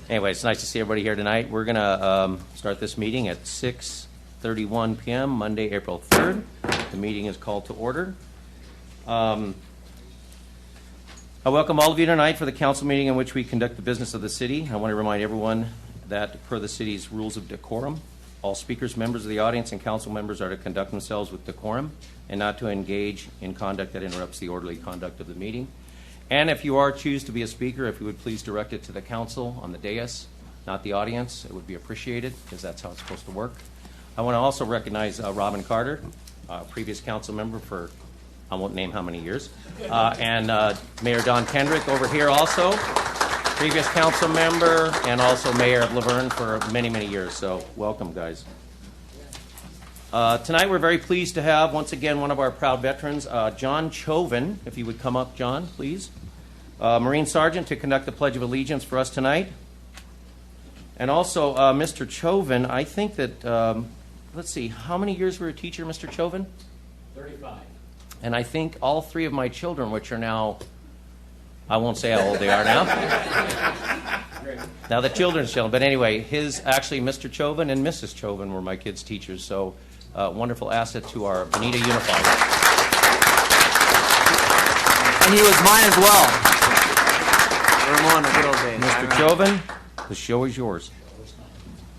Anyway, it's nice to see everybody here tonight. We're going to start this meeting at 6:31 p.m., Monday, April 3rd. The meeting is called to order. I welcome all of you tonight for the council meeting in which we conduct the business of the city. I want to remind everyone that per the city's rules of decorum, all speakers, members of the audience, and council members are to conduct themselves with decorum and not to engage in conduct that interrupts the orderly conduct of the meeting. And if you choose to be a speaker, if you would please direct it to the council on the dais, not the audience, it would be appreciated because that's how it's supposed to work. I want to also recognize Robin Carter, previous council member for, I won't name how many years, and Mayor Don Kendrick over here also, previous council member, and also Mayor of Laverne for many, many years. So welcome, guys. Tonight we're very pleased to have, once again, one of our proud veterans, John Chauvin, if you would come up, John, please. Marine Sergeant to conduct the Pledge of Allegiance for us tonight. And also, Mr. Chauvin, I think that, let's see, how many years were you a teacher, Mr. Chauvin? 35. And I think all three of my children, which are now, I won't say how old they are now. Now the children's children, but anyway, actually Mr. Chauvin and Mrs. Chauvin were my kids' teachers, so wonderful asset to our Bonita Unified. And he was mine as well. Ramon, the good old days. Mr. Chauvin, the show is yours.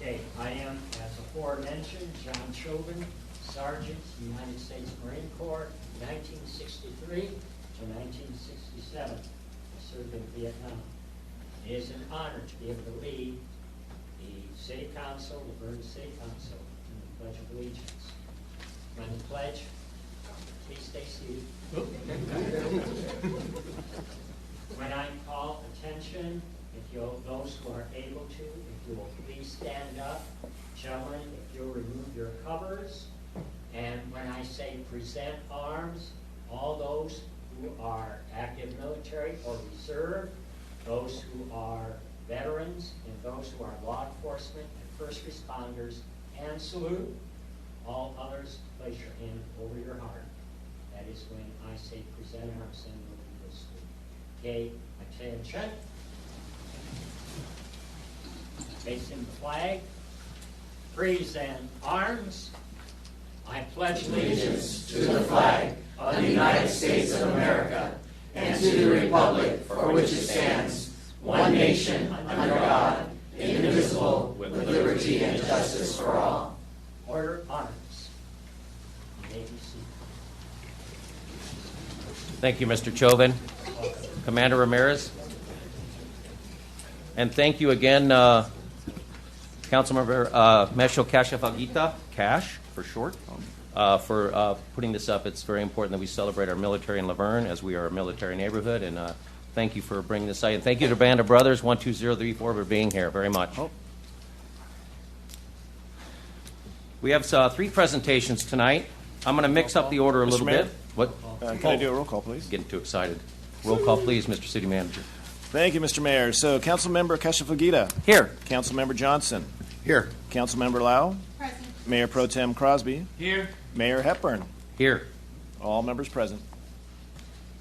Okay, I am, as aforementioned, John Chauvin, Sergeant, United States Marine Corps, 1963 to 1967. I served in Vietnam. It is an honor to be able to lead the City Council, the Laverne City Council, in the Pledge of Allegiance. When the pledge, please stay seated. When I call attention, those who are able to, if you will please stand up. Gentlemen, if you'll remove your covers. And when I say present arms, all those who are active military or reserve, those who are veterans, and those who are law enforcement and first responders, and salute. All others, place your hand over your heart. That is when I say present arms, and we'll do this. Okay, attention. Facing the flag. Present arms. I pledge allegiance to the flag of the United States of America and to the republic for which it stands, one nation, under God, indivisible, with liberty and justice for all. Order arms. You may be seated. Thank you, Mr. Chauvin. Commander Ramirez. And thank you again, Councilmember Mesho Cashafagita, Cash for short, for putting this up. It's very important that we celebrate our military in Laverne, as we are a military neighborhood, and thank you for bringing this out. And thank you to Band of Brothers 12034 for being here very much. We have three presentations tonight. I'm going to mix up the order a little bit. What? Can I do a roll call, please? Getting too excited. Roll call, please, Mr. City Manager. Thank you, Mr. Mayor. So, Councilmember Cashafagita. Here. Councilmember Johnson. Here. Councilmember Lau. Present. Mayor Pro Tem Crosby. Here. Mayor Hepburn. Here. All members present.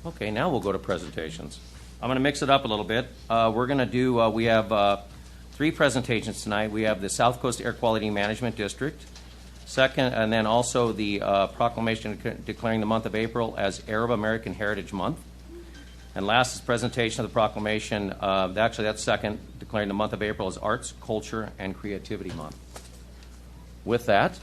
Okay, now we'll go to presentations. I'm going to mix it up a little bit. We're going to do, we have three presentations tonight. We have the South Coast Air Quality Management District, second, and then also the proclamation declaring the month of April as Arab American Heritage Month. And last is presentation of the proclamation, actually that's second, declaring the month of April as Arts, Culture, and Creativity Month. With that,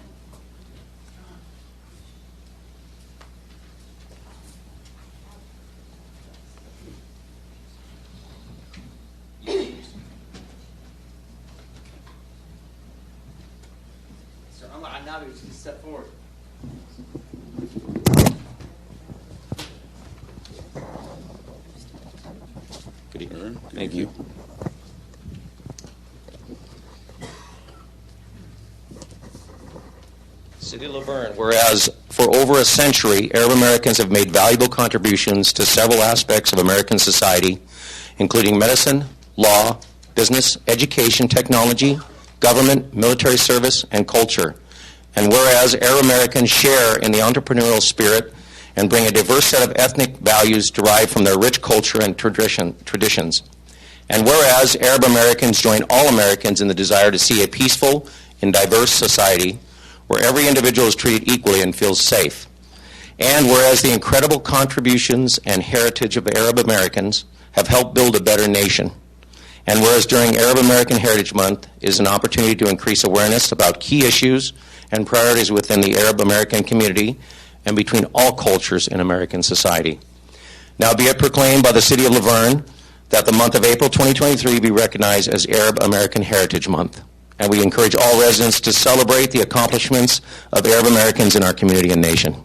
So I'm now just step forward. good evening. Thank you. City of Laverne, whereas for over a century, Arab Americans have made valuable contributions to several aspects of American society, including medicine, law, business, education, technology, government, military service, and culture. And whereas Arab Americans share in the entrepreneurial spirit and bring a diverse set of ethnic values derived from their rich culture and traditions. And whereas Arab Americans join all Americans in the desire to see a peaceful and diverse society where every individual is treated equally and feels safe. And whereas the incredible contributions and heritage of Arab Americans have helped build a better nation. And whereas during Arab American Heritage Month is an opportunity to increase awareness about key issues and priorities within the Arab American community and between all cultures in American society. Now be it proclaimed by the City of Laverne that the month of April 2023 be recognized as Arab American Heritage Month. And we encourage all residents to celebrate the accomplishments of Arab Americans in our community and nation. Did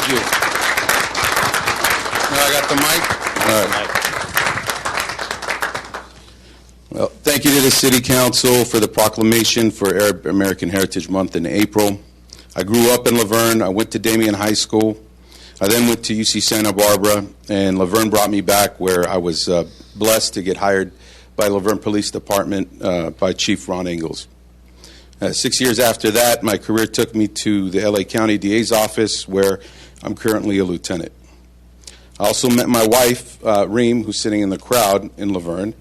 you? I got the mic? All right. Well, thank you to the City Council for the proclamation for Arab American Heritage Month in April. I grew up in Laverne. I went to Damien High School. I then went to UC Santa Barbara, and Laverne brought me back where I was blessed to get hired by Laverne Police Department by Chief Ron Ingalls. 6 years after that, my career took me to the LA County DA's office, where I'm currently a lieutenant. I also met my wife, Reem, who's sitting in the crowd in Laverne,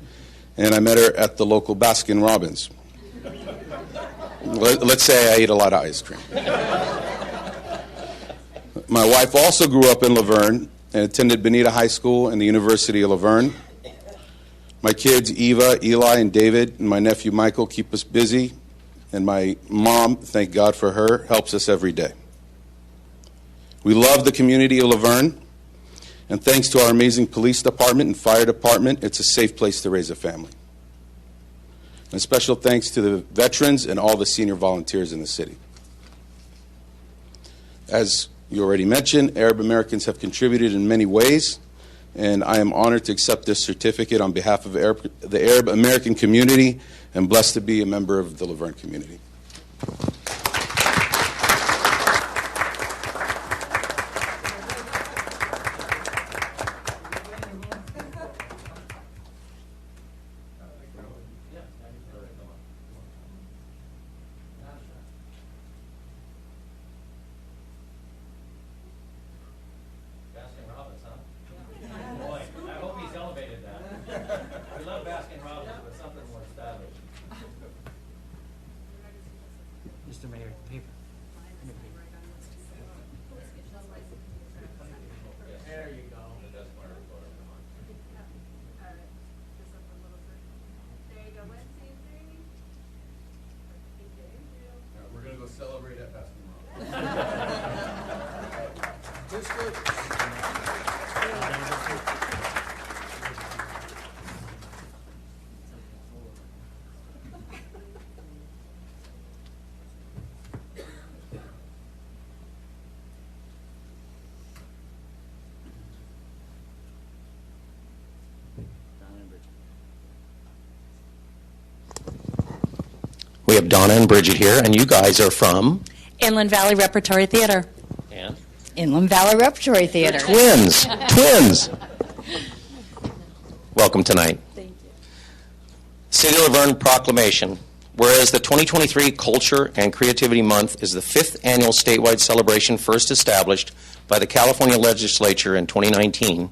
and I met her at the local Baskin Robbins. Let's say I ate a lot of ice cream. My wife also grew up in Laverne and attended Bonita High School and the University of Laverne. My kids, Eva, Eli, and David, and my nephew, Michael, keep us busy. And my mom, thank God for her, helps us every day. We love the community of Laverne. And thanks to our amazing police department and fire department, it's a safe place to raise a family. And special thanks to the veterans and all the senior volunteers in the city. As you already mentioned, Arab Americans have contributed in many ways, and I am honored to accept this certificate on behalf of the Arab American community and blessed to be a member of the Laverne community. Mr. Mayor, paper. There you go. There you go. 1, 2, 3. We're going to go celebrate at Baskin We have Donna and Bridget here, and you guys are from? Inland Valley Repertory Theater. And? Inland Valley Repertory Theater. Twins. Twins. Welcome tonight. Thank you. City of Laverne proclamation. Whereas the 2023 Culture and Creativity Month is the 5th annual statewide celebration first established by the California Legislature in 2019,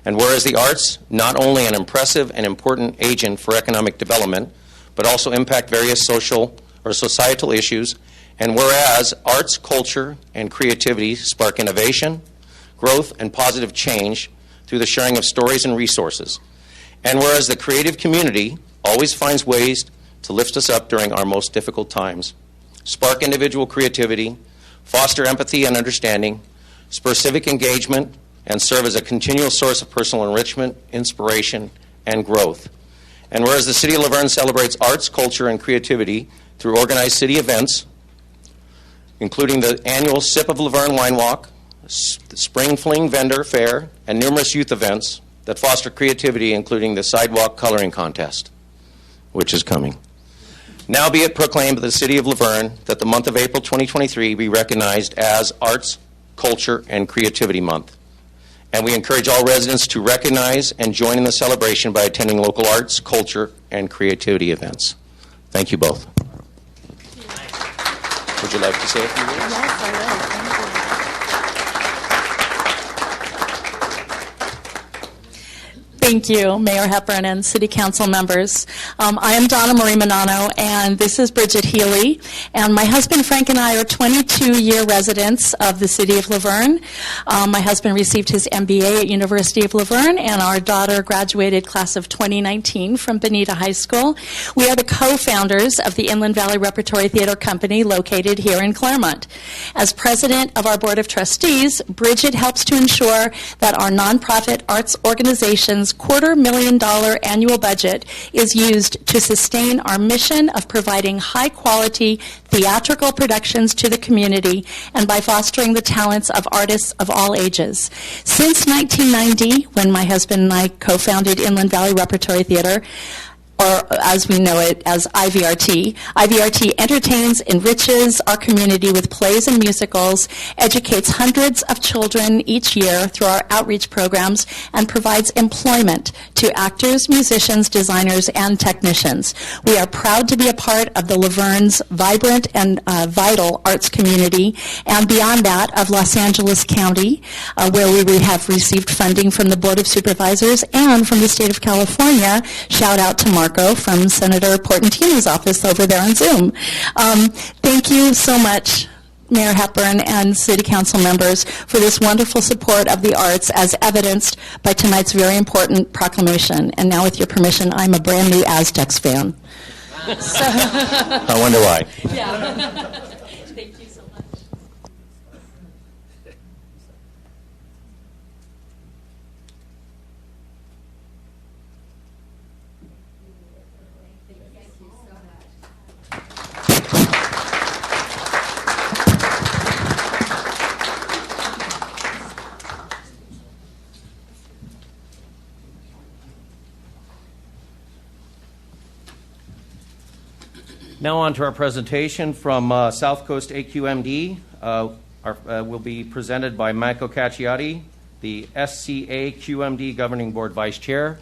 and whereas the arts, not only an impressive and important agent for economic development, but also impact various social or societal issues, and whereas arts, culture, and creativity spark innovation, growth, and positive change through the sharing of stories and resources, and whereas the creative community always finds ways to lift us up during our most difficult times, spark individual creativity, foster empathy and understanding, spur civic engagement, and serve as a continual source of personal enrichment, inspiration, and growth. And whereas the City of Laverne celebrates arts, culture, and creativity through organized city events, including the annual Sip of Laverne Wine Walk, the Spring Fling Vendor Fair, and numerous youth events that foster creativity, including the Sidewalk Coloring Contest, which is coming. Now be it proclaimed by the City of Laverne that the month of April 2023 be recognized as Arts, Culture, and Creativity Month. And we encourage all residents to recognize and join in the celebration by attending local arts, culture, and creativity events. Thank you both. Would you like to say a few words? Yes, I will. Thank you. Thank you, Mayor Hepburn and City Council members. I am Donna Marie Manano, and this is Bridget Healy. And my husband Frank and I are 22-year residents of the city of Laverne. My husband received his MBA at University of Laverne, and our daughter graduated class of 2019 from Bonita High School. We are the co-founders of the Inland Valley Repertory Theater Company located here in Claremont. As president of our Board of Trustees, Bridget helps to ensure that our nonprofit arts organization's $250,000 annual budget is used to sustain our mission of providing high-quality theatrical productions to the community and by fostering the talents of artists of all ages. Since 1990, when my husband and I co-founded Inland Valley Repertory Theater, or as we know it as IVRT. IVRT entertains, enriches our community with plays and musicals, educates hundreds of children each year through our outreach programs, and provides employment to actors, musicians, designers, and technicians. We are proud to be a part of the Laverne's vibrant and vital arts community, and beyond that, of Los Angeles County, where we have received funding from the Board of Supervisors and from the state of California. Shout out to Marco from Senator Portantino's office over there on Zoom. Thank you so much, Mayor Hepburn and City Council members, for this wonderful support of the arts as evidenced by tonight's very important proclamation. And now, with your permission, I'm a brand new Aztecs fan. I wonder why. Yeah. Thank you so much. Now on to our presentation from South Coast AQMD. Will be presented by Michael Cacciati, the SCA QMD Governing Board Vice Chair.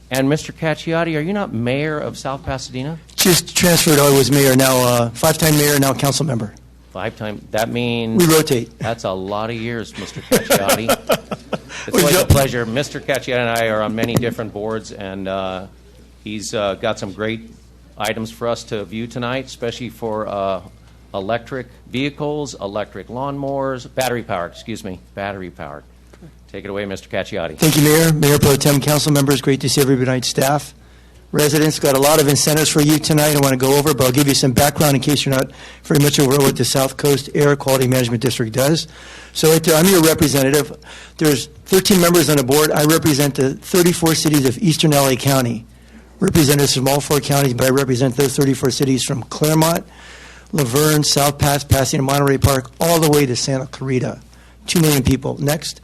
And Mr. Cacciati, are you not mayor of South Pasadena? Just transferred. I was mayor now, five-time mayor, now council member. 5 times. That means We rotate. That's a lot of years, Mr. Cacciati. It's always a pleasure. Mr. Cacciati and I are on many different boards, and he's got some great items for us to view tonight, especially for electric vehicles, electric lawnmowers, battery-powered. Take it away, Mr. Cacciati. Thank you, Mayor, Mayor Pro Tem, council members. Great to see everybody tonight, staff. Residents, got a lot of incentives for you tonight I want to go over, but I'll give you some background in case you're not very much aware of what the South Coast Air Quality Management District does. So right there, I'm your representative. There's 13 members on the board. I represent the 34 cities of eastern LA County. Representatives from all 4 counties, but I represent those 34 cities from Claremont, Laverne, South Pasadena, Monterey Park, all the way to Santa Clarita. 2 million people. Next.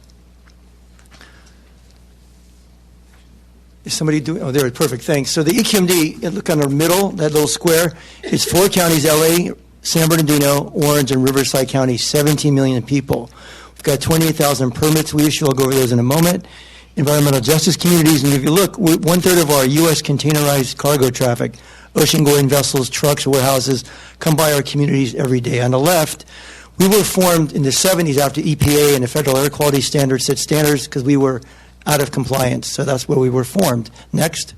Is somebody doing? Oh, there. Perfect. Thanks. So the EQMD, look on the middle, that little square, it's 4 counties: LA, San Bernardino, Orange, and Riverside County. 17 million people. We've got 28,000 permits we issue. I'll go over those in a moment. Environmental justice communities, and if you look, 1/3 of our U.S. containerized cargo traffic, ocean-going vessels, trucks, warehouses, come by our communities every day. On the left, we were formed in the 70s after EPA and the Federal Air Quality Standards set standards because we were out of compliance, so that's where we were formed. Next.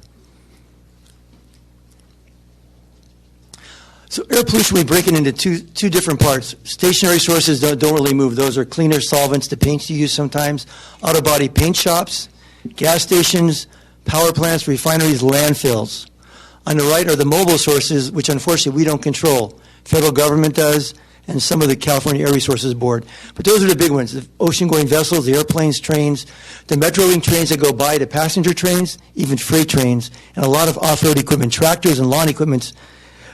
So air pollution, we break it into two different parts. Stationary sources don't really move. Those are cleaner solvents, the paints you use sometimes, auto body paint shops, gas stations, power plants, refineries, landfills. On the right are the mobile sources, which unfortunately we don't control. Federal government does, and some of the California Air Resources Board. But those are the big ones, the ocean-going vessels, the airplanes, trains, the Metrolink trains that go by, the passenger trains, even freight trains, and a lot of off-road equipment, tractors and lawn equipment.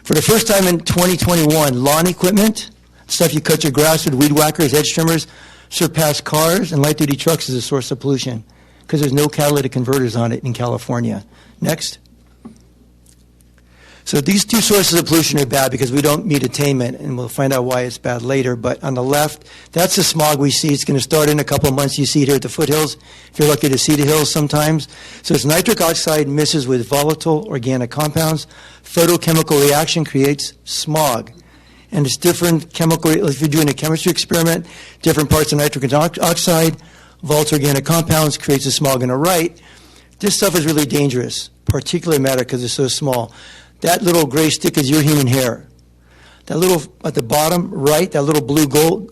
For the first time in 2021, lawn equipment, stuff you cut your grass with, weed whackers, hedge trimmers, surpassed cars and light-duty trucks as a source of pollution because there's no catalytic converters on it in California. Next. So these 2 sources of pollution are bad because we don't meet attainment, and we'll find out why it's bad later. But on the left, that's the smog we see. It's going to start in a couple of months. You see it here at the foothills, if you're lucky to see the hills sometimes. So it's nitric oxide mixes with volatile organic compounds. Photochemical reaction creates smog. And it's different chemical, if you're doing a chemistry experiment, different parts of nitrogen oxide, volatile organic compounds creates the smog on the right. This stuff is really dangerous, particulate matter because it's so small. That little gray stick is your human hair. That little, at the bottom right, that little blue globe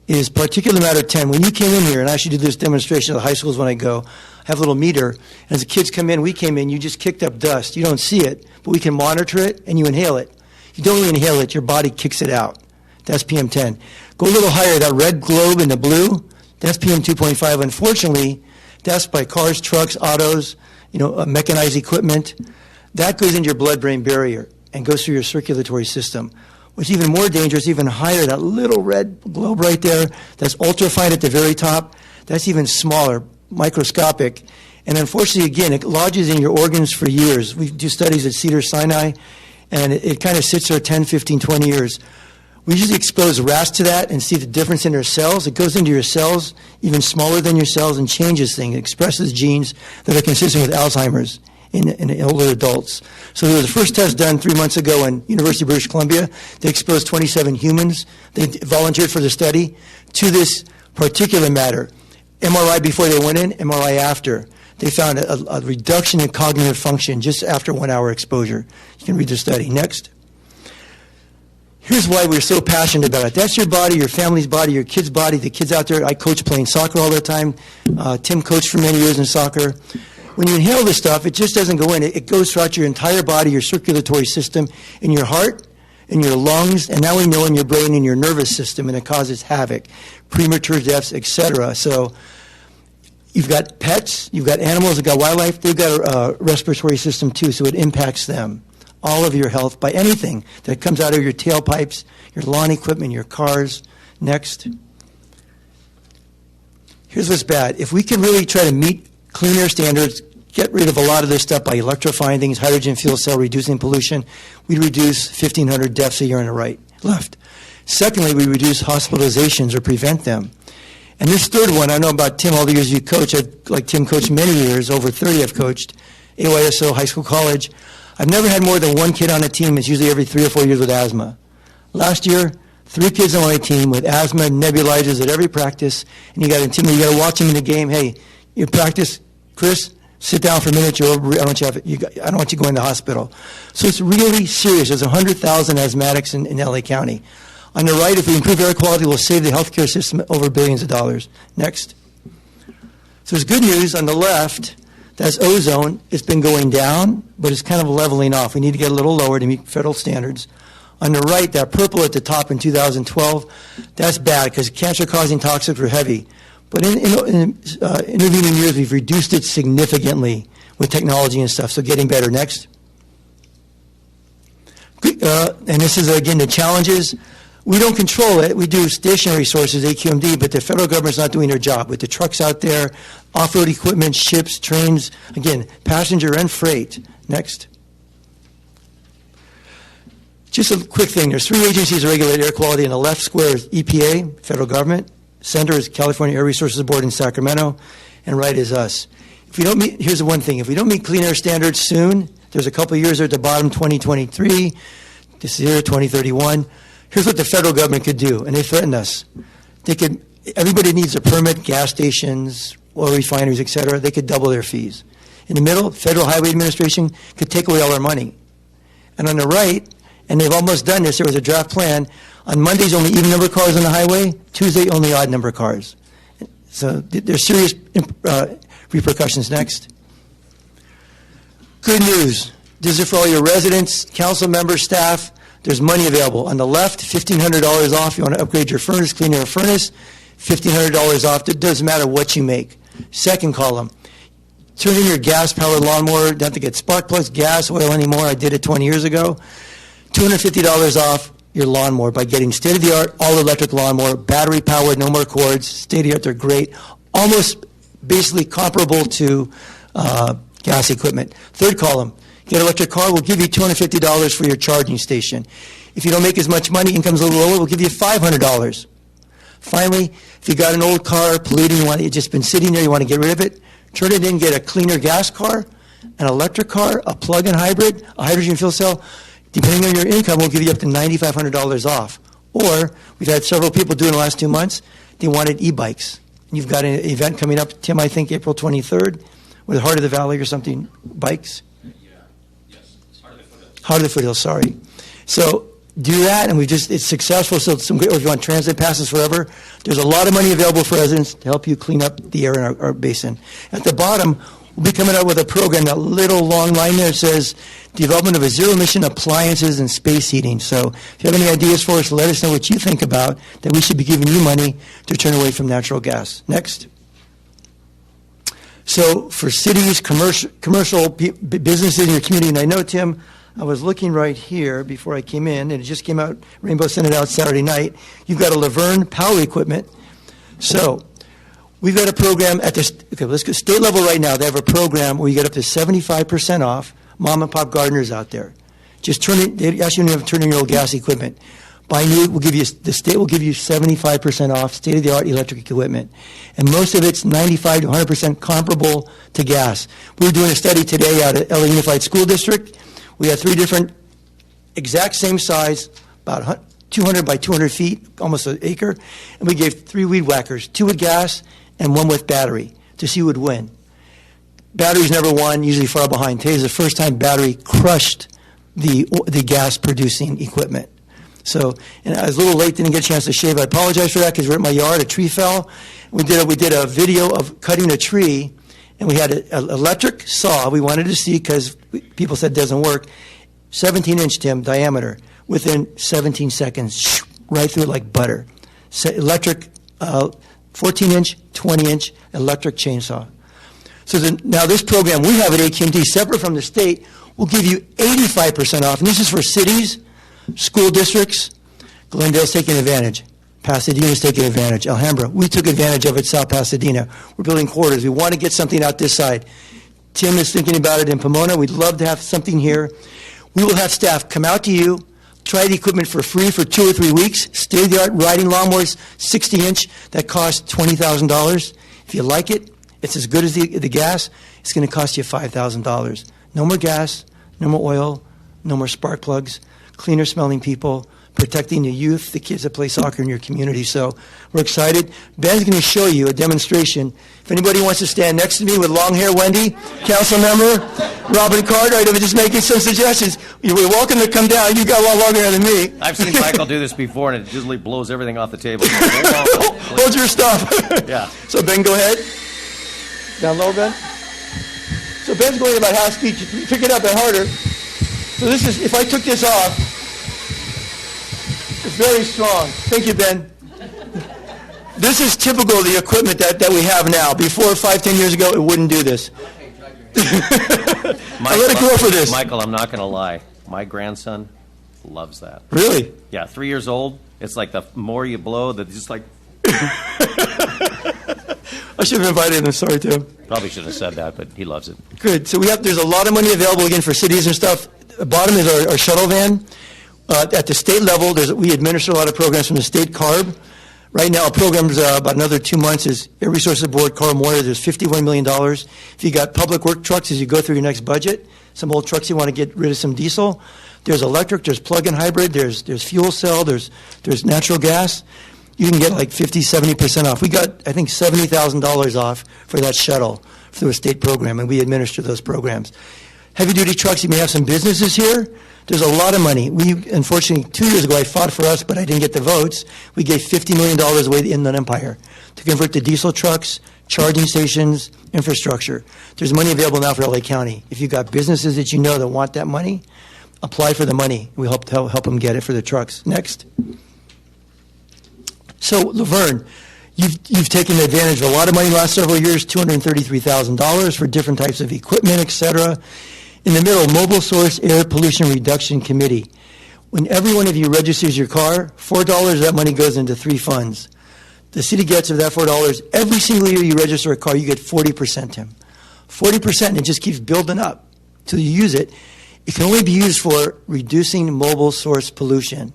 is particulate matter 10. When you came in here, and I actually do this demonstration at the high schools when I go, I have a little meter. And as the kids come in, we came in, you just kicked up dust. You don't see it, but we can monitor it, and you inhale it. You don't really inhale it, your body kicks it out. That's PM10. Go a little higher, that red globe in the blue, that's PM2.5. Unfortunately, that's by cars, trucks, autos, mechanized equipment. That goes into your blood-brain barrier and goes through your circulatory system. What's even more dangerous, even higher, that little red globe right there, that's ultrafine at the very top, that's even smaller, microscopic. And unfortunately, again, it lodges in your organs for years. We do studies at Cedars-Sinai, and it kind of sits there 10, 15, 20 years. We usually expose rats to that and see the difference in their cells. It goes into your cells, even smaller than your cells, and changes things. It expresses genes that are consistent with Alzheimer's in older adults. So there was the first test done 3 months ago in University of British Columbia. They exposed 27 humans. They volunteered for the study to this particulate matter. MRI before they went in, MRI after. They found a reduction in cognitive function just after 1 hour exposure. You can read the study. Next. Here's why we're so passionate about it. That's your body, your family's body, your kid's body, the kids out there. I coach playing soccer all the time. Tim coached for many years in soccer. When you inhale this stuff, it just doesn't go in. It goes throughout your entire body, your circulatory system, in your heart, in your lungs, and now we know in your brain and your nervous system, and it causes havoc, premature deaths, etc. So you've got pets, you've got animals, you've got wildlife. They've got a respiratory system too, so it impacts them. All of your health by anything that comes out of your tailpipes, your lawn equipment, your cars. Next. Here's what's bad. If we can really try to meet clean air standards, get rid of a lot of this stuff by electrifying things, hydrogen fuel cell, reducing pollution, we reduce 1,500 deaths a year on the left. Secondly, we reduce hospitalizations or prevent them. And this third one, I know about Tim, all the years you coach. Like Tim coached many years, over 30 I've coached, AYSO, high school, college. I've never had more than one kid on a team. It's usually every 3 or 4 years with asthma. Last year, 3 kids on my team with asthma, nebulizers at every practice, and you got to to watch them in the game. Hey, you practice, Chris, sit down for a minute. I don't want you going to the hospital. So it's really serious. There's 100,000 asthmatics in LA County. On the right, if we improve air quality, we'll save the healthcare system over billions of dollars. Next. So there's good news on the left. That's ozone. It's been going down, but it's kind of leveling off. We need to get a little lower to meet federal standards. On the right, that purple at the top in 2012, that's bad because cancer-causing toxics were heavy. But in intervening years, we've reduced it significantly with technology and stuff, so getting better. Next. And this is, again, the challenges. We don't control it. We do stationary sources, AQMD, but the federal government's not doing their job. With the trucks out there, off-road equipment, ships, trains, again, passenger and freight. Next. Just a quick thing. There's 3 agencies that regulate air quality. In the left square is EPA, federal government. Center is California Air Resources Board in Sacramento. And right is us. If we don't meet, here's the one thing. If we don't meet clean air standards soon, there's a couple of years there at the bottom, 2023, this year, 2031. Here's what the federal government could do, and they threatened us. Everybody needs a permit, gas stations, oil refineries, et cetera. They could double their fees. In the middle, Federal Highway Administration could take away all our money. And on the right, and they've almost done this, there was a draft plan. On Mondays, only even number cars on the highway. Tuesday, only odd number cars. So there's serious repercussions. Next. Good news. This is for all your residents, council members, staff. There's money available. On the left, $1,500 off. You want to upgrade your furnace, clean your furnace, $1,500 off. It doesn't matter what you make. Second column, turn in your gas-powered lawnmower. Don't have to get spark plugs, gas, oil anymore. I did it 20 years ago. $250 off your lawnmower by getting state-of-the-art all-electric lawnmower, battery-powered, no more cords. State-of-the-art, they're great. Almost basically comparable to gas equipment. Third column. Get an electric car, we'll give you $250 for your charging station. If you don't make as much money, income's a little lower, we'll give you $500. Finally, if you got an old car, polluting, it's just been sitting there, you want to get rid of it, turn it in, get a cleaner gas car, an electric car, a plug-in hybrid, a hydrogen fuel cell. Depending on your income, we'll give you up to $9,500 off. Or, we've had several people do in the last 2 months, they wanted e-bikes. And you've got an event coming up, Tim, I think April 23rd, with Heart of the Valley or something, bikes? Heart of the Foothills, sorry. So do that, and it's successful. So some great, if you want transit passes forever, there's a lot of money available for residents to help you clean up the air in our basin. At the bottom, we'll be coming out with a program, that little long line there says, development of a zero-emission appliances and space heating. So if you have any ideas for us, let us know what you think about, that we should be giving you money to turn away from natural gas. Next. So for cities, commercial businesses in your community, and I know, Tim, I was looking right here before I came in, and it just came out, Rainbow sent it out Saturday night. You've got a Laverne Power Equipment. So we've got a program at the let's go state level right now. They have a program where you get up to 75% off mom and pop gardeners out there. Just they ask you to turn in your old gas equipment. Buy new, the state will give you 75% off state-of-the-art electric equipment. And most of it's 95 to 100% comparable to gas. We were doing a study today out at LA Unified School District. We had 3 different, exact same size, about 200 by 200 feet, almost an acre, and we gave 3 weed whackers, 2 with gas and 1 with battery, to see who would win. Batteries never won, usually far behind. Today's the first time battery crushed the gas-producing equipment. So, and I was a little late, didn't get a chance to shave. I apologize for that, because we're at my yard, a tree fell. We did a video of cutting a tree, and we had an electric saw we wanted to see, because people said it doesn't work. 17-inch, Tim, diameter. Within 17 seconds, right through it like butter. Electric, 14-inch, 20-inch electric chainsaw. So now this program we have at AT&T, separate from the state, will give you 85% off. And this is for cities, school districts. Glendale's taking advantage. Pasadena's taking advantage. Alhambra, we took advantage of it, South Pasadena. We're building quarters. We want to get something out this side. Tim is thinking about it in Pomona. We'd love to have something here. We will have staff come out to you, try the equipment for free for 2 or 3 weeks. State-of-the-art riding lawnmowers, 60-inch, that cost $20,000. If you like it, it's as good as the gas. It's going to cost you $5,000. No more gas, no more oil, no more spark plugs, cleaner smelling people, protecting the youth, the kids that play soccer in your community. So we're excited. Ben's going to show you a demonstration. If anybody wants to stand next to me with long hair, Wendy, council member, Robin Cartwright, I'm just making some suggestions. You're welcome to come down. You got a lot longer hair than me. I've seen Michael do this before, and it usually blows everything off the table. Hold your stuff. Yeah. So Ben, go ahead. Down low, Ben. So Ben's going about half speed. You pick it up and harder. So this is, if I took this off, it's very strong. Thank you, Ben. This is typical of the equipment that we have now. Before, 5-10 years ago, it wouldn't do this. I let it go for this. Michael, I'm not going to lie. My grandson loves that. Really? Yeah, 3 years old. It's like the more you blow, that just like. I should have invited him. Sorry, Tim. Probably should have said that, but he loves it. Good. So there's a lot of money available again for cities and stuff. The bottom is our shuttle van. At the state level, we administer a lot of programs from the state CARB. Right now, our program's about another 2 months is Air Resources Board, Carl Moyer. There's $51 million. If you got public work trucks as you go through your next budget, some old trucks you want to get rid of some diesel, there's electric, there's plug-in hybrid, there's fuel cell, there's natural gas. You can get like 50, 70% off. We got, I think, $70,000 off for that shuttle through a state program, and we administer those programs. Heavy-duty trucks, you may have some businesses here. There's a lot of money. We, unfortunately, 2 years ago, I fought for us, but I didn't get the votes. We gave $50 million away to the Inland Empire to convert to diesel trucks, charging stations, infrastructure. There's money available now for LA County. If you've got businesses that you know that want that money, apply for the money. We help them get it for the trucks. Next. So, Laverne, you've taken advantage of a lot of money in the last several years, $233,000 for different types of equipment, et cetera. In the middle, Mobile Source Air Pollution Reduction Committee. When every one of you registers your car, $4 of that money goes into 3 funds. The city gets of that $4, every single year you register a car, you get 40%, Tim. 40%, and it just keeps building up till you use it. It can only be used for reducing mobile source pollution.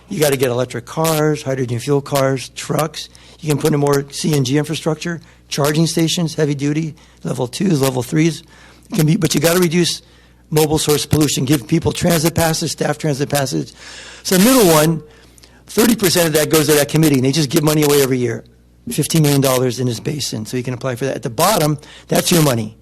You got to get electric cars, hydrogen fuel cars, trucks. You can put in more CNG infrastructure, charging stations, heavy duty, level 2s, level 3s. It can be, but you got to reduce mobile source pollution. Give people transit passes, staff transit passes. So the middle one, 30% of that goes to that committee, and they just give money away every year. $15 million in his basin, so you can apply for that. At the bottom, that's your money.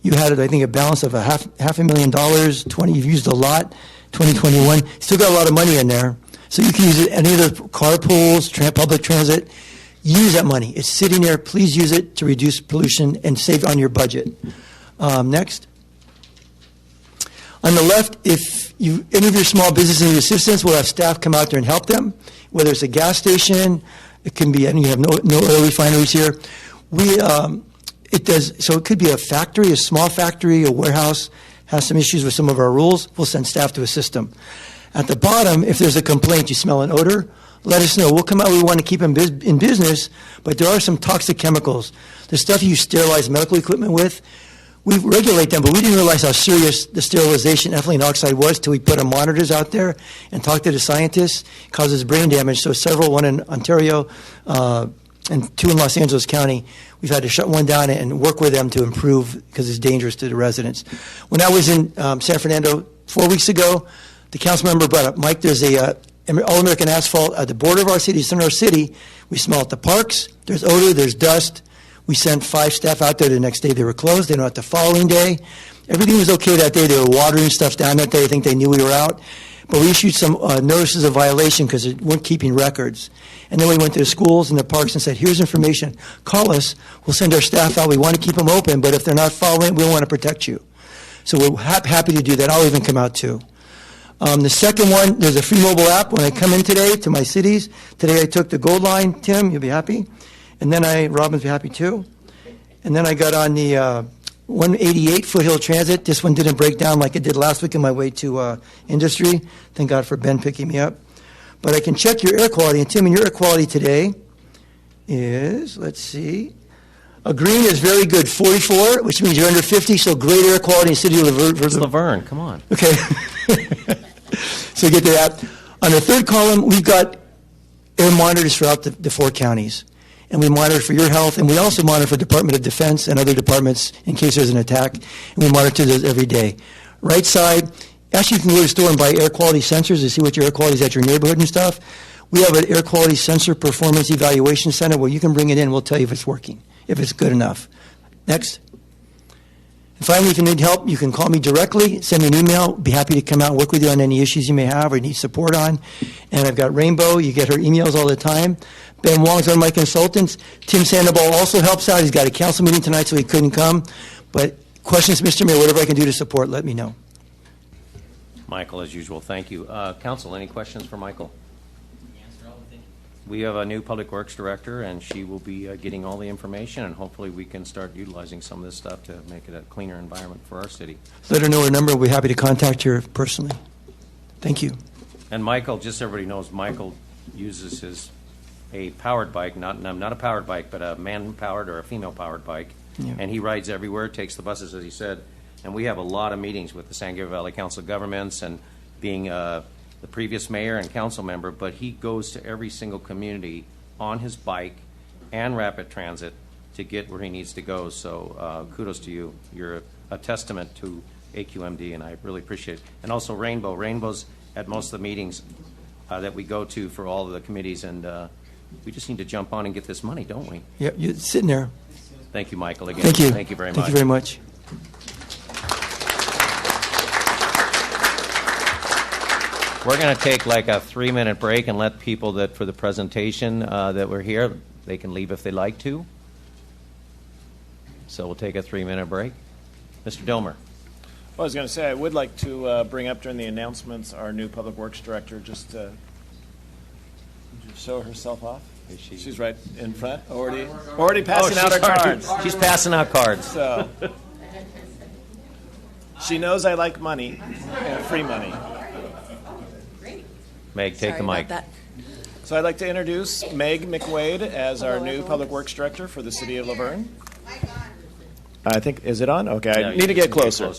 You had, I think, a balance of half $500,000, you've used a lot, 2021. Still got a lot of money in there. So you can use it, any of the carpools, public transit, use that money. It's sitting there. Please use it to reduce pollution and save on your budget. Next. On the left, if any of your small businesses need assistance, we'll have staff come out there and help them, whether it's a gas station, it can be, and you have no oil refineries here. So it could be a factory, a small factory, a warehouse, has some issues with some of our rules, we'll send staff to assist them. At the bottom, if there's a complaint, you smell an odor, let us know. We'll come out, we want to keep them in business, but there are some toxic chemicals. The stuff you sterilize medical equipment with, we regulate them, but we didn't realize how serious the sterilization ethylene oxide was till we put our monitors out there and talked to the scientists. It causes brain damage, so several, one in Ontario and two in Los Angeles County, we've had to shut one down and work with them to improve because it's dangerous to the residents. When I was in San Fernando 4 weeks ago, the council member brought up, Mike, there's a All-American asphalt at the border of our city, center of our city. We smell at the parks, there's odor, there's dust. We sent 5 staff out there. The next day they were closed. They went out the following day. Everything was okay that day. They were watering stuff down that day. I think they knew we were out. But we issued some notices of violation because they weren't keeping records. And then we went to the schools and the parks and said, here's information. Call us. We'll send our staff out. We want to keep them open, but if they're not following, we want to protect you. So we're happy to do that. I'll even come out too. The second one, there's a free mobile app. When I come in today to my cities, today I took the Gold Line. Tim, you'll be happy. And then Robin's be happy too. And then I got on the 188 Foothill Transit. This one didn't break down like it did last week on my way to industry. Thank God for Ben picking me up. But I can check your air quality. And Tim, your air quality today is, let's see, a green is very good, 44, which means you're under 50, so great air quality in the city of Laverne. It's Laverne, come on. Okay. So get to that. On the third column, we've got air monitors throughout the 4 counties. And we monitor for your health, and we also monitor for Department of Defense and other departments in case there's an attack, and we monitor those every day. Right side, actually you can go to the store and buy air quality sensors to see what your air quality is at your neighborhood and stuff. We have an air quality sensor performance evaluation center where you can bring it in, we'll tell you if it's working, if it's good enough. Next. And finally, if you need help, you can call me directly, send me an email, be happy to come out and work with you on any issues you may have or need support on. And I've got Rainbow, you get her emails all the time. Ben Wong's one of my consultants. Tim Sandoval also helps out. He's got a council meeting tonight, so he couldn't come. But questions, Mr. Mayor, whatever I can do to support, let me know. Michael, as usual, thank you. Council, any questions for Michael? We have a new Public Works Director, and she will be getting all the information, and hopefully we can start utilizing some of this stuff to make it a cleaner environment for our city. Let her know her number. We'll be happy to contact her personally. Thank you. And Michael, just so everybody knows, Michael uses a powered bike, not a powered bike, but a man-powered or a female-powered bike, Yeah. and he rides everywhere, takes the buses, as he said, and we have a lot of meetings with the San Gabriel Valley Council of Governments, and being the previous mayor and council member, but he goes to every single community on his bike and rapid transit to get where he needs to go. So kudos to you. You're a testament to AQMD, and I really appreciate it. And also Rainbow. Rainbow's at most of the meetings that we go to for all of the committees, and we just need to jump on and get this money, don't we? Yep, you're sitting there. Thank you, Michael, again. Thank you. Thank you very much. Thank you very much. We're going to take like a 3-minute break and let people that for the presentation that were here, they can leave if they like to. So we'll take a 3-minute break. Mr. Domer. Well, I was going to say, I would like to bring up during the announcements our new Public Works Director, just to show herself off. She's right in front, already passing out her cards. She's passing out cards. So she knows I like money, free money. Meg, take the mic. So I'd like to introduce Meg McWade as our new Public Works Director for the City of Laverne. I think, is it on? Okay, I need to get closer.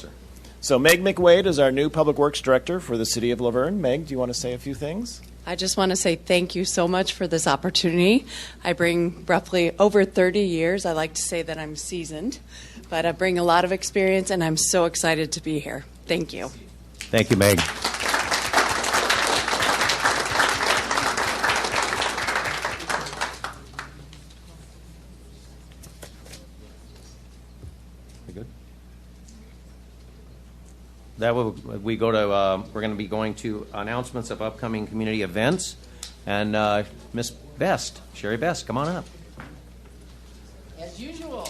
So Meg McWade is our new Public Works Director for the City of Laverne. Meg, do you want to say a few things? I just want to say thank you so much for this opportunity. I bring roughly over 30 years. I like to say that I'm seasoned, but I bring a lot of experience, and I'm so excited to be here. Thank you. Thank you, Meg. Very good. That will, we go to, we're going to be going to announcements of upcoming community events. And Miss Best, Sherry Best, come on up. As usual.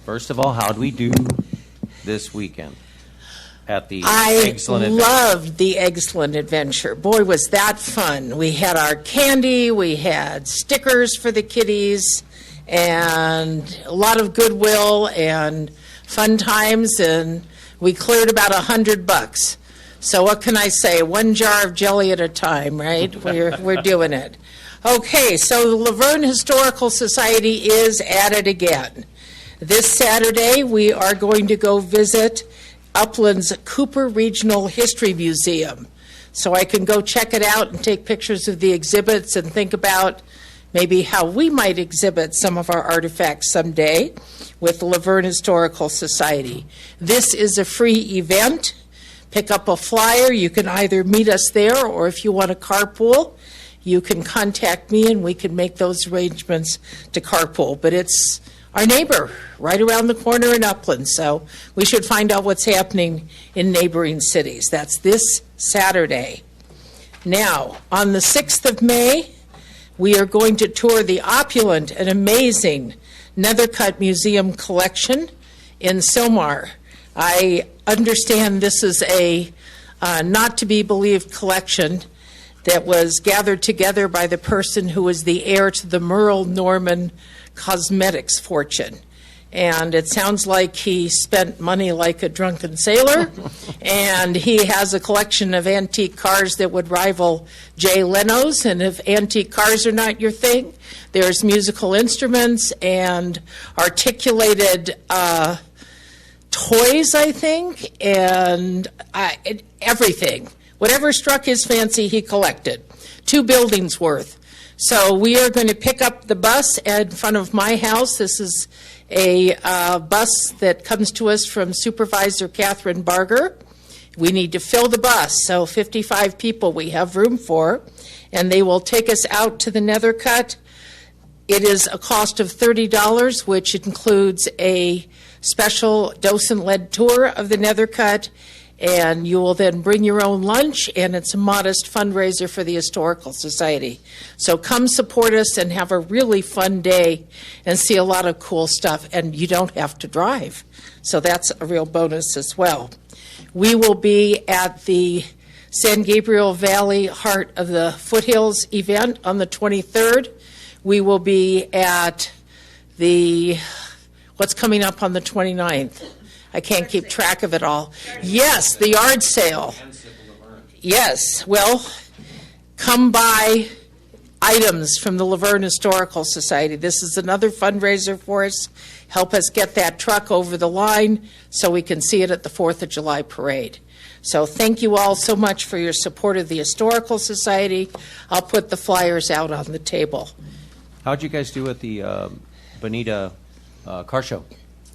First of all, how did we do this weekend at the I Excellent Adventure? loved the Excellent Adventure. Boy, was that fun. We had our candy, we had stickers for the kiddies, and a lot of goodwill and fun times, and we cleared about $100. So what can I say? One jar of jelly at a time, right? We're doing it. Okay, so the Laverne Historical Society is at it again. This Saturday, we are going to go visit Upland's Cooper Regional History Museum. So I can go check it out and take pictures of the exhibits and think about maybe how we might exhibit some of our artifacts someday with the Laverne Historical Society. This is a free event. Pick up a flyer. You can either meet us there, or if you want to carpool, you can contact me and we can make those arrangements to carpool. But it's our neighbor right around the corner in Upland, so we should find out what's happening in neighboring cities. That's this Saturday. Now, on the 6th of May, we are going to tour the opulent and amazing Nethercutt Museum collection in Sylmar. I understand this is a not-to-be-believed collection that was gathered together by the person who was the heir to the Merle Norman cosmetics fortune. And it sounds like he spent money like a drunken sailor, and he has a collection of antique cars that would rival Jay Leno's. And if antique cars are not your thing, there's musical instruments and articulated toys, I think, and everything. Whatever struck his fancy, he collected. 2 buildings worth. So we are going to pick up the bus in front of my house. This is a bus that comes to us from Supervisor Catherine Barger. We need to fill the bus, so 55 people we have room for, and they will take us out to the Nethercutt. It is a cost of $30, which includes a special docent-led tour of the Nethercutt, and you will then bring your own lunch, and it's a modest fundraiser for the Historical Society. So come support us and have a really fun day and see a lot of cool stuff, and you don't have to drive. So that's a real bonus as well. We will be at the San Gabriel Valley Heart of the Foothills event on the 23rd. We will be at what's coming up on the 29th? I can't keep track of it all. Yes, the yard sale. Yes, well, come buy items from the Laverne Historical Society. This is another fundraiser for us. Help us get that truck over the line so we can see it at the 4th of July parade. So thank you all so much for your support of the Historical Society. I'll put the flyers out on the table. How'd you guys do at the Bonita car show?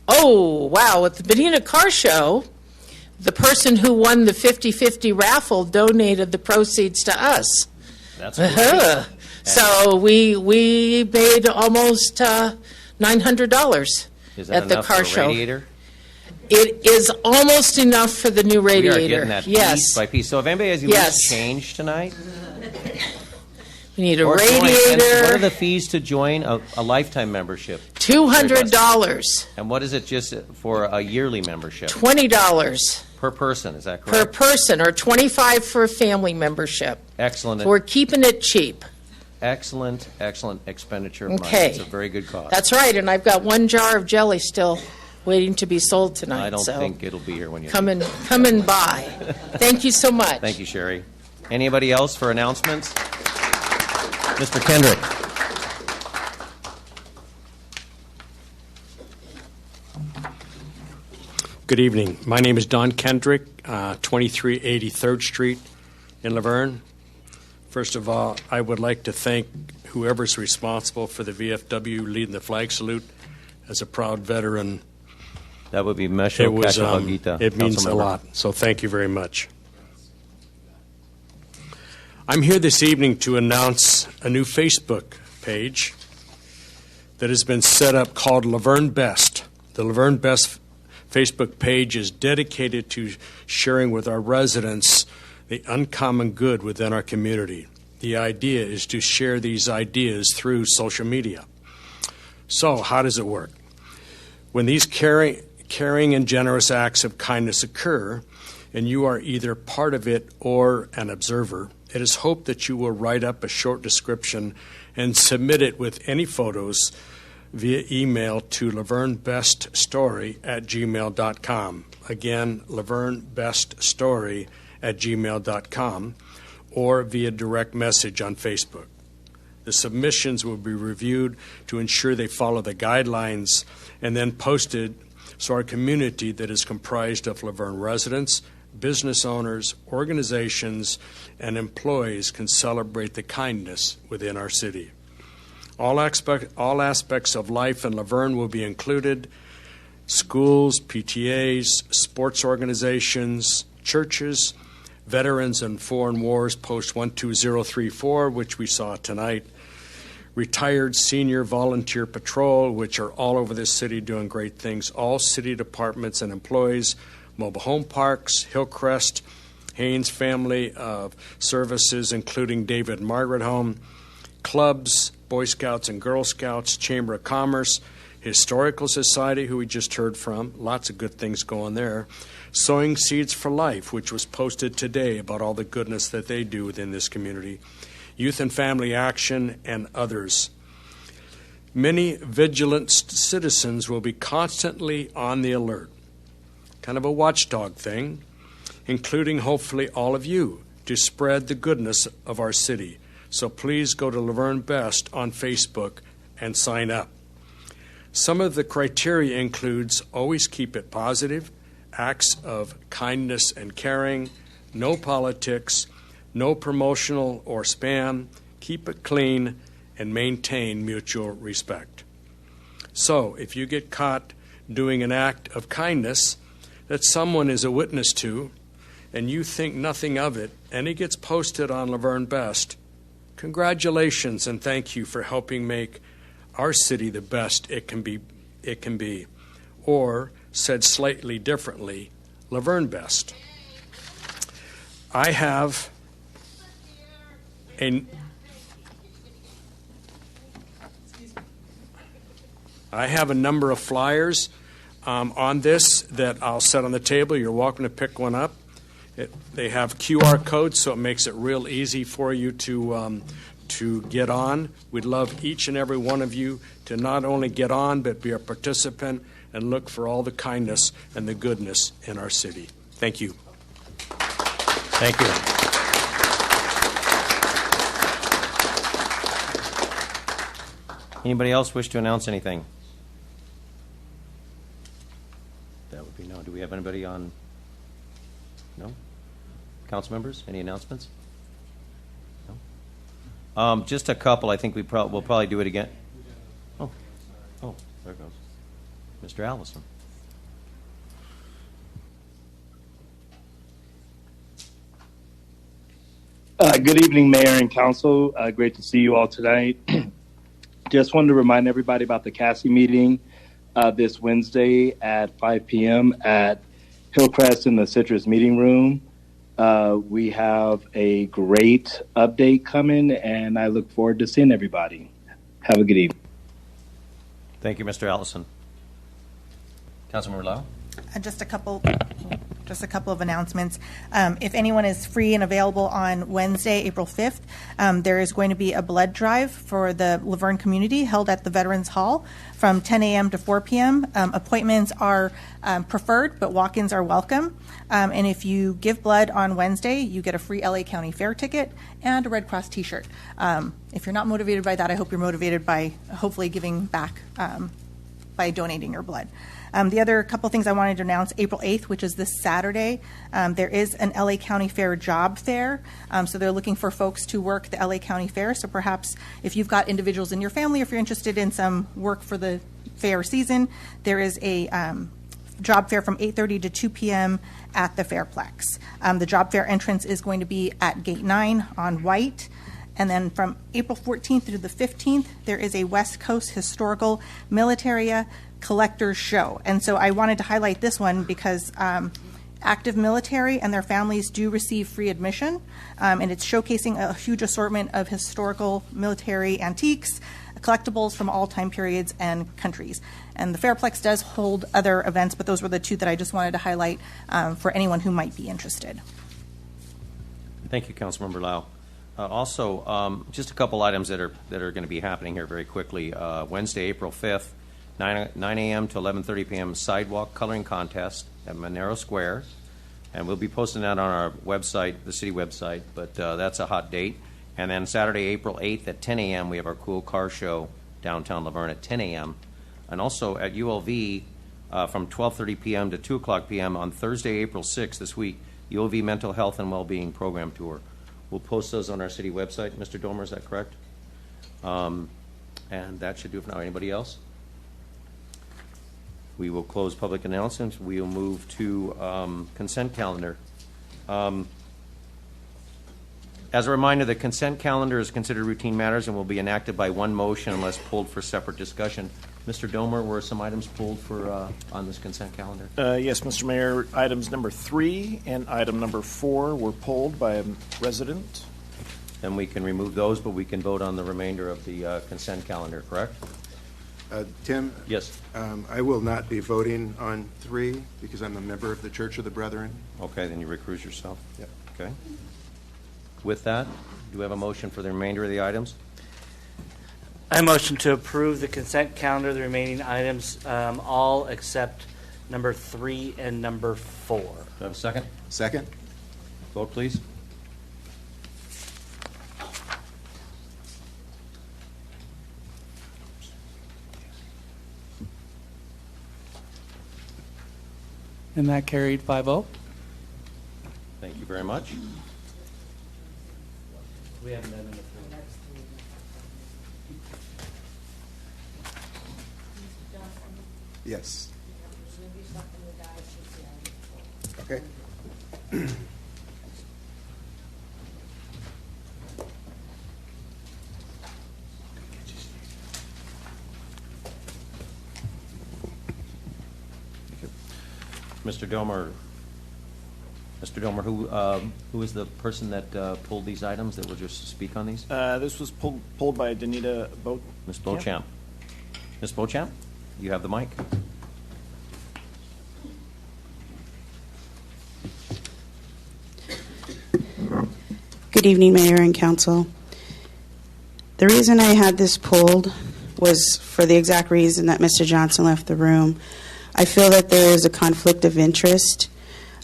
Oh, wow. At the Bonita Car Show, the person who won the 50-50 raffle donated the proceeds to us. That's great. So we made almost $900 Is that at the enough car for a show. radiator? It is almost enough for the new radiator. We are getting that yes. piece by piece. So if anybody has any Yes. change tonight, We need a or join, and radiator. what are the fees to join a lifetime membership? $200. And what is it just for a yearly membership? $20 Per person, is that per correct? person, or $25 for a family membership. Excellent. So we're keeping it cheap. Excellent expenditure of money. Okay. It's a very good cause. That's right, and I've got 1 jar of jelly still waiting to be sold tonight. I don't so think it'll be here when you come and buy. Thank you so much. Thank you, Sherry. Anybody else for announcements? Mr. Kendrick. Good evening. My name is Don Kendrick, 2380 3rd Street in Laverne. First of all, I would like to thank whoever's responsible for the VFW leading the flag salute. As a proud veteran, That would be Mesho Kachahagita. it means a Councilmember. lot, so thank you very much. I'm here this evening to announce a new Facebook page. that has been set up called Laverne Best. The Laverne Best Facebook page is dedicated to sharing with our residents the uncommon good within our community. The idea is to share these ideas through social media. So, how does it work? When these caring and generous acts of kindness occur, and you are either part of it or an observer, it is hoped that you will write up a short description and submit it with any photos via email to lavernebeststory@gmail.com. Again, lavernebeststory@gmail.com, or via direct message on Facebook. The submissions will be reviewed to ensure they follow the guidelines and then posted so our community that is comprised of Laverne residents, business owners, organizations, and employees can celebrate the kindness within our city. All aspects of life in Laverne will be included: schools, PTAs, sports organizations, churches, Veterans and Foreign Wars Post 12034, which we saw tonight, retired senior volunteer patrol, which are all over this city doing great things, all city departments and employees, mobile home parks, Hillcrest, Haynes Family Services, including David and Margaret Home, clubs, Boy Scouts and Girl Scouts, Chamber of Commerce, Historical Society, who we just heard from, lots of good things going there, Sowing Seeds for Life, which was posted today about all the goodness that they do within this community, Youth and Family Action, and others. Many vigilant citizens will be constantly on the alert, kind of a watchdog thing, including hopefully all of you, to spread the goodness of our city. So please go to Laverne Best on Facebook and sign up. Some of the criteria includes always keep it positive, acts of kindness and caring, no politics, no promotional or spam, keep it clean, and maintain mutual respect. So if you get caught doing an act of kindness that someone is a witness to, and you think nothing of it, and it gets posted on Laverne Best, congratulations and thank you for helping make our city the best it can be. Or, said slightly differently, Laverne Best. I have a number of flyers on this that I'll set on the table. You're welcome to pick one up. They have QR codes, so it makes it real easy for you to get on. We'd love each and every one of you to not only get on, but be a participant and look for all the kindness and the goodness in our city. Thank you. Thank you. Anybody else wish to announce anything? That would be no. Do we have anybody on? No? Council members, any announcements? No? Just a couple. I think we'll probably do it again. Oh, there it goes. Mr. Allison. Good evening, Mayor and Council. Great to see you all tonight. Just wanted to remind everybody about the CASI meeting this Wednesday at 5 p.m. at Hillcrest in the Citrus Meeting Room. We have a great update coming, and I look forward to seeing everybody. Have a good evening. Thank you, Mr. Allison. Councilmember Lau? Just a couple of announcements. If anyone is free and available on Wednesday, April 5th, there is going to be a blood drive for the Laverne community held at the Veterans Hall from 10 a.m. to 4 p.m. Appointments are preferred, but walk-ins are welcome. And if you give blood on Wednesday, you get a free LA County Fair ticket and a Red Cross t-shirt. If you're not motivated by that, I hope you're motivated by hopefully giving back by donating your blood. The other couple things I wanted to announce, April 8th, which is this Saturday, there is an LA County Fair job fair. So they're looking for folks to work the LA County Fair. So perhaps if you've got individuals in your family, if you're interested in some work for the fair season, there is a job fair from 8:30 to 2 p.m. at the Fairplex. The job fair entrance is going to be at Gate 9 on White. And then from April 14th through the 15th, there is a West Coast Historical Militaria Collectors Show. And so I wanted to highlight this one because active military and their families do receive free admission, and it's showcasing a huge assortment of historical military antiques, collectibles from all time periods and countries. And the Fairplex does hold other events, but those were the two that I just wanted to highlight for anyone who might be interested. Thank you, Councilmember Lau. Also, just a couple items that are going to be happening here very quickly. Wednesday, April 5th, 9 a.m. to 11:30 p.m. sidewalk coloring contest at Monero Square, and we'll be posting that on our website, the city website. But that's a hot date. And then Saturday, April 8th at 10 a.m. we have our cool car show downtown Laverne at 10 a.m. And also at ULV from 12:30 p.m. to 2 o'clock p.m. on Thursday, April 6th this week, ULV Mental Health and Wellbeing Program Tour. We'll post those on our city website. Mr. Domer, is that correct? And that should do it for now. Anybody else? We will close public announcements. We will move to consent calendar. As a reminder, the consent calendar is considered routine matters and will be enacted by one motion unless pulled for separate discussion. Mr. Domer, were some items pulled for on this consent calendar? Yes, Mr. Mayor. Items number 3 and item number 4 were pulled by a resident. Then we can remove those, but we can vote on the remainder of the consent calendar, correct? Tim? Yes. I will not be voting on 3 because I'm a member of the Church of the Brethren. Okay, then you recuse yourself. Yep. Okay. With that, do we have a motion for the remainder of the items? I motion to approve the consent calendar, the remaining items, all except number 3 and number 4. Do I have a second? Second. Vote, please. And that carried 5-0. Thank you very much. We haven't done number 3. Yes. Okay. Mr. Domer, who is the person that pulled these items that will just speak on these? This was pulled by Danita Boat. Ms. Beauchamp. Ms. Beauchamp, you have the mic. Good evening, Mayor and Council. The reason I had this pulled was for the exact reason that Mr. Johnson left the room. I feel that there is a conflict of interest.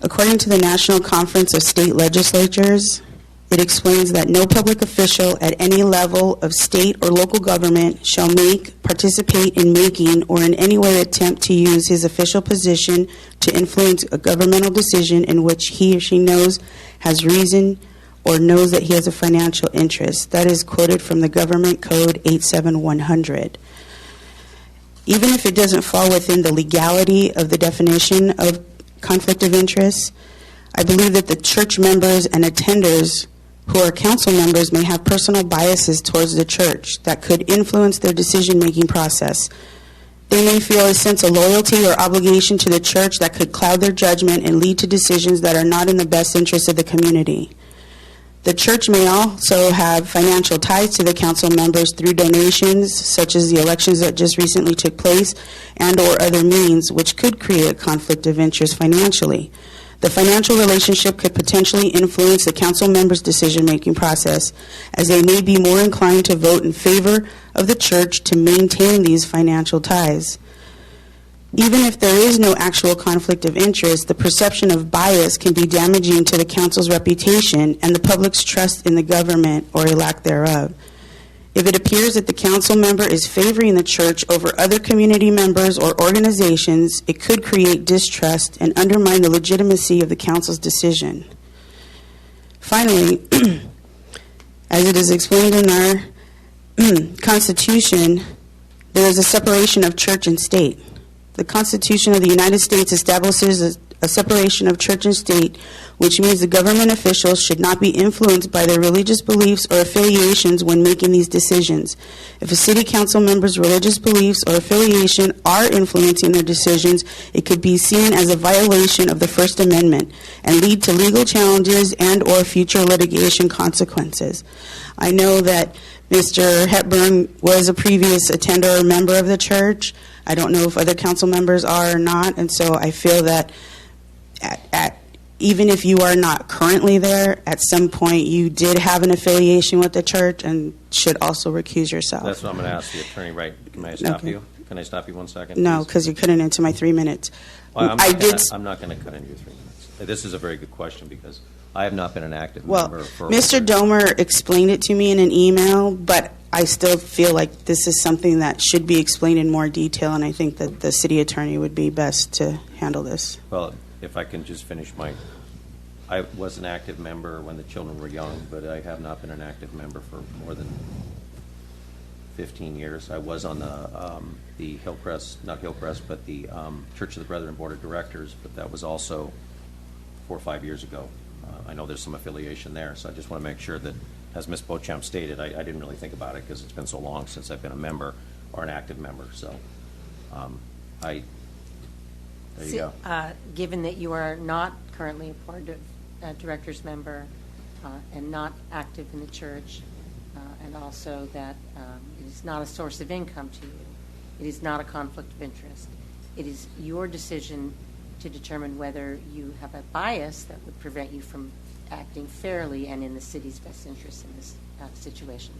According to the National Conference of State Legislatures, it explains that no public official at any level of state or local government shall make, participate in making, or in any way attempt to use his official position to influence a governmental decision in which he or she knows has reason or knows that he has a financial interest. That is quoted from the Government Code 87100. Even if it doesn't fall within the legality of the definition of conflict of interest, I believe that the church members and attenders who are council members may have personal biases towards the church that could influence their decision-making process. They may feel a sense of loyalty or obligation to the church that could cloud their judgment and lead to decisions that are not in the best interest of the community. The church may also have financial ties to the council members through donations, such as the elections that just recently took place, and or other means, which could create a conflict of interest financially. The financial relationship could potentially influence the council members' decision-making process, as they may be more inclined to vote in favor of the church to maintain these financial ties. Even if there is no actual conflict of interest, the perception of bias can be damaging to the council's reputation and the public's trust in the government or a lack thereof. If it appears that the council member is favoring the church over other community members or organizations, it could create distrust and undermine the legitimacy of the council's decision. Finally, as it is explained in our Constitution, there is a separation of church and state. The Constitution of the United States establishes a separation of church and state, which means the government officials should not be influenced by their religious beliefs or affiliations when making these decisions. If a city council member's religious beliefs or affiliation are influencing their decisions, it could be seen as a violation of the First Amendment and lead to legal challenges and or future litigation consequences. I know that Mr. Hepburn was a previous attender or member of the church. I don't know if other council members are or not, and so I feel that even if you are not currently there, at some point you did have an affiliation with the church and should also recuse yourself. That's what I'm going to ask the attorney, right? Can I stop Okay. you? Can I stop you 1 second? No, please? because you're cutting into my 3 minutes. Well, I'm not going to cut into your 3 minutes. This is a very good question because I have not been an active Well, member for Mr. Domer explained it to me in an email, but I still feel like this is something that should be explained in more detail, and I think that the city attorney would be best to handle this. Well, if I can just finish I was an active member when the children were young, but I have not been an active member for more than 15 years. I was on the Hillcrest, not Hillcrest, but the Church of the Brethren Board of Directors, but that was also 4 or 5 years ago. I know there's some affiliation there, so I just want to make sure that, as Ms. Beauchamp stated, I didn't really think about it because it's been so long since I've been a member or an active member. So, there you go. Given that you are not currently a board director's member and not active in the church, and also that it is not a source of income to you, it is not a conflict of interest. It is your decision to determine whether you have a bias that would prevent you from acting fairly and in the city's best interest in this situation.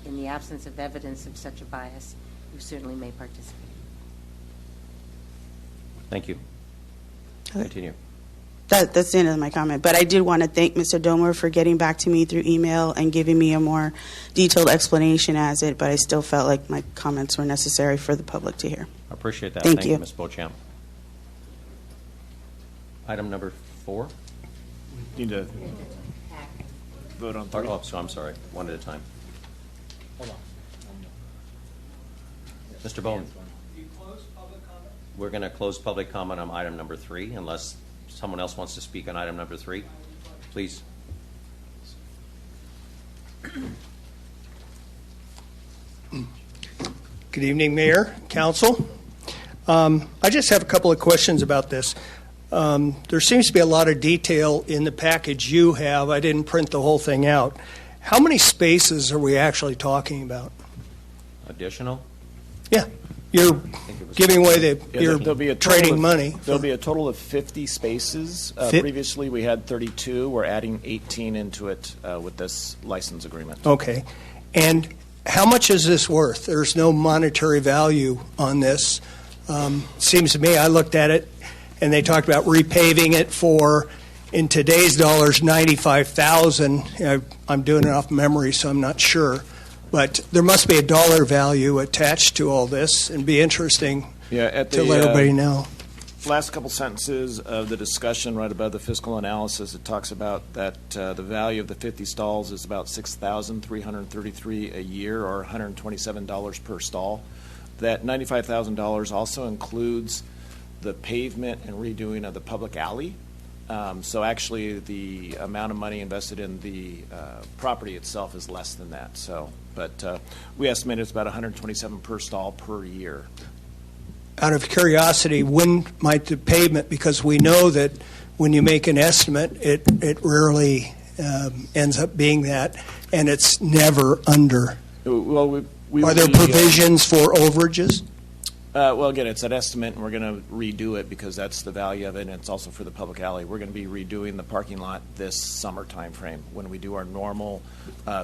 In the absence of evidence of such a bias, you certainly may participate. Thank you. Continue. That's the end of my comment. But I did want to thank Mr. Domer for getting back to me through email and giving me a more detailed explanation as it, but I still felt like my comments were necessary for the public to hear. I appreciate that. Thank you. Ms. Beauchamp. Item number 4. Need to vote on 3. Oh, so I'm sorry. One at a time. Hold on. Mr. Bowman. We're going to close public comment on item number 3 unless someone else wants to speak on item number 3. Please. Good evening, Mayor, Council. I just have a couple of questions about this. There seems to be a lot of detail in the package you have. I didn't print the whole thing out. How many spaces are we actually talking about? Additional? Yeah. You're giving away you're there'll be a trading money. There'll be a total of 50 spaces. Previously, we had 32. We're adding 18 into it with this license agreement. Okay. And how much is this worth? There's no monetary value on this. Seems to me, I looked at it, and they talked about repaving it for, in today's dollars, $95,000. I'm doing it off memory, so I'm not sure. But there must be a dollar value attached to all this, and be interesting to let everybody know. Last couple sentences of the discussion right above the fiscal analysis, it talks about that the value of the 50 stalls is about $6,333 a year, or $127 per stall. That $95,000 also includes the pavement and redoing of the public alley. So actually, the amount of money invested in the property itself is less than that. So, but we estimate it's about $127 per stall per year. Out of curiosity, when might the pavement, because we know that when you make an estimate, it rarely ends up being that, and it's never under. Well, are there provisions for overages? Well, again, it's an estimate, and we're going to redo it because that's the value of it, and it's also for the public alley. We're going to be redoing the parking lot this summer time frame when we do our normal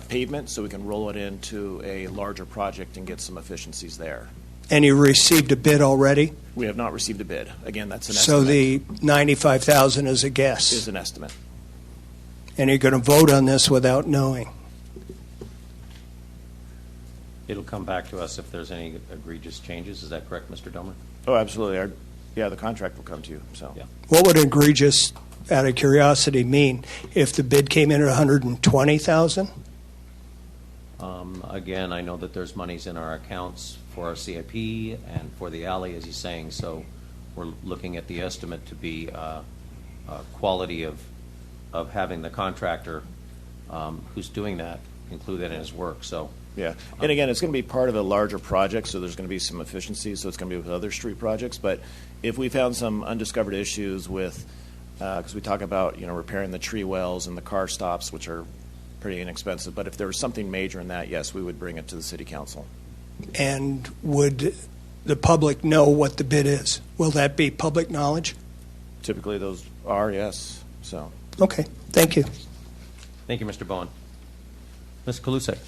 pavement, so we can roll it into a larger project and get some efficiencies there. And you received a bid already? We have not received a bid. Again, that's an so estimate. So the $95,000 is a guess? Is an estimate. And you're going to vote on this without knowing? It'll come back to us if there's any egregious changes. Is that correct, Mr. Domer? Oh, absolutely. The contract will come to you. So, yeah. What would egregious, out of curiosity, mean if the bid came in at $120,000? Again, I know that there's monies in our accounts for our CIP and for the alley, as he's saying. So we're looking at the estimate to be quality of having the contractor who's doing that include that in his work. So yeah, and again, it's going to be part of a larger project, so there's going to be some efficiencies. So it's going to be with other street projects. But if we found some undiscovered issues with, because we talk about repairing the tree wells and the car stops, which are pretty inexpensive. But if there was something major in that, yes, we would bring it to the city council. And would the public know what the bid is? Will that be public knowledge? Typically, those are, yes. So okay, thank you. Thank you, Mr. Bowen. Ms. Kalusek.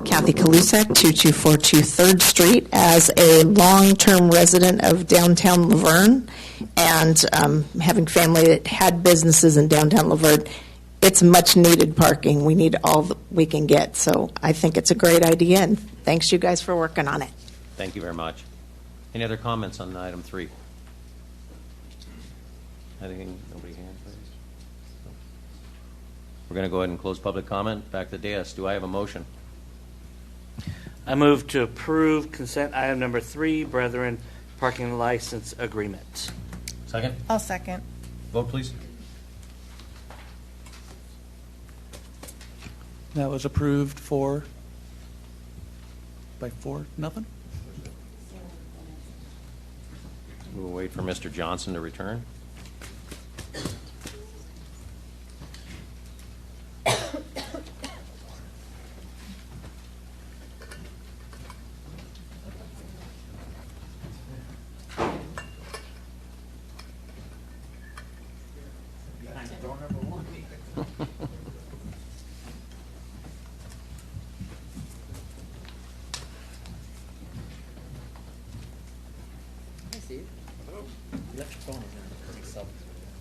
Kathy Kalusek, 2242 3rd Street. As a long-term resident of downtown Laverne and having family that had businesses in downtown Laverne, it's much-needed parking. We need all that we can get. So I think it's a great idea, and thanks you guys for working on it. Thank you very much. Any other comments on item 3? Anything? Nobody hands raised? No. We're going to go ahead and close public comment. Back to the dais. Do I have a motion? I move to approve consent item number 3, Brethren Parking License Agreement. Second? I'll second. Vote, please. That was approved by 4-0. We'll wait for Mr. Johnson to return.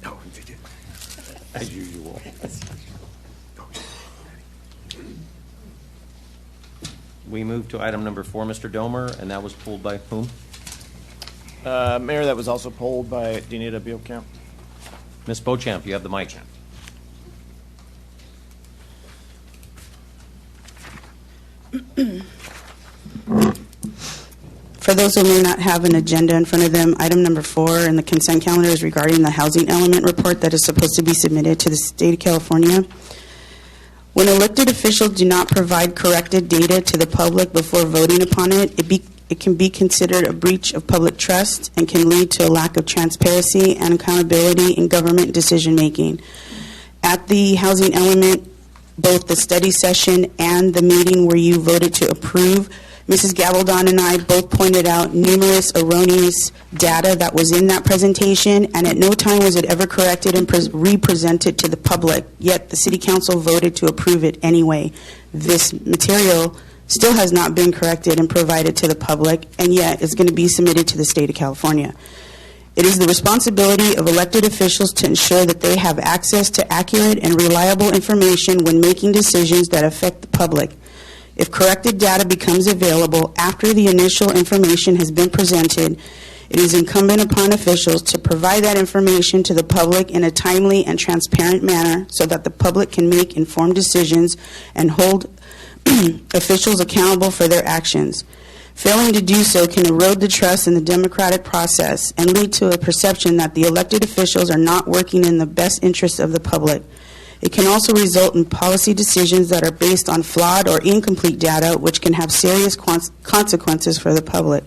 No, you did. As usual. We move to item number 4, Mr. Domer, and that was pulled by whom? Mayor, that was also polled by Denita Bielkamp. Ms. Beauchamp, you have the mic. For those who may not have an agenda in front of them, item number 4 in the consent calendar is regarding the housing element report that is supposed to be submitted to the state of California. When elected officials do not provide corrected data to the public before voting upon it, it can be considered a breach of public trust and can lead to a lack of transparency and accountability in government decision-making. At the housing element, both the study session and the meeting where you voted to approve, Mrs. Gabaldon and I both pointed out numerous erroneous data that was in that presentation, and at no time was it ever corrected and re-presented to the public, yet the City Council voted to approve it anyway. This material still has not been corrected and provided to the public, and yet it's going to be submitted to the state of California. It is the responsibility of elected officials to ensure that they have access to accurate and reliable information when making decisions that affect the public. If corrected data becomes available after the initial information has been presented, it is incumbent upon officials to provide that information to the public in a timely and transparent manner so that the public can make informed decisions and hold officials accountable for their actions. Failing to do so can erode the trust in the democratic process and lead to a perception that the elected officials are not working in the best interests of the public. It can also result in policy decisions that are based on flawed or incomplete data, which can have serious consequences for the public.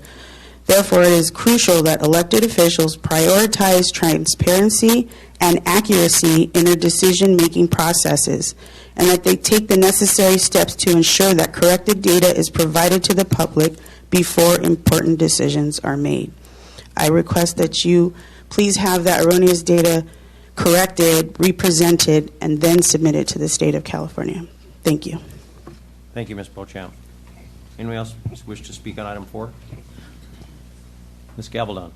Therefore, it is crucial that elected officials prioritize transparency and accuracy in their decision-making processes, and that they take the necessary steps to ensure that corrected data is provided to the public before important decisions are made. I request that you please have that erroneous data corrected, represented, and then submitted to the state of California. Thank you. Thank you, Ms. Beauchamp. Anyone else wish to speak on item 4? Ms. Gabaldon.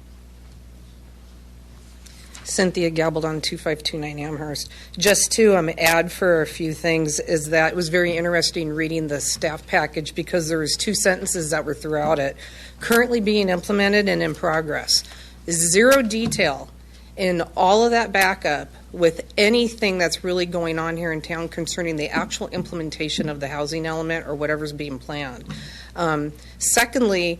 Cynthia Gabaldon, 2529 Amherst. Just to add for a few things is that it was very interesting reading the staff package because there was 2 sentences that were throughout it. Currently being implemented and in progress. Zero detail in all of that backup with anything that's really going on here in town concerning the actual implementation of the housing element or whatever's being planned. Secondly,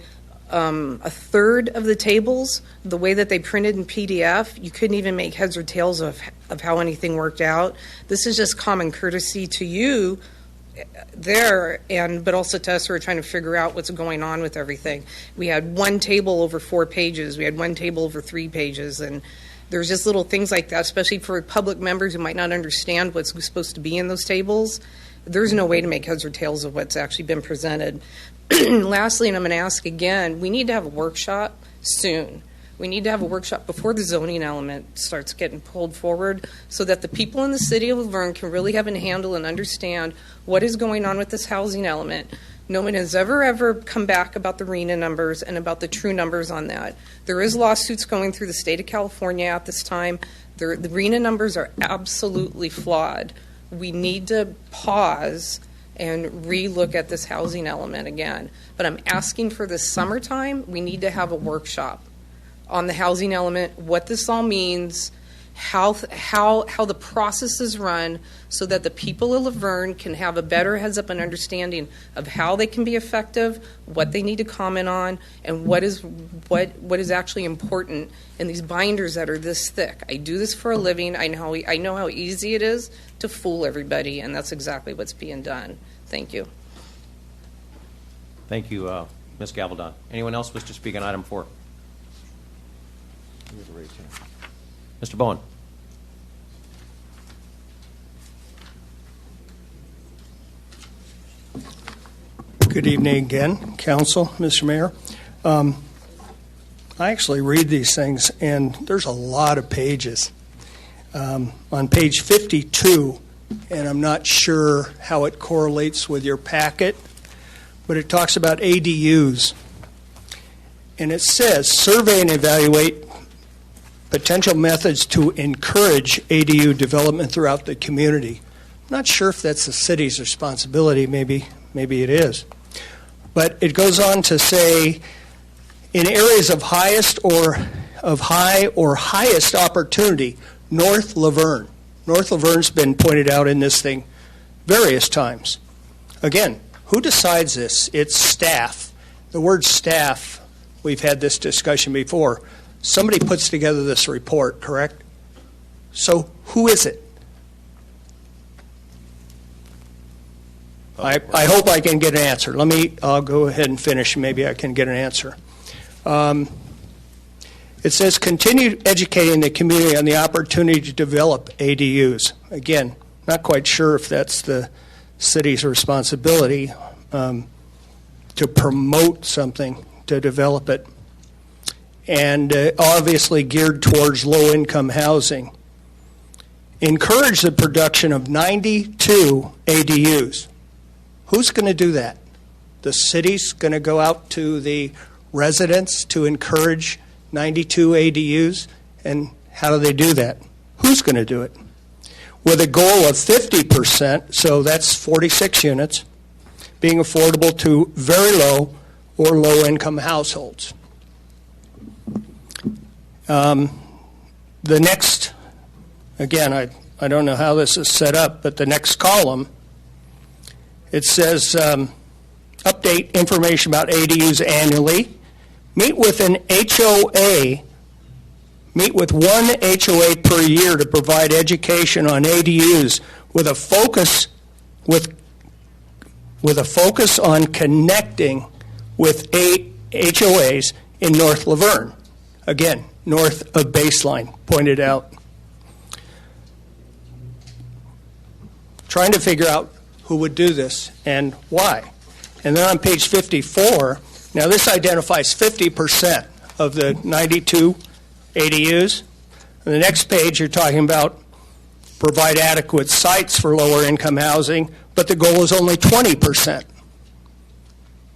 a third of the tables, the way that they printed in PDF, you couldn't even make heads or tails of how anything worked out. This is just common courtesy to you there, but also to us who are trying to figure out what's going on with everything. We had one table over 4 pages. We had one table over 3 pages. And there's just little things like that, especially for public members who might not understand what's supposed to be in those tables. There's no way to make heads or tails of what's actually been presented. Lastly, and I'm going to ask again, we need to have a workshop soon. We need to have a workshop before the zoning element starts getting pulled forward so that the people in the city of Laverne can really have a handle and understand what is going on with this housing element. No one has ever come back about the RENA numbers and about the true numbers on that. There is lawsuits going through the state of California at this time. The RENA numbers are absolutely flawed. We need to pause and re-look at this housing element again. But I'm asking for this summertime, we need to have a workshop on the housing element, what this all means, how the process is run, so that the people of Laverne can have a better heads up and understanding of how they can be effective, what they need to comment on, and what is actually important in these binders that are this thick. I do this for a living. I know how easy it is to fool everybody, and that's exactly what's being done. Thank you. Thank you, Ms. Gabaldon. Anyone else wish to speak on item 4? Mr. Bowen. Good evening again, Council, Mr. Mayor. I actually read these things, and there's a lot of pages. On page 52, and I'm not sure how it correlates with your packet, but it talks about ADUs. And it says, survey and evaluate potential methods to encourage ADU development throughout the community. I'm not sure if that's the city's responsibility. Maybe it is. But it goes on to say, in areas of high or highest opportunity, North Laverne. North Laverne's been pointed out in this thing various times. Again, who decides this? It's staff. The word staff, we've had this discussion before. Somebody puts together this report, correct? So who is it? I hope I can get an answer. I'll go ahead and finish. Maybe I can get an answer. It says continue educating the community on the opportunity to develop ADUs. Again, not quite sure if that's the city's responsibility to promote something, to develop it. And obviously geared towards low-income housing. Encourage the production of 92 ADUs. Who's going to do that? The city's going to go out to the residents to encourage 92 ADUs? And how do they do that? Who's going to do it? With a goal of 50%, so that's 46 units, being affordable to very low or low-income households. The next, again, I don't know how this is set up, but the next column, it says update information about ADUs annually, meet with an HOA, meet with one HOA per year to provide education on ADUs with a focus on connecting with HOAs in North Laverne. Again, north of Baseline, pointed out. Trying to figure out who would do this and why. And then on page 54, now this identifies 50% of the 92 ADUs. On the next page, you're talking about provide adequate sites for lower income housing, but the goal is only 20%.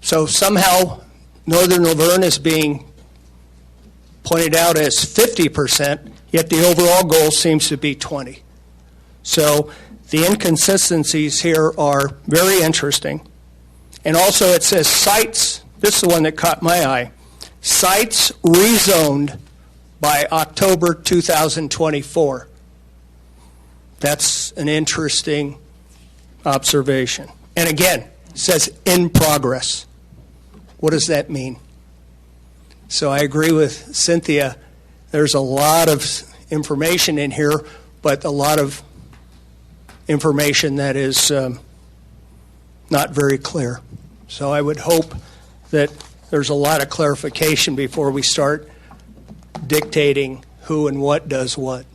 So somehow Northern Laverne is being pointed out as 50%, yet the overall goal seems to be 20. So the inconsistencies here are very interesting. And also it says sites, this is the one that caught my eye, sites rezoned by October 2024. That's an interesting observation. And again, it says in progress. What does that mean? So I agree with Cynthia. There's a lot of information in here, but a lot of information that is not very clear. So I would hope that there's a lot of clarification before we start dictating who and what does what.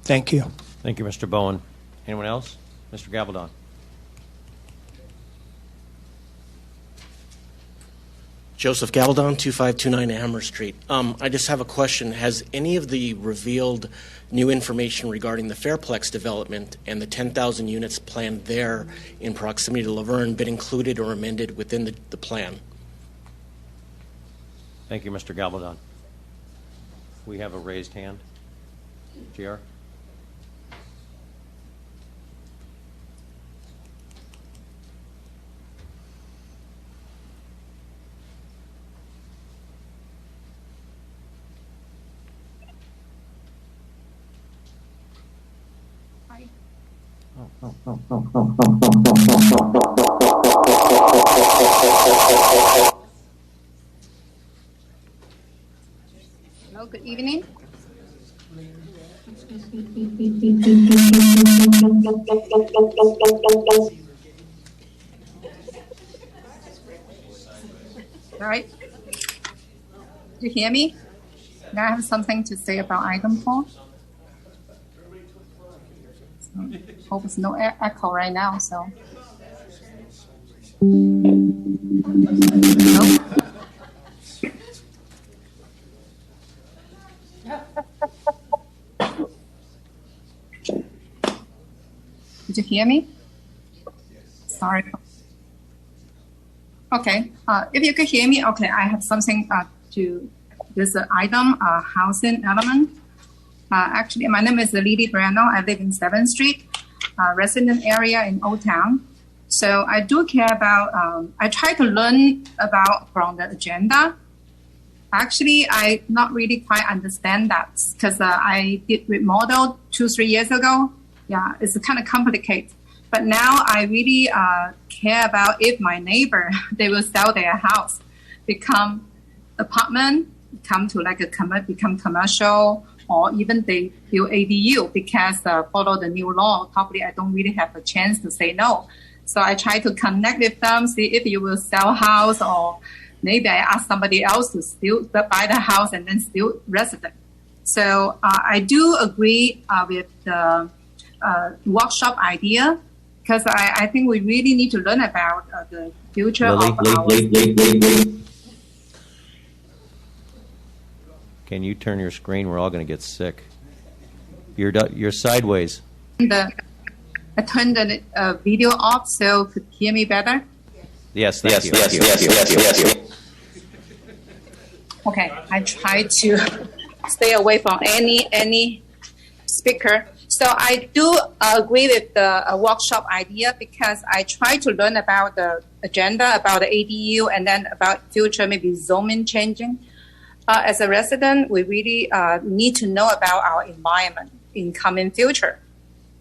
Thank you. Thank you, Mr. Bowen. Anyone else? Mr. Gabaldon. Joseph Gabaldon, 2529 Amherst Street. I just have a question. Has any of the revealed new information regarding the Fairplex development and the 10,000 units planned there in proximity to Laverne been included or amended within the plan? Thank you, Mr. Gabaldon. We have a raised hand. GR? Hello, good evening. All right. Do you hear me? Now I have something to say about item 4. Hope it's no echo right now, so. Nope. Did you hear me? Sorry. Okay. If you could hear me, okay, I have something to this item, housing element. Actually, my name is Lily Brano. I live in 7th Street, resident area in Old Town. So I do care about, I try to learn about from the agenda. Actually, I not really quite understand that because I did remodel 2-3 years ago. Yeah, it's kind of complicated. But now I really care about if my neighbor, they will sell their house, become apartment, come to like become commercial, or even they build ADU because follow the new law. Probably I don't really have a chance to say no. So I try to connect with them, see if you will sell house, or maybe I ask somebody else to still buy the house and then still resident. So I do agree with the workshop idea because I think we really need to learn about the future of our. Can you turn your screen? We're all going to get sick. You're sideways. I turned the video off so could hear me better. Yes, thank you. Okay, I try to stay away from any speaker. So I do agree with the workshop idea because I try to learn about the agenda, about the ADU, and then about future maybe zoning changing. As a resident, we really need to know about our environment in coming future.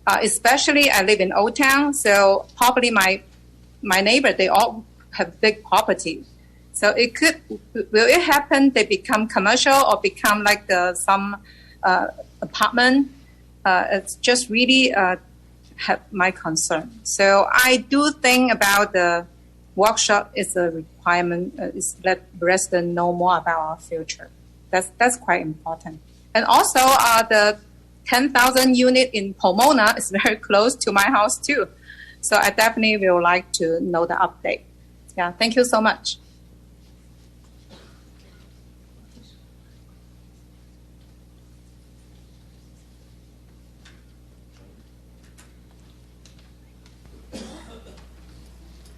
Especially I live in Old Town, so probably my neighbor, they all have big property. So it could, will it happen they become commercial or become like some apartment? It's just really have my concern. So I do think about the workshop is a requirement, is let residents know more about our future. That's quite important. And also the 10,000 unit in Pomona is very close to my house too. So I definitely will like to know the update. Yeah, thank you so much.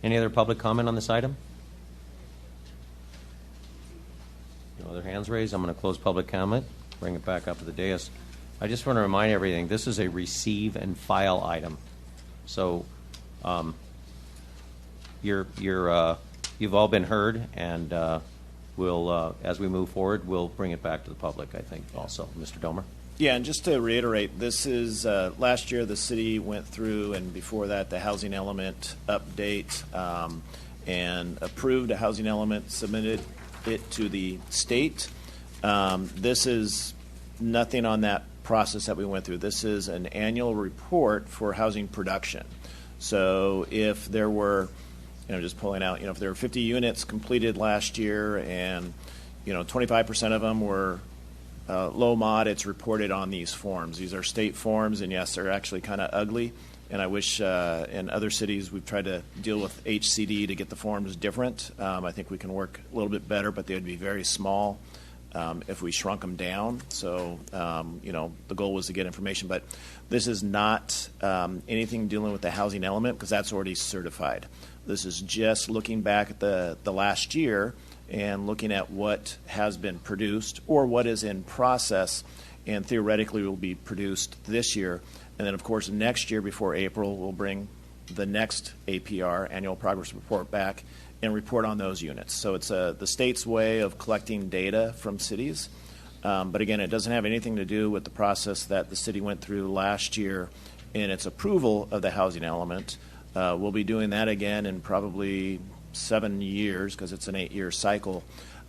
Any other public comment on this item? No other hands raised. I'm going to close public comment, bring it back up to the dais. I just want to remind everything, this is a receive and file item. So you've all been heard, and we'll, as we move forward, we'll bring it back to the public, I think, also. Mr. Domer? Yeah, and just to reiterate, this is last year the city went through, and before that the housing element update, and approved a housing element, submitted it to the state. This is nothing on that process that we went through. This is an annual report for housing production. So if there were, just pulling out, if there were 50 units completed last year and, 25% of them were low mod, it's reported on these forms. These are state forms, and yes, they're actually kind of ugly. And I wish in other cities we've tried to deal with HCD to get the forms different. I think we can work a little bit better, but they would be very small if we shrunk them down. So, the goal was to get information. But this is not anything dealing with the housing element because that's already certified. This is just looking back at the last year and looking at what has been produced or what is in process and theoretically will be produced this year. And then, of course, next year before April, we'll bring the next APR, Annual Progress Report, back and report on those units. So it's the state's way of collecting data from cities. But again, it doesn't have anything to do with the process that the city went through last year in its approval of the housing element. We'll be doing that again in probably 7 years because it's an 8-year cycle.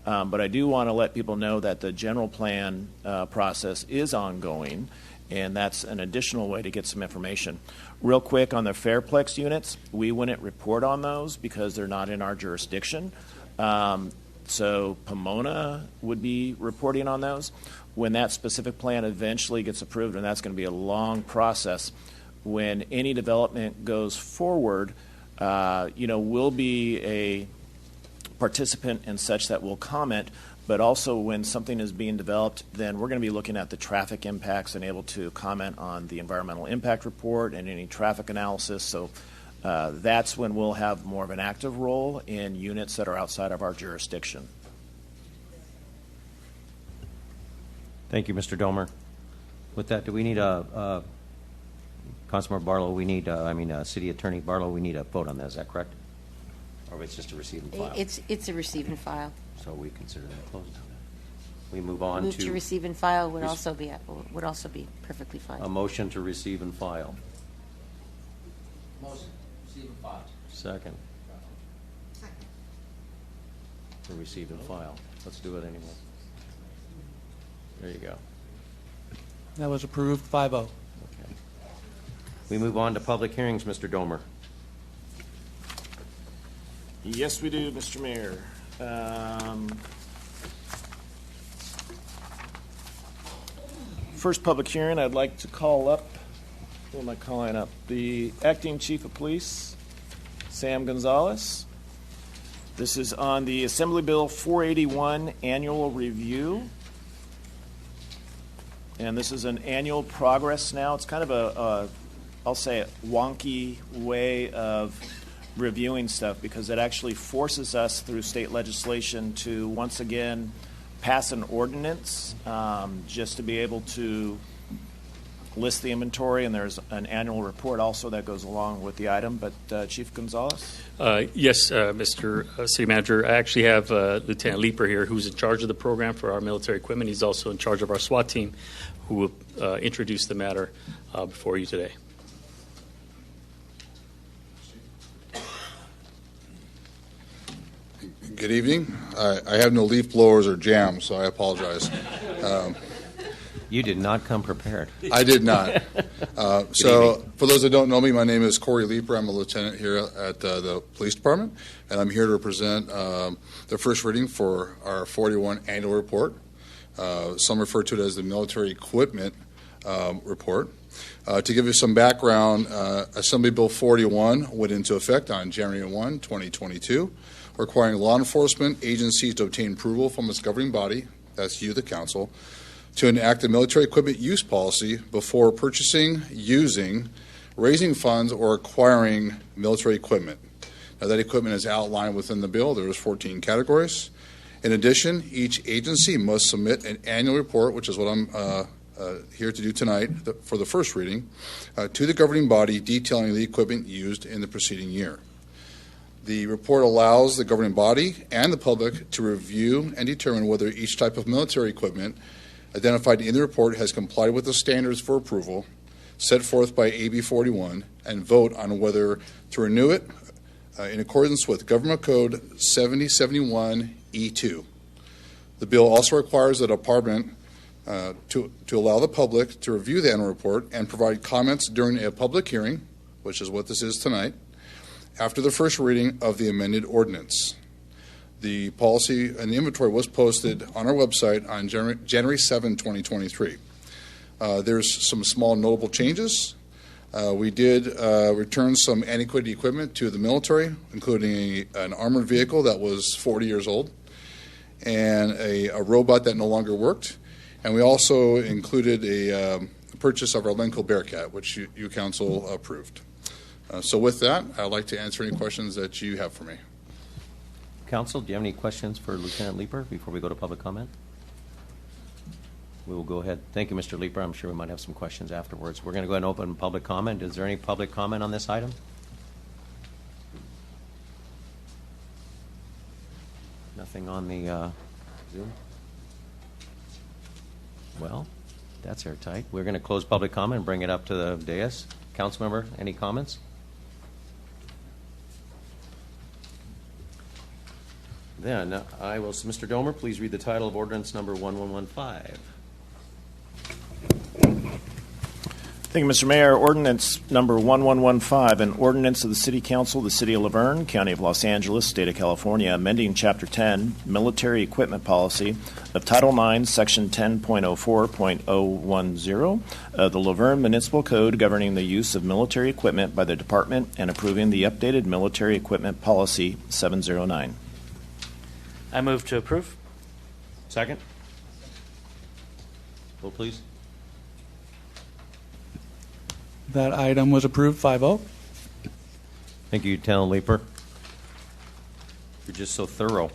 But I do want to let people know that the general plan process is ongoing, and that's an additional way to get some information. Real quick on the Fairplex units, we wouldn't report on those because they're not in our jurisdiction. So Pomona would be reporting on those. When that specific plan eventually gets approved, and that's going to be a long process, when any development goes forward, we'll be a participant and such that will comment, but also when something is being developed, then we're going to be looking at the traffic impacts and able to comment on the environmental impact report and any traffic analysis. So that's when we'll have more of an active role in units that are outside of our jurisdiction. Thank you, Mr. Domer. With that, do we need Councilmember Barlow, City Attorney Barlow, we need a vote on that, is that correct? Or it's just a receive and file? It's a receive and file. So we consider that closed. We move on Move to receive and file would also be perfectly fine. A motion to receive and file. Motion, receive and file. Second. To receive and file. Let's do it anyway. There you go. That was approved 5-0. Okay. We move on to public hearings, Mr. Domer. Yes, we do, Mr. Mayor. First public hearing, I'd like to call up, who am I calling up? The Acting Chief of Police, Sam Gonzalez. This is on the Assembly Bill 481 annual review. And this is an annual progress now. It's kind of I'll say a wonky way of reviewing stuff because it actually forces us through state legislation to once again pass an ordinance just to be able to list the inventory, and there's an annual report also that goes along with the item. But Chief Gonzalez? Yes, Mr. City Manager. I actually have Lieutenant Leeper here, who's in charge of the program for our military equipment. He's also in charge of our SWAT team, who will introduce the matter before you today. Good evening. I have no leaf blowers or jam, so I apologize. You did not come prepared. I did not. So for those that don't know me, my name is Corey Leeper. I'm a lieutenant here at the police department, and I'm here to present the first reading for our 41 annual report. Some refer to it as the military equipment report. To give you some background, Assembly Bill 41 went into effect on January 1, 2022, requiring law enforcement agencies to obtain approval from its governing body, that's you, the council, to enact a military equipment use policy before purchasing, using, raising funds, or acquiring military equipment. Now, that equipment is outlined within the bill. There's 14 categories. In addition, each agency must submit an annual report, which is what I'm here to do tonight for the first reading, to the governing body detailing the equipment used in the preceding year. The report allows the governing body and the public to review and determine whether each type of military equipment identified in the report has complied with the standards for approval set forth by AB 41 and vote on whether to renew it, in accordance with Government Code 7071E2. The bill also requires the department to allow the public to review the annual report and provide comments during a public hearing, which is what this is tonight, after the first reading of the amended ordinance. The policy and the inventory was posted on our website on January 7, 2023. There's some small notable changes. We did return some antiquated equipment to the military, including an armored vehicle that was 40 years old and a robot that no longer worked. And we also included a purchase of our Lenco Bearcat, which you council approved. So with that, I'd like to answer any questions that you have for me. Council, do you have any questions for Lieutenant Leeper before we go to public comment? We will go ahead. Thank you, Mr. Leeper. I'm sure we might have some questions afterwards. We're going to go ahead and open public comment. Is there any public comment on this item? Nothing on the Zoom? Well, that's airtight. We're going to close public comment and bring it up to the dais. Councilmember, any comments? Then I will, Mr. Domer, please read the title of ordinance number 1115. Thank you, Mr. Mayor. Ordinance number 1115, an ordinance of the City Council of the City of Laverne, County of Los Angeles, State of California, amending Chapter 10, Military Equipment Policy of Title IX, Section 10.04.010 of the Laverne Municipal Code governing the use of military equipment by the Department and approving the updated Military Equipment Policy 709. I move to approve. Second. Vote, please. That item was approved 5-0. Thank you, Lieutenant Leeper. You're just so thorough.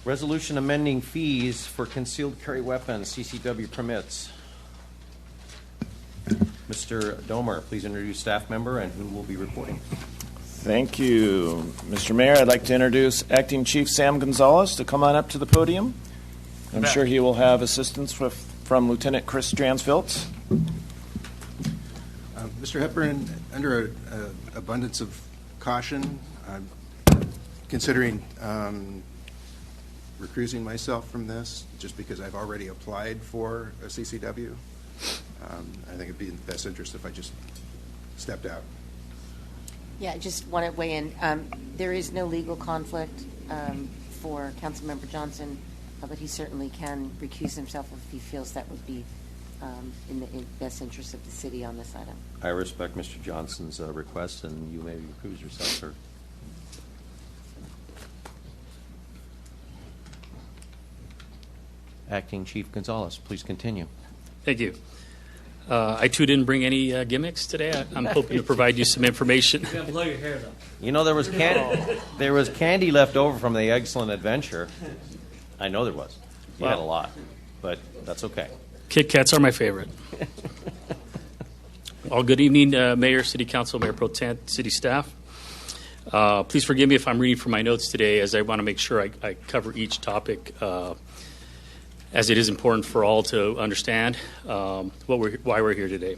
Resolution amending fees for concealed carry weapons, CCW permits. Mr. Domer, please introduce staff member and who will be reporting. Thank you, Mr. Mayor. I'd like to introduce Acting Chief Sam Gonzalez to come on up to the podium. I'm sure he will have assistance from Lieutenant Chris Dransfield. Mr. Hepburn, under abundance of caution, I'm considering recusing myself from this just because I've already applied for a CCW. I think it'd be in the best interest if I just stepped out. Yeah, I just want to weigh in. There is no legal conflict for Councilmember Johnson, but he certainly can recuse himself if he feels that would be in the best interest of the city on this item. I respect Mr. Johnson's request, and you may recuse yourself, sir. Acting Chief Gonzalez, please continue. Thank you. I too didn't bring any gimmicks today. I'm hoping to provide you some information. You're going to blow your hair, though. You know, there was candy left over from the excellent adventure. I know there was. You had a lot, but that's okay. Kit Kats are my favorite. All good evening, Mayor, City Council, Mayor Pro Tem, City staff. Please forgive me if I'm reading from my notes today, as I want to make sure I cover each topic, as it is important for all to understand why we're here today.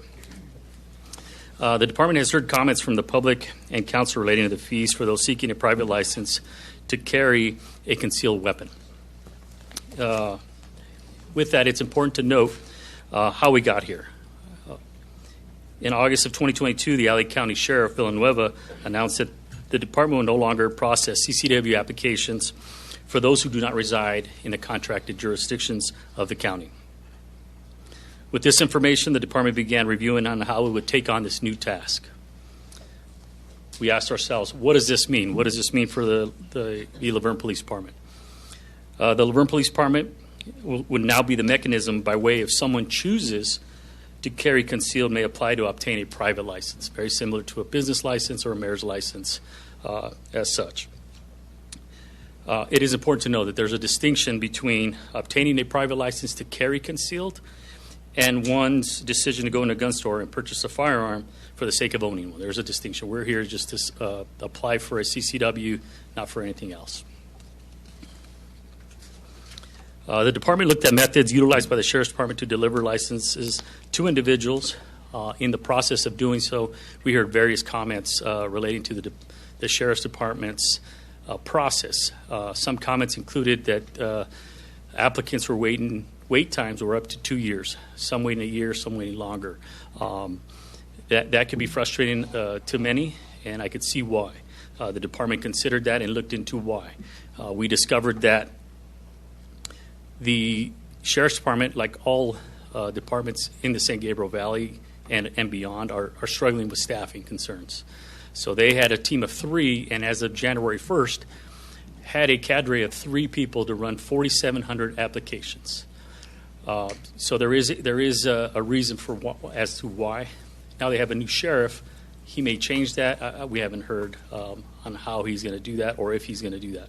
The department has heard comments from the public and council relating to the fees for those seeking a private license to carry a concealed weapon. With that, it's important to note how we got here. In August of 2022, the LA County Sheriff Villanueva announced that the department will no longer process CCW applications for those who do not reside in the contracted jurisdictions of the county. With this information, the department began reviewing on how it would take on this new task. We asked ourselves, what does this mean? What does this mean for the Laverne Police Department? The Laverne Police Department would now be the mechanism by way if someone chooses to carry concealed may apply to obtain a private license, very similar to a business license or a mayor's license as such. It is important to know that there's a distinction between obtaining a private license to carry concealed and one's decision to go in a gun store and purchase a firearm for the sake of owning one. There's a distinction. We're here just to apply for a CCW, not for anything else. The department looked at methods utilized by the Sheriff's Department to deliver licenses to individuals In the process of doing so, we heard various comments relating to the Sheriff's Department's process. Some comments included that applicants were wait times were up to 2 years, some waiting a year, some waiting longer. That could be frustrating to many, and I could see why. The department considered that and looked into why. We discovered that the Sheriff's Department, like all departments in the San Gabriel Valley and beyond, are struggling with staffing concerns. So they had a team of 3, and as of January 1st, had a cadre of 3 people to run 4,700 applications. So there is a reason as to why. Now they have a new sheriff. He may change that. We haven't heard on how he's going to do that or if he's going to do that.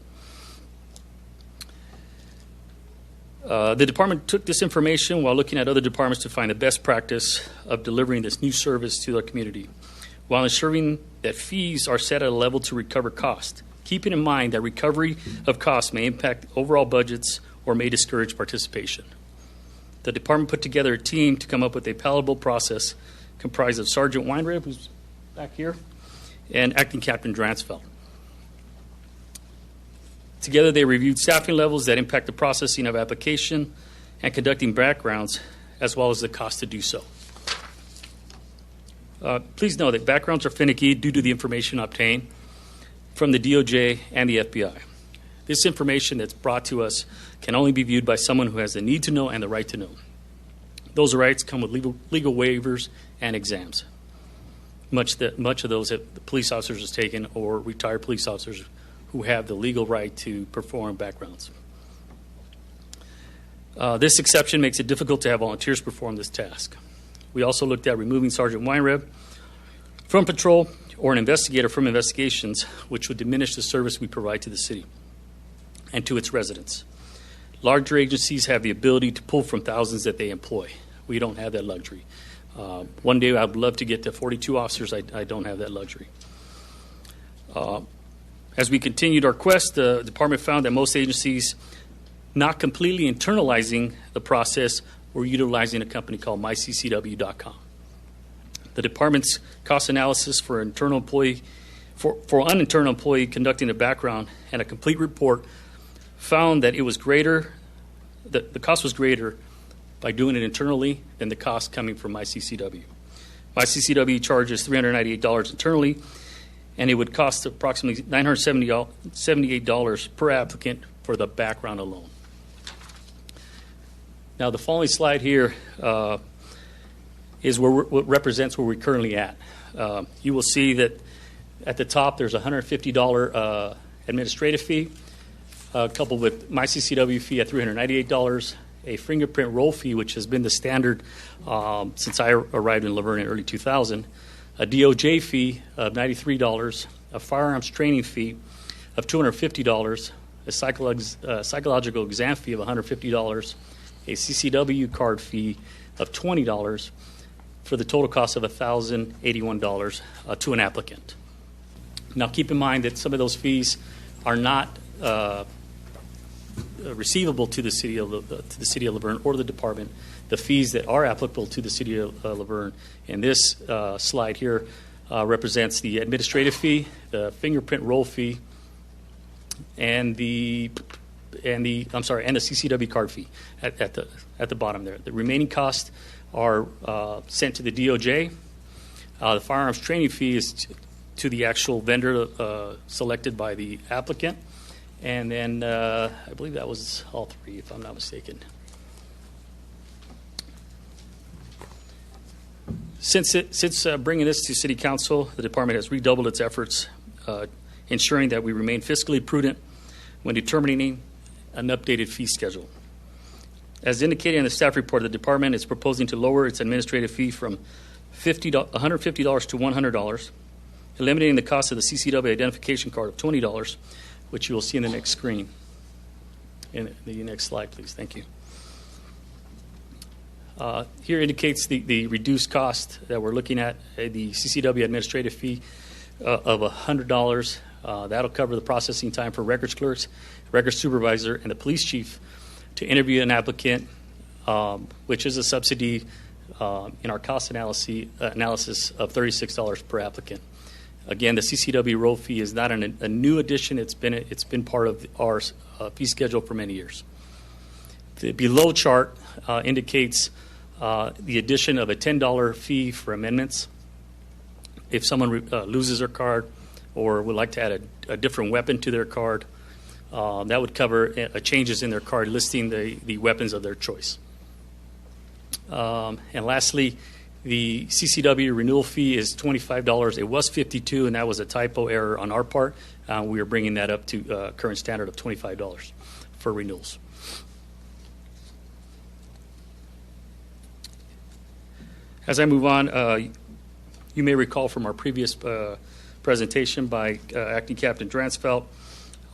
The department took this information while looking at other departments to find the best practice of delivering this new service to our community, while ensuring that fees are set at a level to recover cost, keeping in mind that recovery of costs may impact overall budgets or may discourage participation. The department put together a team to come up with a palatable process comprised of Sergeant Weinrib, who's back here, and Acting Captain Dransfeld. Together, they reviewed staffing levels that impact the processing of application and conducting backgrounds, as well as the cost to do so. Please know that backgrounds are finicky due to the information obtained from the DOJ and the FBI. This information that's brought to us can only be viewed by someone who has the need to know and the right to know. Those rights come with legal waivers and exams. Much of those have the police officers has taken, or retired police officers who have the legal right to perform backgrounds. This exception makes it difficult to have volunteers perform this task. We also looked at removing Sergeant Weinreb from patrol or an investigator from investigations, which would diminish the service we provide to the city and to its residents. Larger agencies have the ability to pull from thousands that they employ. We don't have that luxury. One day I'd love to get to 42 officers. I don't have that luxury. As we continued our quest, the department found that most agencies not completely internalizing the process were utilizing a company called myccw.com. The department's cost analysis for an internal employee conducting a background and a complete report found that it was greater, the cost was greater by doing it internally than the cost coming from myccw. myccw charges $398 internally, and it would cost approximately $978 per applicant for the background alone. Now, the following slide here is what represents where we're currently at. You will see that at the top there's a $150 administrative fee, coupled with myccw fee at $398, a fingerprint roll fee, which has been the standard since I arrived in Laverne in early 2000, a DOJ fee of $93, a firearms training fee of $250, a psychological exam fee of $150, a CCW card fee of $20, for the total cost of $1,081 to an applicant. Now, keep in mind that some of those fees are not receivable to the city of Laverne or the department. The fees that are applicable to the city of Laverne in this slide here represents the administrative fee, the fingerprint roll fee, and the CCW card fee at the bottom there. The remaining costs are sent to the DOJ. The firearms training fee is to the actual vendor selected by the applicant. And then I believe that was all 3, if I'm not mistaken. Since bringing this to City Council, the department has redoubled its efforts, ensuring that we remain fiscally prudent when determining an updated fee schedule. As indicated in the staff report, the department is proposing to lower its administrative fee from $150 to $100, eliminating the cost of the CCW identification card of $20, which you will see in the next screen. In the next slide, please. Thank you. Here indicates the reduced cost that we're looking at, the CCW administrative fee of $100. That'll cover the processing time for records clerks, records supervisor, and the police chief to interview an applicant, which is a subsidy in our cost analysis of $36 per applicant. Again, the CCW roll fee is not a new addition. It's been part of our fee schedule for many years. The below chart indicates the addition of a $10 fee for amendments. If someone loses their card or would like to add a different weapon to their card, that would cover changes in their card listing the weapons of their choice. And lastly, the CCW renewal fee is $25. It was $52, and that was a typo error on our part. We are bringing that up to current standard of $25 for renewals. As I move on, you may recall from our previous presentation by Acting Captain Dransfeld,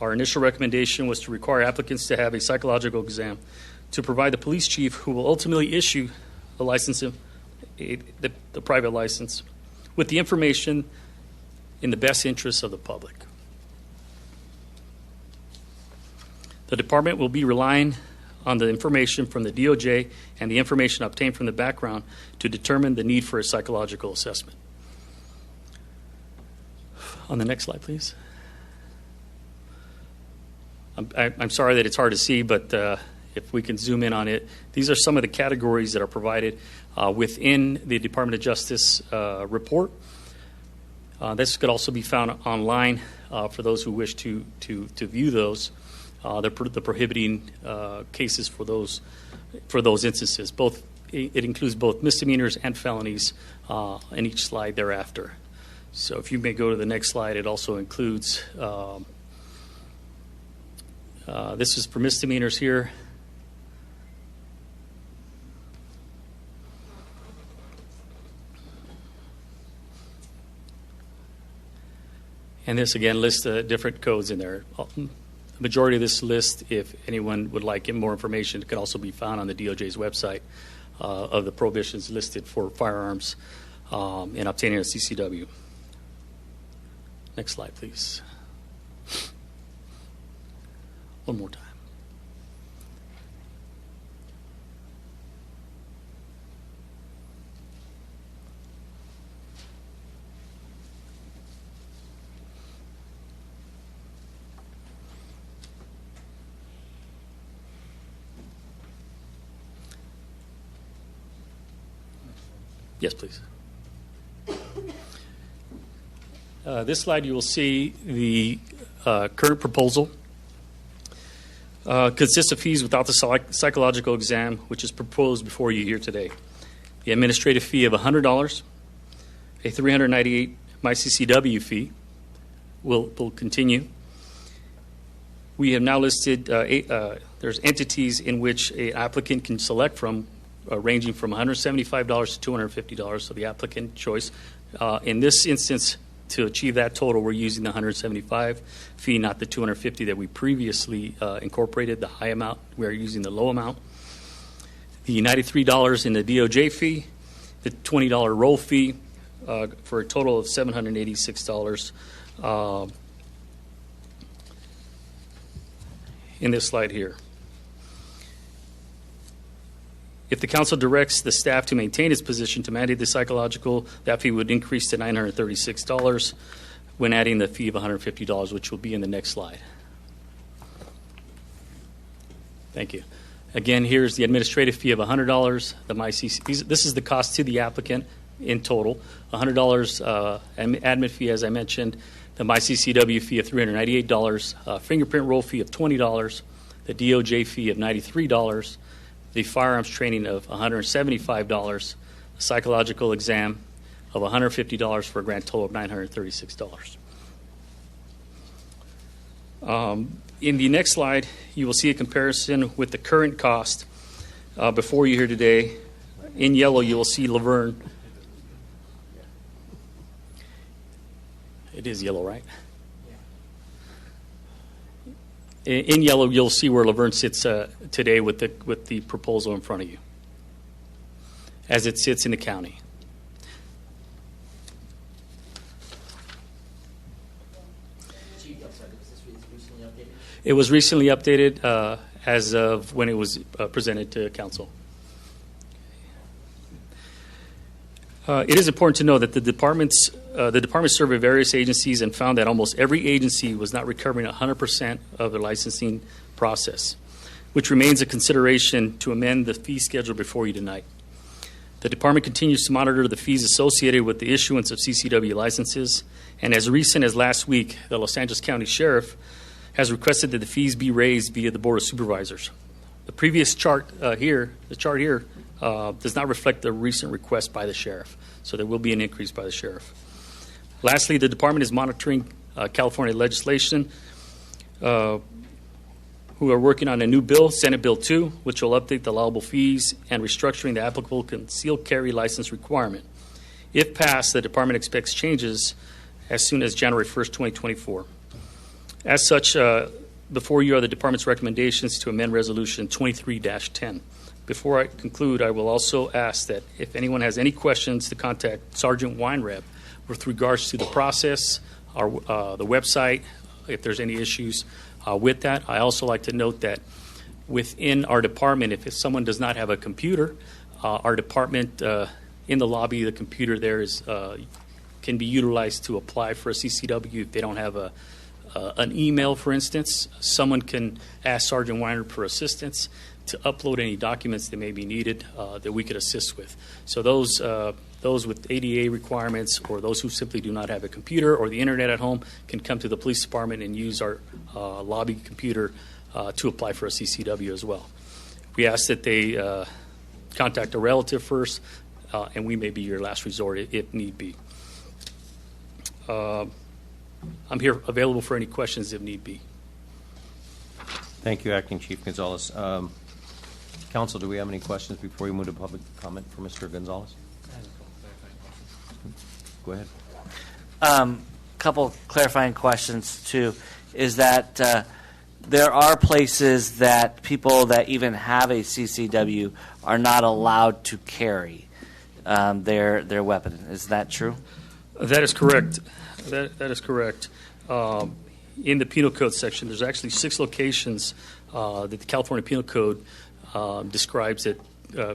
our initial recommendation was to require applicants to have a psychological exam to provide the police chief, who will ultimately issue the license, the private license, with the information in the best interests of the public. The department will be relying on the information from the DOJ and the information obtained from the background to determine the need for a psychological assessment. On the next slide, please. I'm sorry that it's hard to see, but if we can zoom in on it, these are some of the categories that are provided within the Department of Justice report. This could also be found online for those who wish to view those. The prohibiting cases for those instances. It includes both misdemeanors and felonies in each slide thereafter. So if you may go to the next slide, it also includes. This is for misdemeanors here. And this again lists the different codes in there. The majority of this list, if anyone would like more information, can also be found on the DOJ's website of the prohibitions listed for firearms and obtaining a CCW. Next slide, please. One more time. Yes, please. This slide, you will see the current proposal consists of fees without the psychological exam, which is proposed before you here today. The administrative fee of $100, a $398 MyCCW fee will continue. We have now listed there's entities in which an applicant can select from, ranging from $175 to $250, so the applicant choice. In this instance, to achieve that total, we're using the $175 fee, not the $250 that we previously incorporated, the high amount. We're using the low amount. The $93 in the DOJ fee, the $20 roll fee, for a total of $786 in this slide here. If the council directs the staff to maintain its position to mandate the psychological, that fee would increase to $936 when adding the fee of $150, which will be in the next slide. Thank you. Again, here's the administrative fee of $100. This is the cost to the applicant in total. $100 admin fee, as I mentioned. The MyCCW fee of $398. Fingerprint roll fee of $20. The DOJ fee of $93. The firearms training of $175, a psychological exam of $150 for a grand total of $936. In the next slide, you will see a comparison with the current cost before you here today. In yellow, you will see Laverne. It is yellow, right? In yellow, you'll see where Laverne sits today with the proposal in front of you, as it sits in the county. It was recently updated as of when it was presented to council. It is important to know that the department surveyed various agencies and found that almost every agency was not recovering 100% of their licensing process, which remains a consideration to amend the fee schedule before you tonight. The department continues to monitor the fees associated with the issuance of CCW licenses, and as recent as last week, the Los Angeles County Sheriff has requested that the fees be raised via the Board of Supervisors. The previous chart here does not reflect the recent request by the sheriff, so there will be an increase by the sheriff. Lastly, the department is monitoring California legislation who are working on a new bill, Senate Bill 2, which will update the allowable fees and restructuring the applicable concealed carry license requirement. If passed, the department expects changes as soon as January 1st, 2024. As such, before you are the department's recommendations to amend Resolution 23-10. Before I conclude, I will also ask that if anyone has any questions to contact Sergeant Weinreb with regards to the process, the website, if there's any issues with that. I also like to note that within our department, if someone does not have a computer, our department in the lobby, the computer there can be utilized to apply for a CCW. If they don't have an email, for instance, someone can ask Sergeant Weiner for assistance to upload any documents that may be needed that we could assist with. So those with ADA requirements or those who simply do not have a computer or the internet at home can come to the police department and use our lobby computer to apply for a CCW as well. We ask that they contact a relative first, and we may be your last resort if need be. I'm here available for any questions if need be. Thank you, Acting Chief Gonzalez. Council, do we have any questions before we move to public comment for Mr. Gonzalez? Go ahead. Couple clarifying questions too. Is that there are places that people that even have a CCW are not allowed to carry their weapon. Is that true? That is correct. That is correct. In the Penal Code section, there's actually 6 locations that the California Penal Code describes that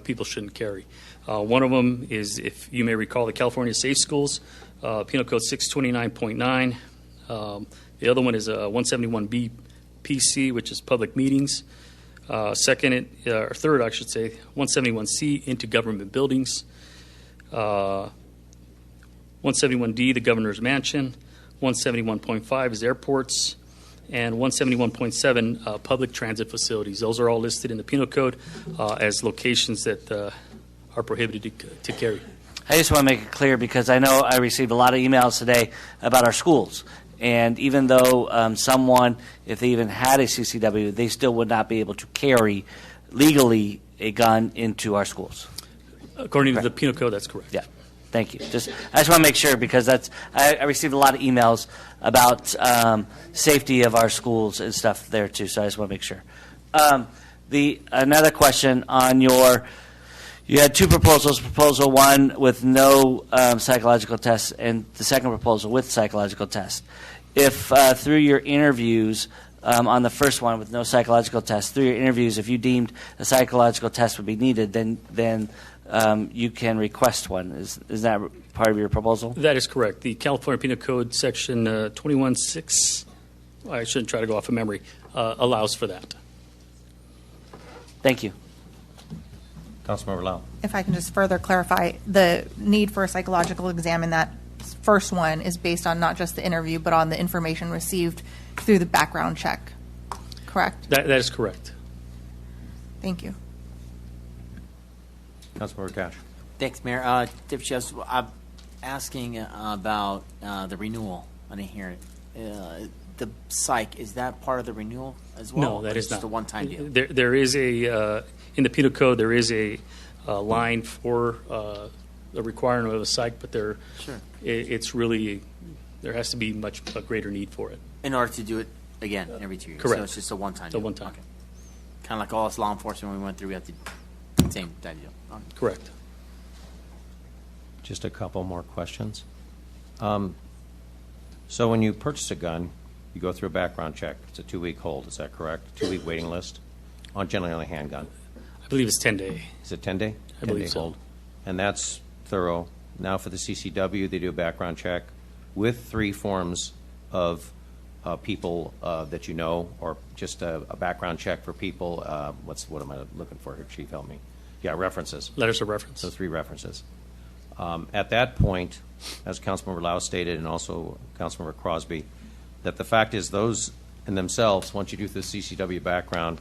people shouldn't carry. One of them is, if you may recall, the California Safe Schools, Penal Code 629.9. The other one is 171B PC, which is public meetings. Third, I should say, 171C, into government buildings. 171D, the governor's mansion. 171.5 is airports. And 171.7, public transit facilities. Those are all listed in the Penal Code as locations that are prohibited to carry. I just want to make it clear because I know I received a lot of emails today about our schools. And even though someone, if they even had a CCW, they still would not be able to carry legally a gun into our schools. According to the Penal Code, that's correct. Yeah. Thank you. I just want to make sure because I received a lot of emails about safety of our schools and stuff there too. So I just want to make sure. Another question on you had 2 proposals. Proposal 1 with no psychological tests, and the second proposal with psychological tests. If through your interviews on the first one with no psychological tests, through your interviews, if you deemed a psychological test would be needed, then you can request one. Is that part of your proposal? That is correct. The California Penal Code section 21.6, I shouldn't try to go off of memory, allows for that. Thank you. Councilmember Lau. If I can just further clarify, the need for a psychological exam in that first one is based on not just the interview, but on the information received through the background check, correct? That is correct. Thank you. Councilmember Cash. Thanks, Mayor. Deputy Sheriff, I'm asking about the renewal. I didn't hear it. The psych, is that part of the renewal as well? No, that is not. Just a one-time deal? There is in the Penal Code, there is a line for the requirement of a psych, but it's really, there has to be a greater need for it. In order to do it again every 2 years? Correct. So it's just a one-time deal? A one-time. Okay. Kind of like all us law enforcement we went through, we have to same that deal. Okay. Correct. Just a couple more questions. So when you purchase a gun, you go through a background check. It's a 2-week hold. Is that correct? 2-week waiting list generally on a handgun. I believe it's 10-day. Is it 10-day? I believe so. Hold. And that's thorough Now for the CCW, they do a background check with 3 forms of people that you know, or just a background check for people. What am I looking for here, Chief? Help me. Yeah, references. Letters of reference. So 3 references. At that point, as Councilmember Lau stated, and also Councilmember Crosby, that the fact is those in themselves, once you do the CCW background,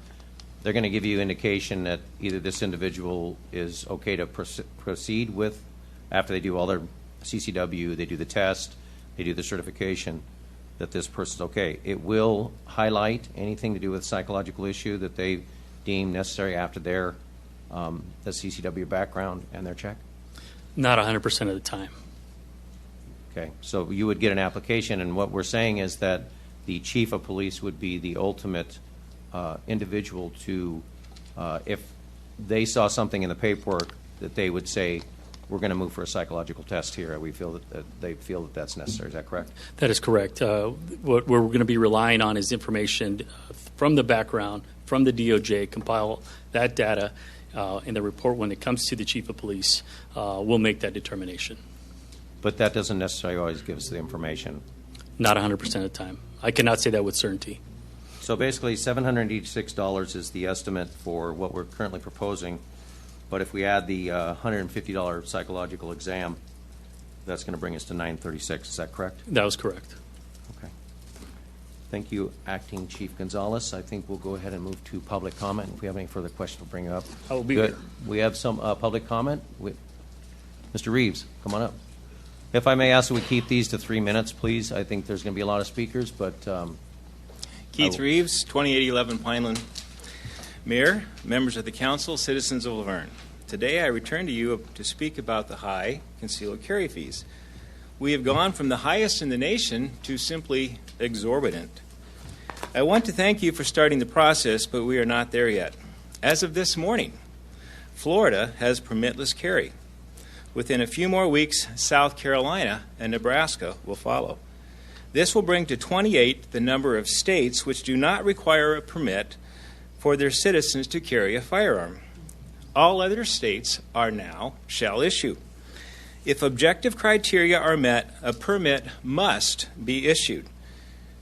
they're going to give you indication that either this individual is okay to proceed with, after they do all their CCW, they do the test, they do the certification, that this person's okay. It will highlight anything to do with psychological issue that they deem necessary after their the CCW background and their check? Not 100% of the time. Okay, so you would get an application, and what we're saying is that the chief of police would be the ultimate individual to, if they saw something in the paperwork that they would say, we're going to move for a psychological test here. We feel that they feel that that's necessary. Is that correct? That is correct. What we're going to be relying on is information from the background, from the DOJ, compile that data in the report when it comes to the chief of police. We'll make that determination. But that doesn't necessarily always give us the information. Not 100% of the time. I cannot say that with certainty. So basically, $786 is the estimate for what we're currently proposing. But if we add the $150 psychological exam, that's going to bring us to $936. Is that correct? That was correct. Okay. Thank you, Acting Chief Gonzalez. I think we'll go ahead and move to public comment. If we have any further questions, we'll bring it up. I will be Good. here. We have some public comment. Mr. Reeves, come on up. If I may ask that we keep these to 3 minutes, please. I think there's going to be a lot of speakers, but... Keith Reeves, 2811 Pineland. Mayor, members of the council, citizens of Laverne. Today I return to you to speak about the high concealed carry fees. We have gone from the highest in the nation to simply exorbitant. I want to thank you for starting the process, but we are not there yet. As of this morning, Florida has permitless carry. Within a few more weeks, South Carolina and Nebraska will follow. This will bring to 28 the number of states which do not require a permit for their citizens to carry a firearm. All other states are now shall issue. If objective criteria are met, a permit must be issued.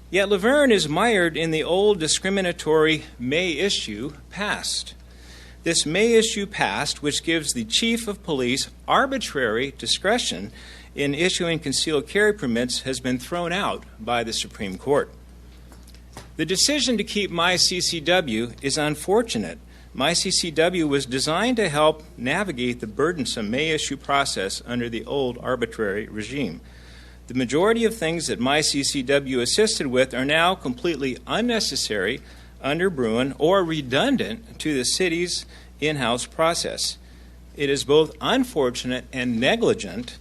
Yet Laverne is mired in the old discriminatory may issue past. This may issue past, which gives the chief of police arbitrary discretion in issuing concealed carry permits, has been thrown out by the Supreme Court. The decision to keep MyCCW is unfortunate. MyCCW was designed to help navigate the burdensome may issue process under the old arbitrary regime. The majority of things that MyCCW assisted with are now completely unnecessary under Bruin or redundant to the city's in-house process. It is both unfortunate and negligent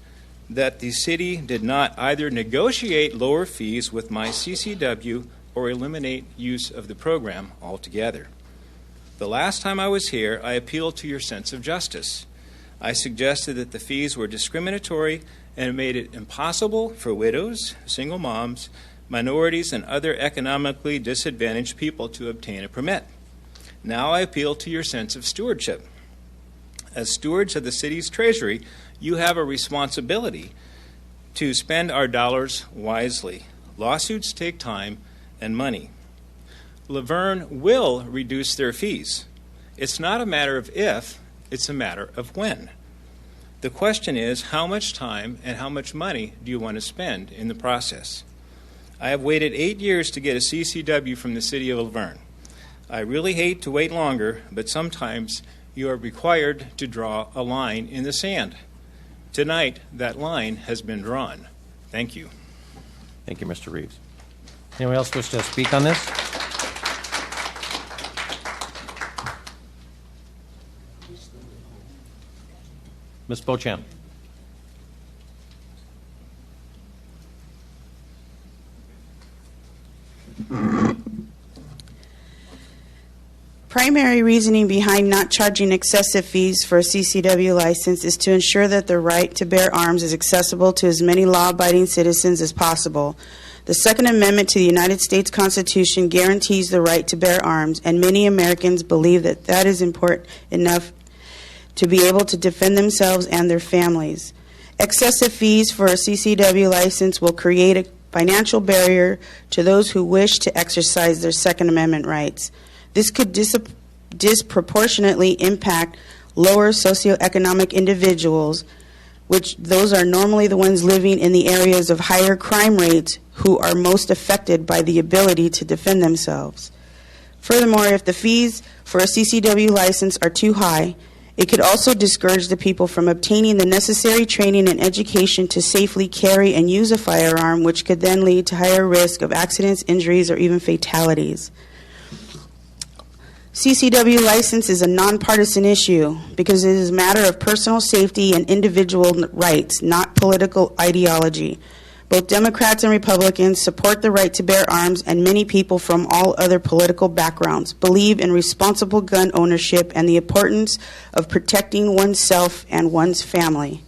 that the city did not either negotiate lower fees with MyCCW or eliminate use of the program altogether. The last time I was here, I appealed to your sense of justice. I suggested that the fees were discriminatory and made it impossible for widows, single moms, minorities, and other economically disadvantaged people to obtain a permit. Now I appeal to your sense of stewardship. As stewards of the city's treasury, you have a responsibility to spend our dollars wisely. Lawsuits take time and money. Laverne will reduce their fees. It's not a matter of if, it's a matter of when. The question is, how much time and how much money do you want to spend in the process? I have waited 8 years to get a CCW from the city of Laverne. I really hate to wait longer, but sometimes you are required to draw a line in the sand. Tonight, that line has been drawn. Thank you. Thank you, Mr. Reeves. Anyone else wish to speak on this? Ms. Beauchamp. Primary reasoning behind not charging excessive fees for a CCW license is to ensure that the right to bear arms is accessible to as many law-abiding citizens as possible. The Second Amendment to the United States Constitution guarantees the right to bear arms, and many Americans believe that that is important enough to be able to defend themselves and their families. Excessive fees for a CCW license will create a financial barrier to those who wish to exercise their Second Amendment rights. This could disproportionately impact lower socioeconomic individuals, which those are normally the ones living in the areas of higher crime rates who are most affected by the ability to defend themselves. Furthermore, if the fees for a CCW license are too high, it could also discourage the people from obtaining the necessary training and education to safely carry and use a firearm, which could then lead to higher risk of accidents, injuries, or even fatalities. CCW license is a nonpartisan issue because it is a matter of personal safety and individual rights, not political ideology. Both Democrats and Republicans support the right to bear arms, and many people from all other political backgrounds believe in responsible gun ownership and the importance of protecting oneself and one's family.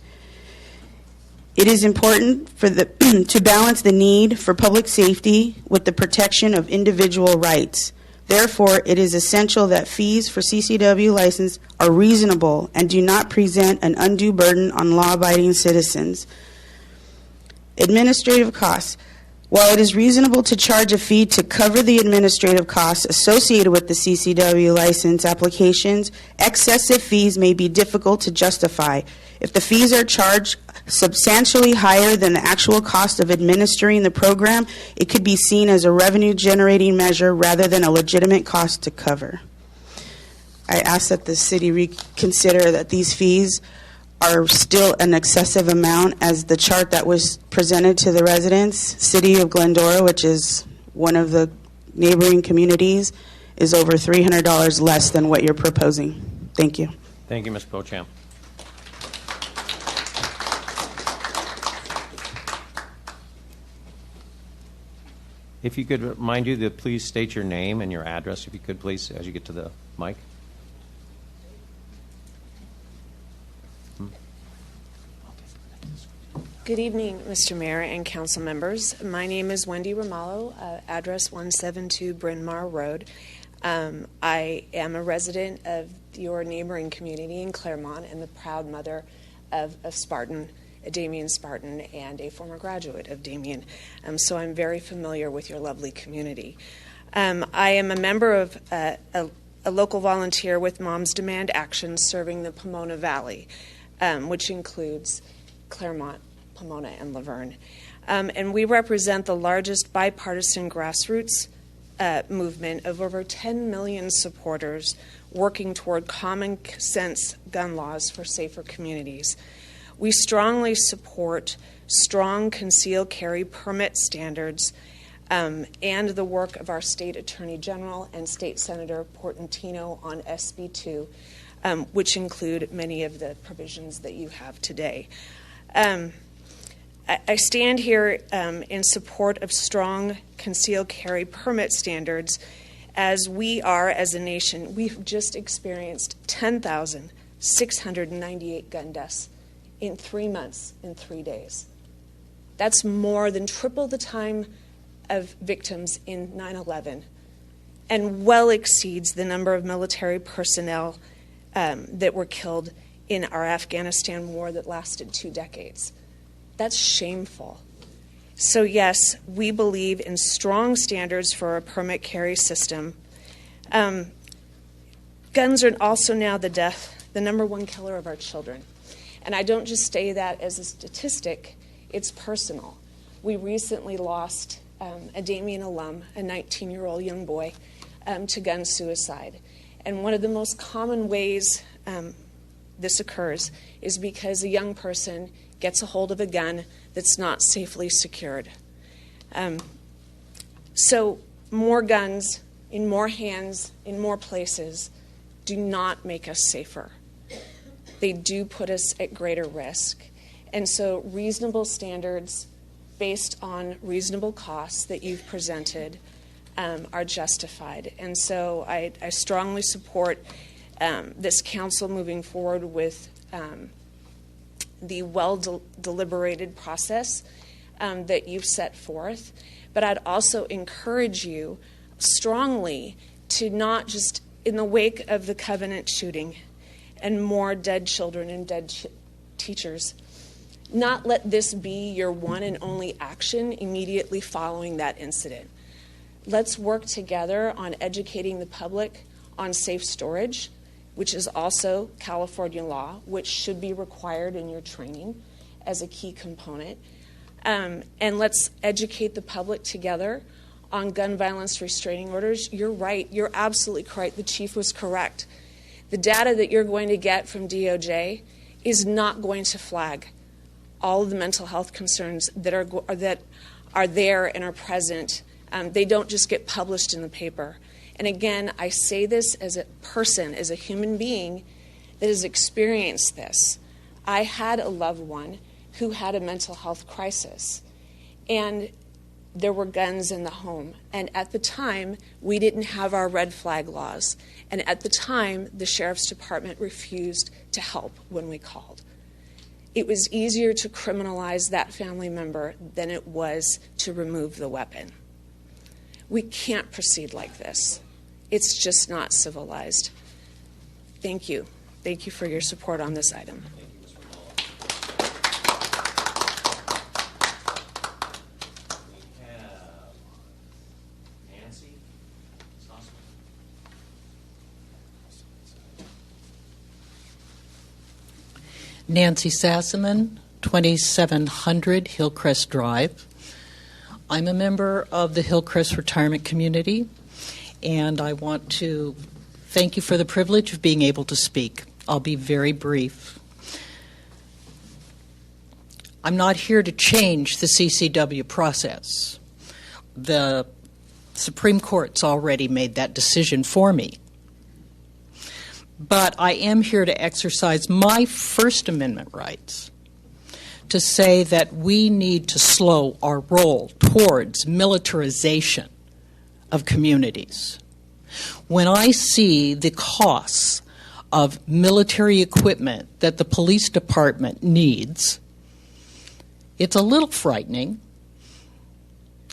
It is important to balance the need for public safety with the protection of individual rights. Therefore, it is essential that fees for CCW license are reasonable and do not present an undue burden on law-abiding citizens. Administrative costs. While it is reasonable to charge a fee to cover the administrative costs associated with the CCW license applications, excessive fees may be difficult to justify. If the fees are charged substantially higher than the actual cost of administering the program, it could be seen as a revenue-generating measure rather than a legitimate cost to cover. I ask that the city reconsider that these fees are still an excessive amount, as the chart that was presented to the residents. City of Glendora, which is one of the neighboring communities, is over $300 less than what you're proposing. Thank you. Thank you, Ms. Beauchamp. If you could remind you to please state your name and your address, if you could, please, as you get to the mic. Good evening, Mr. Mayor and council members. My name is Wendy Ramallo, address 172 Bryn Mawr Road. I am a resident of your neighboring community in Claremont and the proud mother of Spartan, Damien Spartan, and a former graduate of Damien. So I'm very familiar with your lovely community. I am a member of a local volunteer with Moms Demand Action serving the Pomona Valley, which includes Claremont, Pomona, and Laverne. And we represent the largest bipartisan grassroots movement of over 10 million supporters working toward common sense gun laws for safer communities. We strongly support strong concealed carry permit standards and the work of our State Attorney General and State Senator Portantino on SB 2, which include many of the provisions that you have today. I stand here in support of strong concealed carry permit standards, as we are, as a nation, we've just experienced 10,698 gun deaths in 3 months, in 3 days. That's more than triple the time of victims in 9/11, and well exceeds the number of military personnel that were killed in our Afghanistan war that lasted 2 decades. That's shameful. So yes, we believe in strong standards for a permit carry system. Guns are also now the number one killer of our children. And I don't just say that as a statistic, it's personal. We recently lost a Damien alum, a 19-year-old young boy, to gun suicide. And one of the most common ways this occurs is because a young person gets a hold of a gun that's not safely secured. So more guns in more hands, in more places, do not make us safer. They do put us at greater risk. And so reasonable standards based on reasonable costs that you've presented are justified. And so I strongly support this council moving forward with the well-deliberated process that you've set forth. But I'd also encourage you strongly to not just, in the wake of the Covenant shooting and more dead children and dead teachers, not let this be your one and only action immediately following that incident. Let's work together on educating the public on safe storage, which is also California law, which should be required in your training as a key component. And let's educate the public together on gun violence restraining orders. You're right. You're absolutely correct. The chief was correct. The data that you're going to get from DOJ is not going to flag all of the mental health concerns that are there and are present. They don't just get published in the paper. And again, I say this as a person, as a human being that has experienced this. I had a loved one who had a mental health crisis, and there were guns in the home. And at the time, we didn't have our red flag laws. And at the time, the sheriff's department refused to help when we called. It was easier to criminalize that family member than it was to remove the weapon. We can't proceed like this. It's just not civilized. Thank you. Thank you for your support on this item. Nancy Sassaman, 2700 Hillcrest Drive. I'm a member of the Hillcrest retirement community, and I want to thank you for the privilege of being able to speak. I'll be very brief. I'm not here to change the CCW process. The Supreme Court's already made that decision for me. But I am here to exercise my First Amendment rights to say that we need to slow our roll towards militarization of communities. When I see the costs of military equipment that the police department needs, it's a little frightening.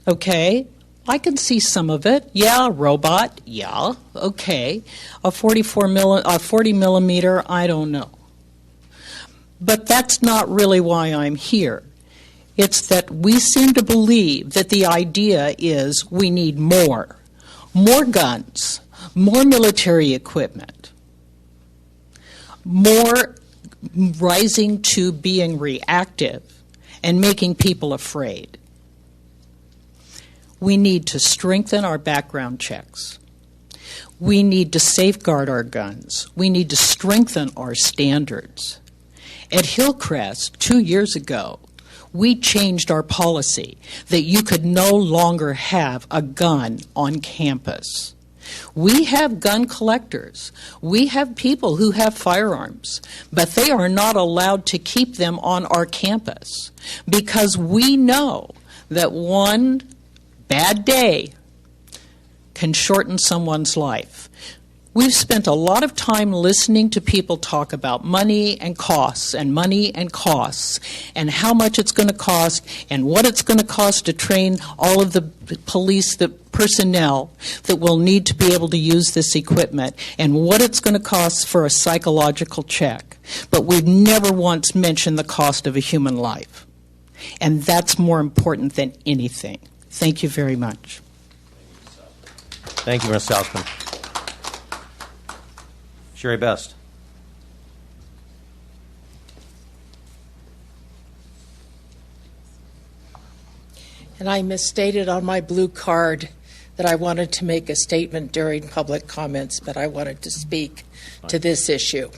Okay, I can see some of it. Yeah, robot. Yeah, okay. A 40 millimeter, I don't know. But that's not really why I'm here. It's that we seem to believe that the idea is we need more guns, more military equipment, more rising to being reactive and making people afraid. We need to strengthen our background checks. We need to safeguard our guns. We need to strengthen our standards. At Hillcrest, 2 years ago, we changed our policy that you could no longer have a gun on campus. We have gun collectors. We have people who have firearms, but they are not allowed to keep them on our campus because we know that one bad day can shorten someone's life. We've spent a lot of time listening to people talk about money and costs and and how much it's going to cost and what it's going to cost to train all of the police, the personnel that will need to be able to use this equipment and what it's going to cost for a psychological check. But we've never once mentioned the cost of a human life. And that's more important than anything. Thank you very much. Thank you, Ms. Southman. Sherry Best. And I misstated on my blue card that I wanted to make a statement during public comments, but I wanted to speak to this issue.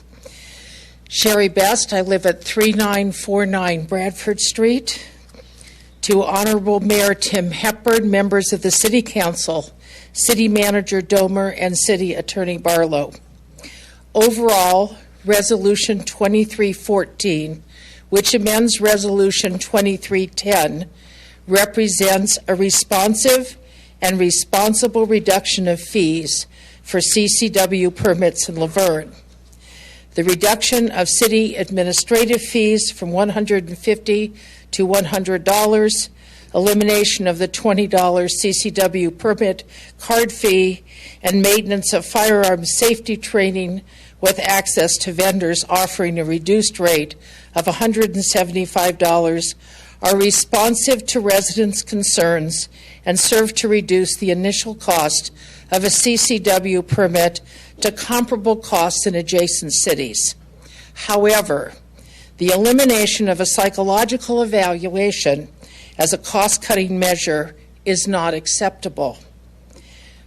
Sherry Best, I live at 3949 Bradford Street. To Honorable Mayor Tim Hepburn, members of the City Council, City Manager Domer, and City Attorney Barlow. Overall, Resolution 2314, which amends Resolution 2310, represents a responsive and responsible reduction of fees for CCW permits in Laverne. The reduction of city administrative fees from $150 to $100, elimination of the $20 CCW permit card fee, and maintenance of firearms safety training with access to vendors offering a reduced rate of $175 are responsive to residents' concerns and serve to reduce the initial cost of a CCW permit to comparable costs in adjacent cities. However, the elimination of a psychological evaluation as a cost-cutting measure is not acceptable.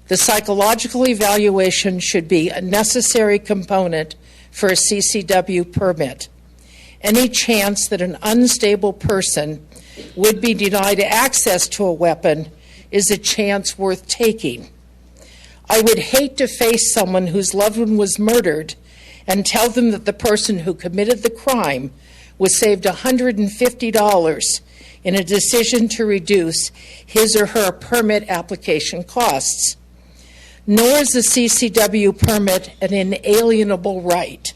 The psychological evaluation should be a necessary component for a CCW permit. Any chance that an unstable person would be denied access to a weapon is a chance worth taking. I would hate to face someone whose loved one was murdered and tell them that the person who committed the crime was saved $150 in a decision to reduce his or her permit application costs. Nor is the CCW permit an inalienable right.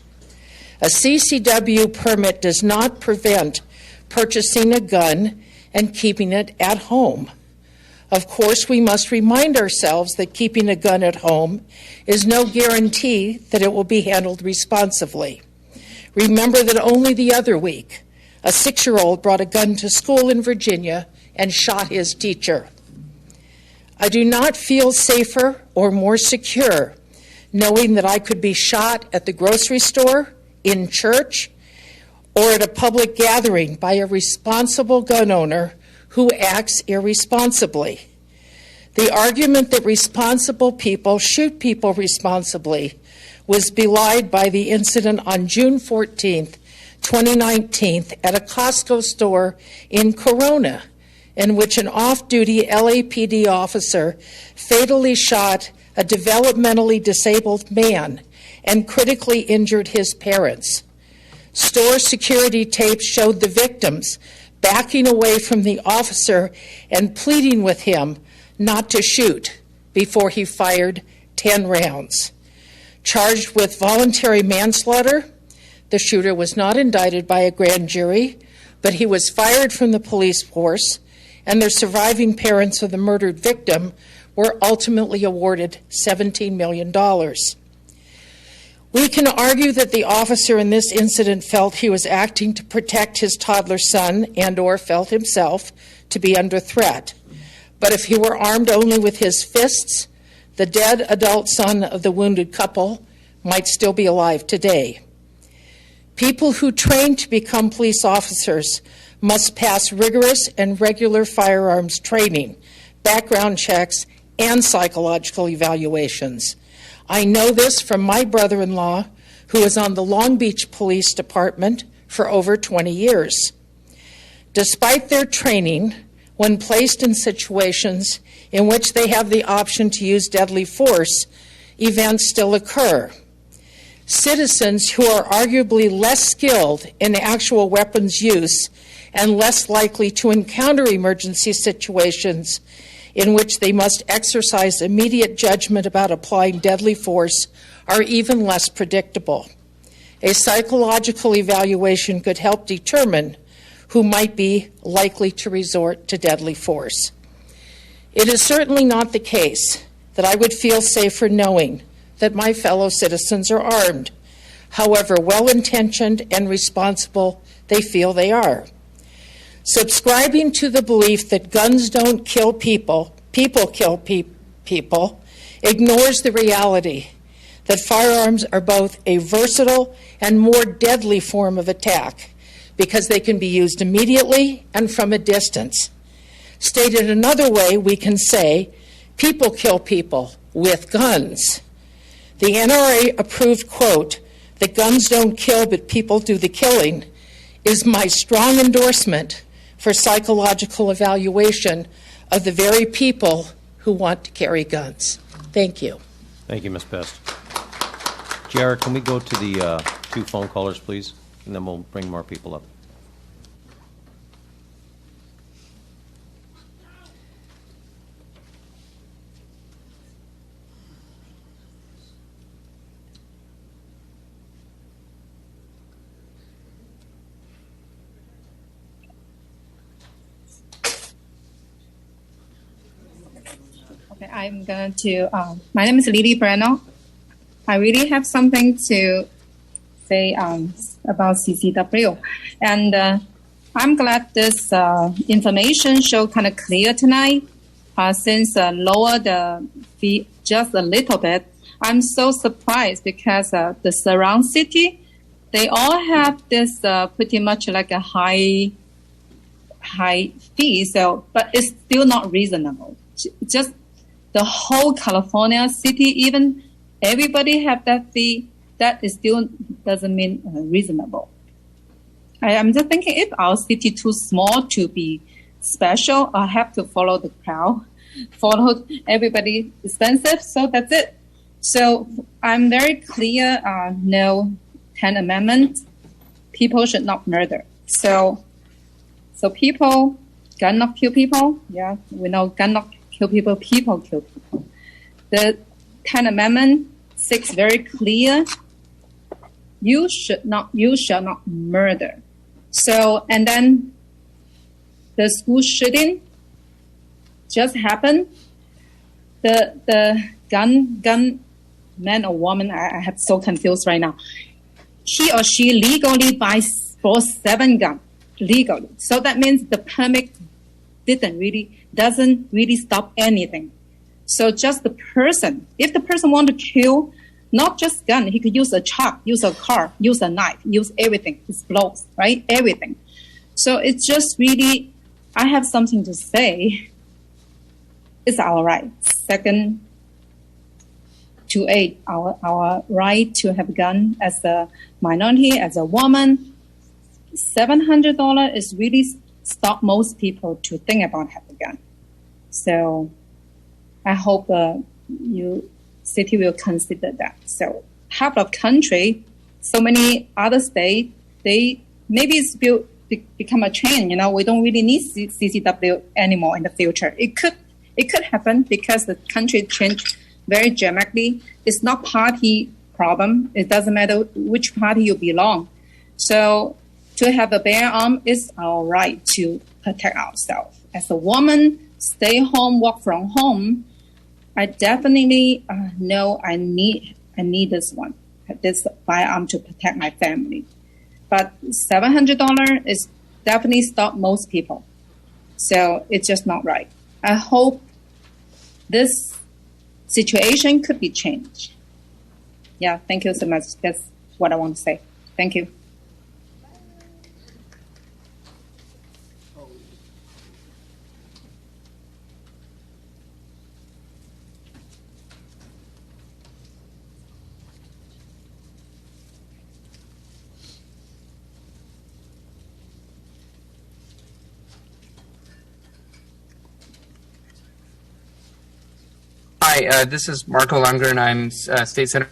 A CCW permit does not prevent purchasing a gun and keeping it at home. Of course, we must remind ourselves that keeping a gun at home is no guarantee that it will be handled responsibly. Remember that only the other week, a 6-year-old brought a gun to school in Virginia and shot his teacher. I do not feel safer or more secure knowing that I could be shot at the grocery store, in church, or at a public gathering by a responsible gun owner who acts irresponsibly. The argument that responsible people shoot people responsibly was belied by the incident on June 14th, 2019, at a Costco store in Corona, in which an off-duty LAPD officer fatally shot a developmentally disabled man and critically injured his parents. Store security tapes showed the victims backing away from the officer and pleading with him not to shoot before he fired 10 rounds. Charged with voluntary manslaughter, the shooter was not indicted by a grand jury, but he was fired from the police force, and the surviving parents of the murdered victim were ultimately awarded $17 million. We can argue that the officer in this incident felt he was acting to protect his toddler son and/or felt himself to be under threat. But if he were armed only with his fists, the dead adult son of the wounded couple might still be alive today. People who train to become police officers must pass rigorous and regular firearms training, background checks, and psychological evaluations. I know this from my brother-in-law, who was on the Long Beach Police Department for over 20 years. Despite their training, when placed in situations in which they have the option to use deadly force, events still occur. Citizens who are arguably less skilled in actual weapons use and less likely to encounter emergency situations in which they must exercise immediate judgment about applying deadly force are even less predictable. A psychological evaluation could help determine who might be likely to resort to deadly force. It is certainly not the case that I would feel safer knowing that my fellow citizens are armed, however well-intentioned and responsible they feel they are. Subscribing to the belief that guns don't kill people, people kill people, ignores the reality that firearms are both a versatile and more deadly form of attack because they can be used immediately and from a distance. Stated another way, we can say people kill people with guns. The NRA-approved quote, "that guns don't kill but people do the killing," is my strong endorsement for psychological evaluation of the very people who want to carry guns. Thank you. Thank you, Ms. Best. Jared, can we go to the 2 phone callers, please? And then we'll bring more people up. Okay, I'm going to, my name is Lily Breno. I really have something to say about CCW. And I'm glad this information show kind of clear tonight. Since lower the fee just a little bit, I'm so surprised because the surround city, they all have this pretty much like a high fee. So, but it's still not reasonable. Just the whole California city, even everybody have that fee. That is still doesn't mean reasonable. I'm just thinking if our city too small to be special, I have to follow the crowd, follow everybody expensive. So that's it. So I'm very clear. No 10th Amendment. People should not murder. So people, gun not kill people. Yeah, we know gun not kill people. People kill people. The 10th Amendment 6 very clear. You shall not murder. So, and then the school shooting just happened. The gun man or woman, I have so confused right now. He or she legally buys 7 guns legally. So that means the permit doesn't really stop anything. So just the person, if the person want to kill, not just gun, he could use a chalk, use a car, use a knife, use everything, explosives, right? Everything. So it's just really, I have something to say. It's our right. Second, to aid our right to have a gun as a minority, as a woman. $700 is really stop most people to think about having a gun. So I hope city will consider that. So half of country, so many other states, they maybe it's become a trend. We don't really need CCW anymore in the future. It could happen because the country changed very dramatically. It's not party problem. It doesn't matter which party you belong. So to have a bare arm is our right to protect ourselves. As a woman, stay home, work from home. I definitely know I need this firearm to protect my family. But $700 is definitely stop most people. So it's just not right. I hope this situation could be changed. Yeah, thank you so much. That's what I want to say. Thank you. Hi, this is Marco Lunger, and I'm State Senator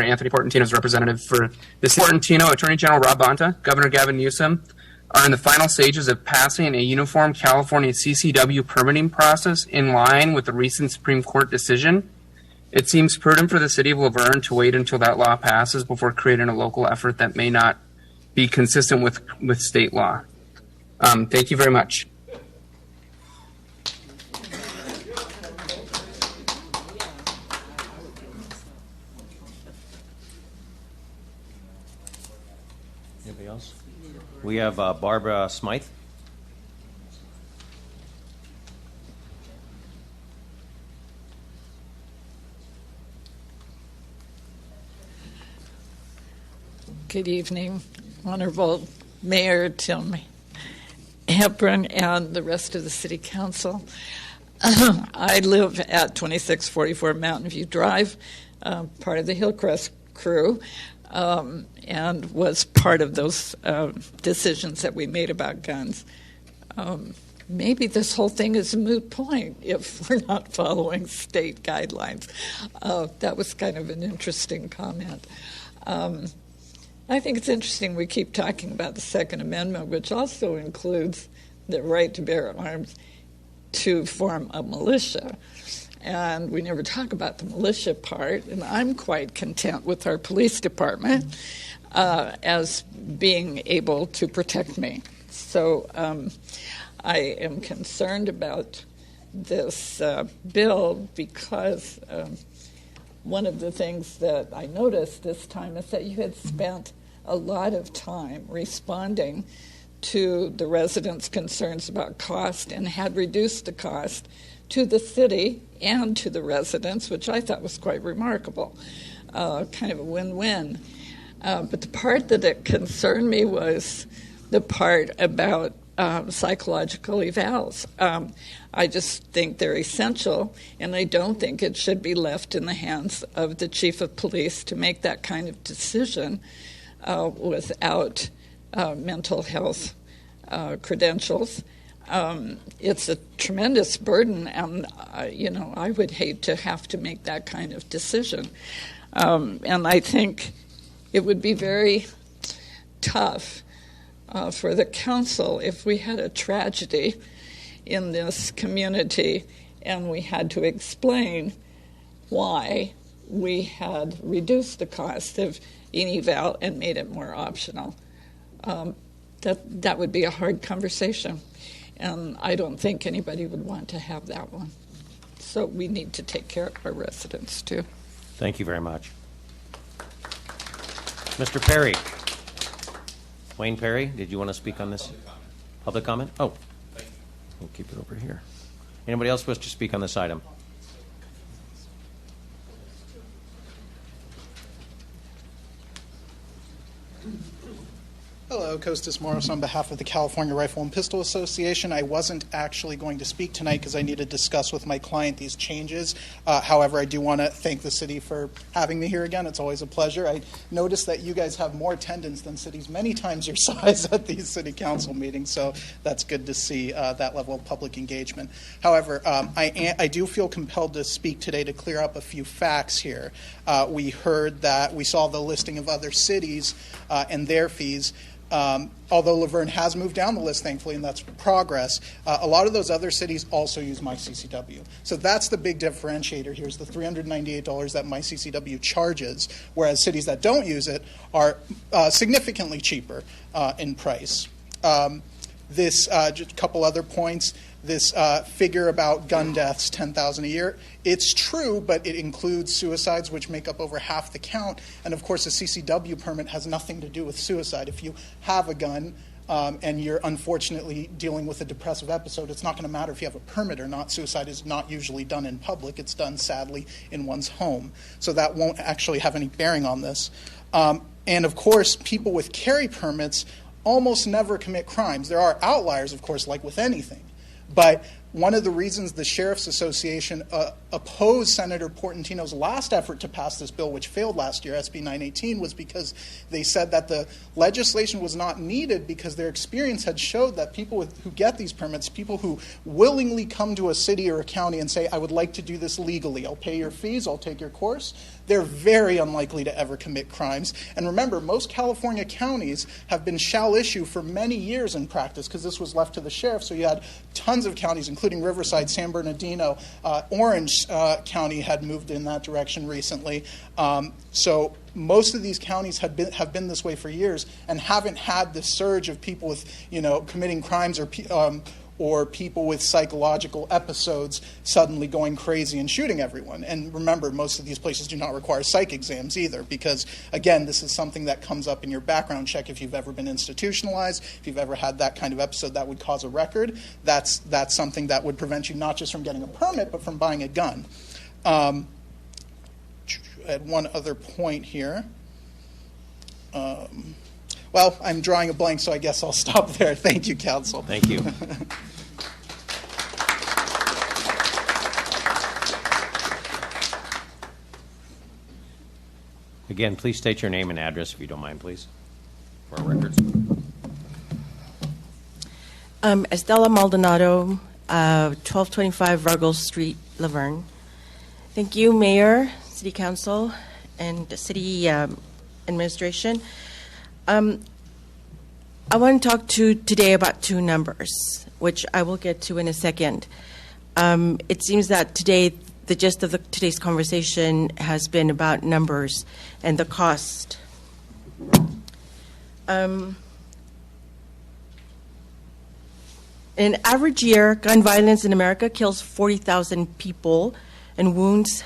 Anthony Portantino's representative for this. Portantino, Attorney General Rob Bonta, Governor Gavin Newsom are in the final stages of passing a uniform California CCW permitting process in line with the recent Supreme Court decision. It seems prudent for the city of Laverne to wait until that law passes before creating a local effort that may not be consistent with state law. Thank you very much. Anybody else? We have Barbara Smythe. Good evening, Honorable Mayor Tim Hepburn and the rest of the City Council. I live at 2644 Mountain View Drive, part of the Hillcrest crew, and was part of those decisions that we made about guns. Maybe this whole thing is a moot point if we're not following state guidelines. That was kind of an interesting comment. I think it's interesting we keep talking about the Second Amendment, which also includes the right to bear arms to form a militia. And we never talk about the militia part, and I'm quite content with our police department as being able to protect me. So I am concerned about this bill because one of the things that I noticed this time is that you had spent a lot of time responding to the residents' concerns about cost and had reduced the cost to the city and to the residents, which I thought was quite remarkable, kind of a win-win. But the part that concerned me was the part about psychological evals. I just think they're essential, and I don't think it should be left in the hands of the chief of police to make that kind of decision without mental health credentials. It's a tremendous burden, and I would hate to have to make that kind of decision. And I think it would be very tough for the council if we had a tragedy in this community and we had to explain why we had reduced the cost of an eval and made it more optional. That would be a hard conversation, and I don't think anybody would want to have that one. So we need to take care of our residents too. Thank you very much. Mr. Perry. Wayne Perry, did you want to speak on this? Public comment? Oh, we'll keep it over here. Anybody else wish to speak on this item? Hello, Costas Morris on behalf of the California Rifle and Pistol Association. I wasn't actually going to speak tonight because I need to discuss with my client these changes. However, I do want to thank the city for having me here again. It's always a pleasure. I noticed that you guys have more attendance than cities many times your size at these city council meetings, so that's good to see that level of public engagement. However, I do feel compelled to speak today to clear up a few facts here. We heard that we saw the listing of other cities and their fees. Although Laverne has moved down the list, thankfully, and that's progress, a lot of those other cities also use MyCCW. So that's the big differentiator here is the $398 that MyCCW charges, whereas cities that don't use it are significantly cheaper in price. Just a couple other points. This figure about gun deaths, 10,000 a year, it's true, but it includes suicides, which make up over half the count. And of course, a CCW permit has nothing to do with suicide. If you have a gun and you're unfortunately dealing with a depressive episode, it's not going to matter if you have a permit or not. Suicide is not usually done in public. It's done, sadly, in one's home. So that won't actually have any bearing on this. And of course, people with carry permits almost never commit crimes. There are outliers, of course, like with anything. But one of the reasons the Sheriff's Association opposed Senator Portantino's last effort to pass this bill, which failed last year, SB 918, was because they said that the legislation was not needed because their experience had showed that people who get these permits, people who willingly come to a city or a county and say, I would like to do this legally, I'll pay your fees, I'll take your course, they're very unlikely to ever commit crimes. And remember, most California counties have been shall issue for many years in practice because this was left to the sheriff. So you had tons of counties, including Riverside, San Bernardino, Orange County had moved in that direction recently. So most of these counties have been this way for years and haven't had the surge of people with, committing crimes or people with psychological episodes suddenly going crazy and shooting everyone. And remember, most of these places do not require psych exams either because, again, this is something that comes up in your background check if you've ever been institutionalized, if you've ever had that kind of episode that would cause a record. That's something that would prevent you not just from getting a permit, but from buying a gun. I had one other point here. Well, I'm drawing a blank, so I guess I'll stop there. Thank you, Council. Thank you. Again, please state your name and address if you don't mind, please, for our records. Estela Maldonado, 1225 Ruggles Street, Laverne. Thank you, Mayor, City Council, and the City Administration. I want to talk today about two numbers, which I will get to in a second. It seems that today, the gist of today's conversation has been about numbers and the cost. In an average year, gun violence in America kills 40,000 people and wounds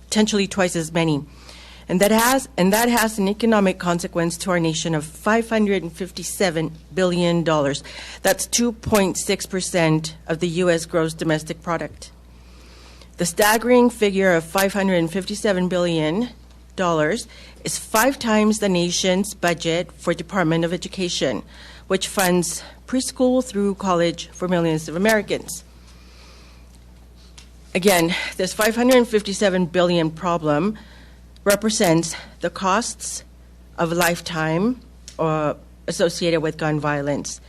potentially twice as many. And that has an economic consequence to our nation of $557 billion. That's 2.6% of the U.S. gross domestic product. The staggering figure of $557 billion is 5 times the nation's budget for Department of Education, which funds preschool through college for millions of Americans. Again, this $557 billion problem represents the costs of a lifetime associated with gun violence.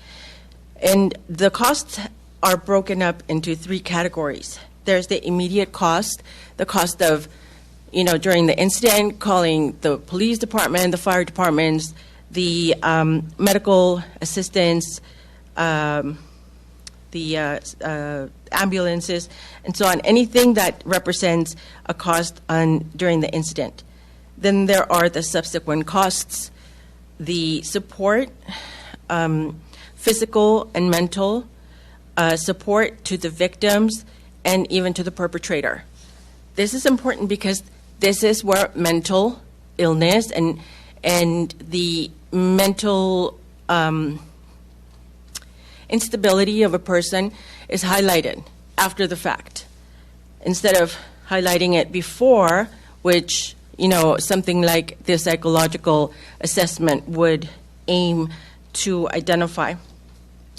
And the costs are broken up into 3 categories. There's the immediate cost, the cost of, during the incident, calling the police department, the fire departments, the medical assistance, the ambulances, and so on, anything that represents a cost during the incident. Then there are the subsequent costs, the support, physical and mental support to the victims and even to the perpetrator. This is important because this is where mental illness and the mental instability of a person is highlighted after the fact, instead of highlighting it before, which, something like the psychological assessment would aim to identify.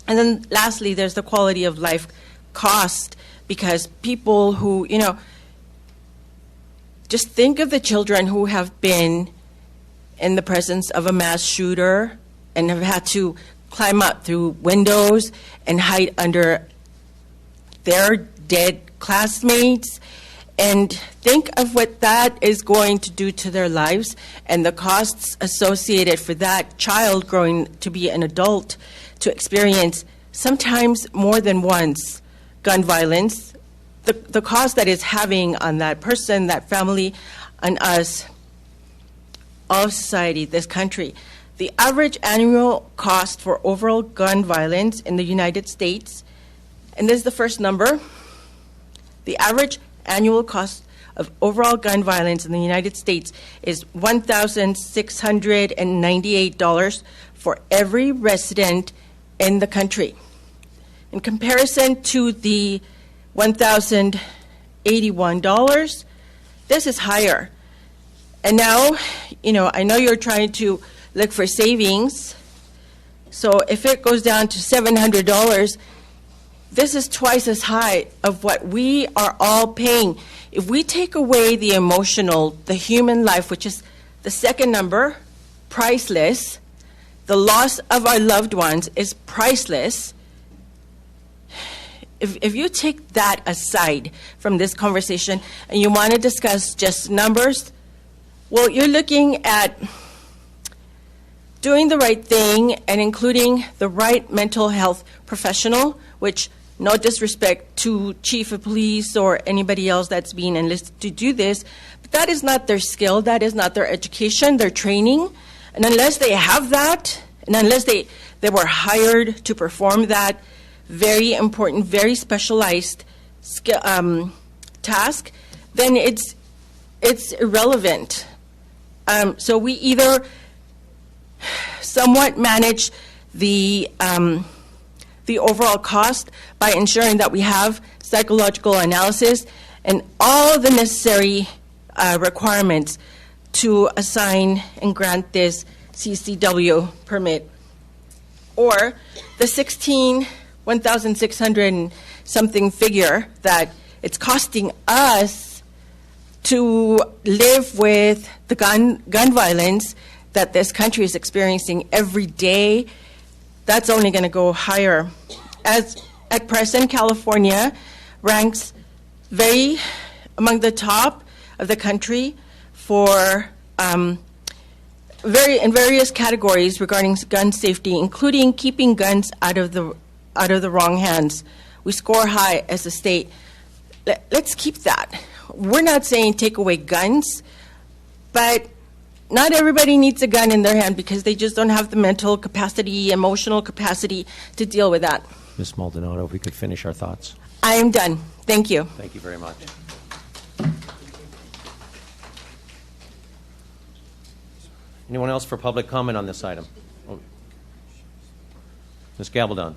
And then lastly, there's the quality of life cost, because people who, just think of the children who have been in the presence of a mass shooter and have had to climb up through windows and hide under their dead classmates, and think of what that is going to do to their lives and the costs associated for that child growing to be an adult to experience sometimes more than once gun violence, the cost that it's having on that person, that family, on us, all of society, this country. The average annual cost for overall gun violence in the United States, and this is the first number, the average annual cost of overall gun violence in the United States is $1,698 for every resident in the country. In comparison to the $1,081, this is higher. And now, I know you're trying to look for savings. So if it goes down to $700, this is twice as high of what we are all paying. If we take away the emotional, the human life, which is the second number, priceless, the loss of our loved ones is priceless. If you take that aside from this conversation and you want to discuss just numbers, well, you're looking at doing the right thing and including the right mental health professional, which, no disrespect to chief of police or anybody else that's being enlisted to do this, but that is not their skill, that is not their education, their training. And unless they have that, and unless they were hired to perform that very important, very specialized task, then it's irrelevant. So we either somewhat manage the overall cost by ensuring that we have psychological analysis and all the necessary requirements to assign and grant this CCW permit, or the $1,600 and something figure that it's costing us to live with the gun violence that this country is experiencing every day. That's only going to go higher. As at present, California ranks among the top of the country for in various categories regarding gun safety, including keeping guns out of the wrong hands. We score high as a state. Let's keep that. We're not saying take away guns, but not everybody needs a gun in their hand because they just don't have the mental capacity, emotional capacity to deal with that. Ms. Maldonado, if we could finish our thoughts. I am done. Thank you. Thank you very much. Anyone else for public comment on this item? Oh. Ms. Gabaldon.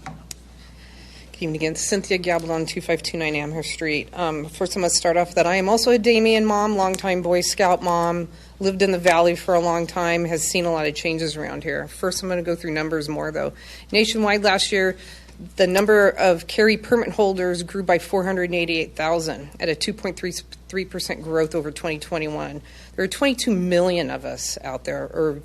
Good evening again. Cynthia Gabaldon, 2529 Amherst Street. First, I must start off that I am also a Damien mom, longtime Boy Scout mom, lived in the Valley for a long time, has seen a lot of changes around here. First, I'm going to go through numbers more, though. Nationwide last year, the number of carry permit holders grew by 488,000 at a 2.33% growth over 2021. There are 22 million of us out there, or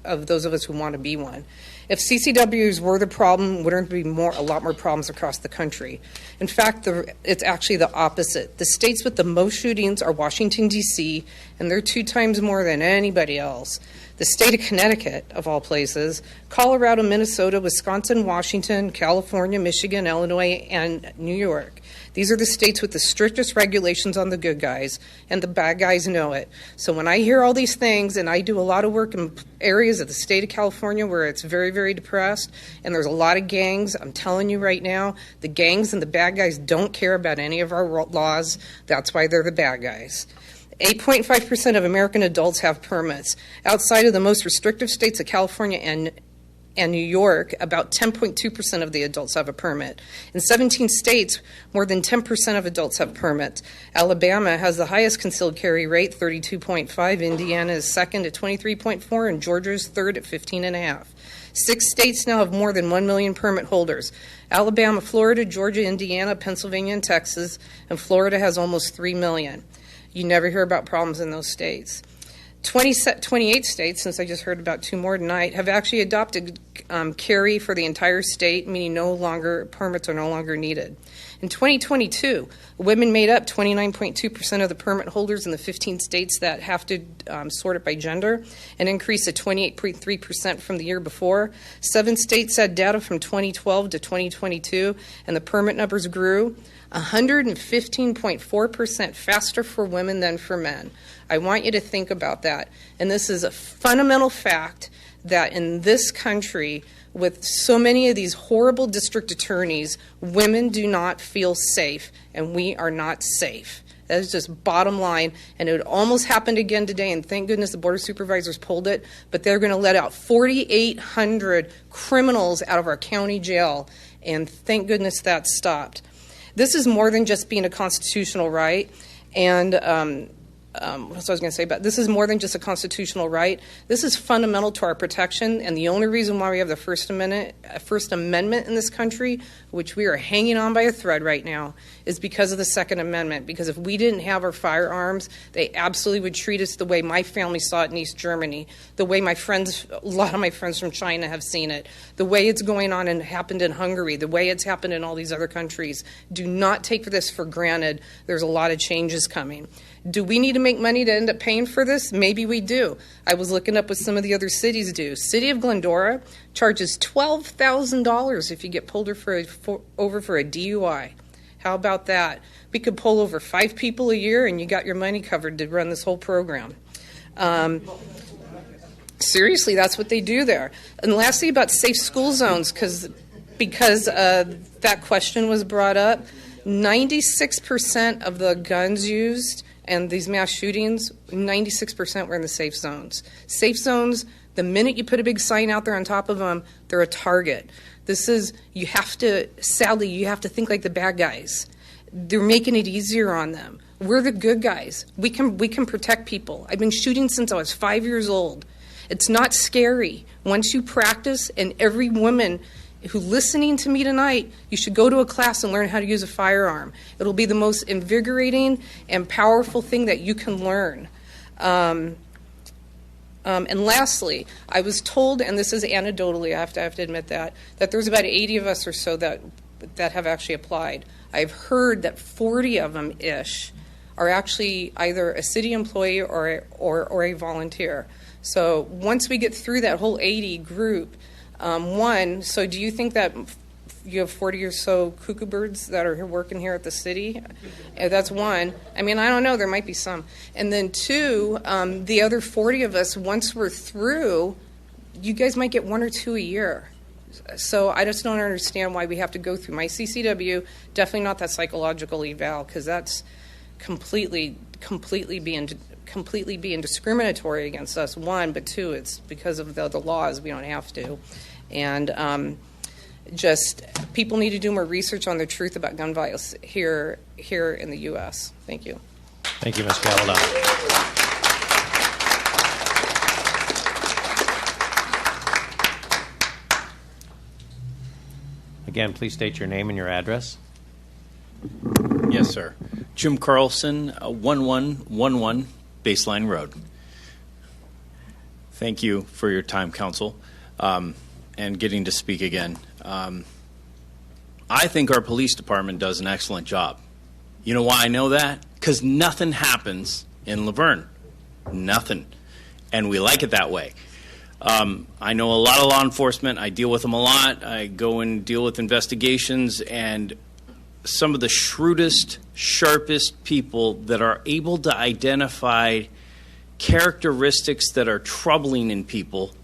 of those of us who want to be one. If CCWs were the problem, wouldn't there be a lot more problems across the country? In fact, it's actually the opposite. The states with the most shootings are Washington, D.C., and they're 2 times more than anybody else. The state of Connecticut, of all places, Colorado, Minnesota, Wisconsin, Washington, California, Michigan, Illinois, and New York. These are the states with the strictest regulations on the good guys, and the bad guys know it. So when I hear all these things, and I do a lot of work in areas of the state of California where it's very, very depressed, and there's a lot of gangs, I'm telling you right now, the gangs and the bad guys don't care about any of our laws. That's why they're the bad guys. 8.5% of American adults have permits. Outside of the most restrictive states of California and New York, about 10.2% of the adults have a permit. In 17 states, more than 10% of adults have permits. Alabama has the highest concealed carry rate, 32.5. Indiana is second at 23.4, and Georgia is third at 15.5. 6 states now have more than 1 million permit holders. Alabama, Florida, Georgia, Indiana, Pennsylvania, and Texas, and Florida has almost 3 million. You never hear about problems in those states. 28 states, since I just heard about 2 more tonight, have actually adopted carry for the entire state, meaning permits are no longer needed. In 2022, women made up 29.2% of the permit holders in the 15 states that have to sort it by gender, an increase of 28.3% from the year before. 7 states had data from 2012 to 2022, and the permit numbers grew 115.4% faster for women than for men. I want you to think about that. And this is a fundamental fact that in this country, with so many of these horrible district attorneys, women do not feel safe, and we are not safe. That is just bottom line, and it almost happened again today, and thank goodness the Board of Supervisors pulled it, but they're going to let out 4,800 criminals out of our county jail, and thank goodness that stopped. This is more than just being a constitutional right, and what I was going to say about this is more than just a constitutional right. This is fundamental to our protection, and the only reason why we have the First Amendment in this country, which we are hanging on by a thread right now, is because of the Second Amendment. Because if we didn't have our firearms, they absolutely would treat us the way my family saw it in East Germany, the way a lot of my friends from China have seen it, the way it's going on and happened in Hungary, the way it's happened in all these other countries. Do not take this for granted. There's a lot of changes coming. Do we need to make money to end up paying for this? Maybe we do. I was looking up what some of the other cities do. City of Glendora charges $12,000 if you get pulled over for a DUI. How about that? We could pull over 5 people a year and you got your money covered to run this whole program. Seriously, that's what they do there. And lastly, about safe school zones, because that question was brought up, 96% of the guns used and these mass shootings, 96% were in the safe zones. Safe zones, the minute you put a big sign out there on top of them, they're a target. You have to think like the bad guys. They're making it easier on them. We're the good guys. We can protect people. I've been shooting since I was 5 years old. It's not scary. Once you practice, and every woman who's listening to me tonight, you should go to a class and learn how to use a firearm. It'll be the most invigorating and powerful thing that you can learn. And lastly, I was told, and this is anecdotally, I have to admit that there's about 80 of us or so that have actually applied. I've heard that 40 of them-ish are actually either a city employee or a volunteer. So once we get through that whole 80 group, so do you think that you have 40 or so cuckoo birds that are working here at the city? That's one. I mean, I don't know. There might be some. And then 2, the other 40 of us, once we're through, you guys might get 1 or 2 a year. So I just don't understand why we have to go through my CCW, definitely not that psychological eval, because that's completely being discriminatory against us, one, but two, it's because of the laws, we don't have to. And just people need to do more research on the truth about gun violence here in the U.S. Thank you. Thank you, Ms. Gavaldon. Again, please state your name and your address. Yes, sir. Jim Carlson, 1111 Baseline Road. Thank you for your time, Council, and getting to speak again. I think our police department does an excellent job. You know why I know that? Because nothing happens in Laverne. Nothing. And we like it that way. I know a lot of law enforcement. I deal with them a lot. I go and deal with investigations, and some of the shrewdest, sharpest people that are able to identify characteristics that are troubling in people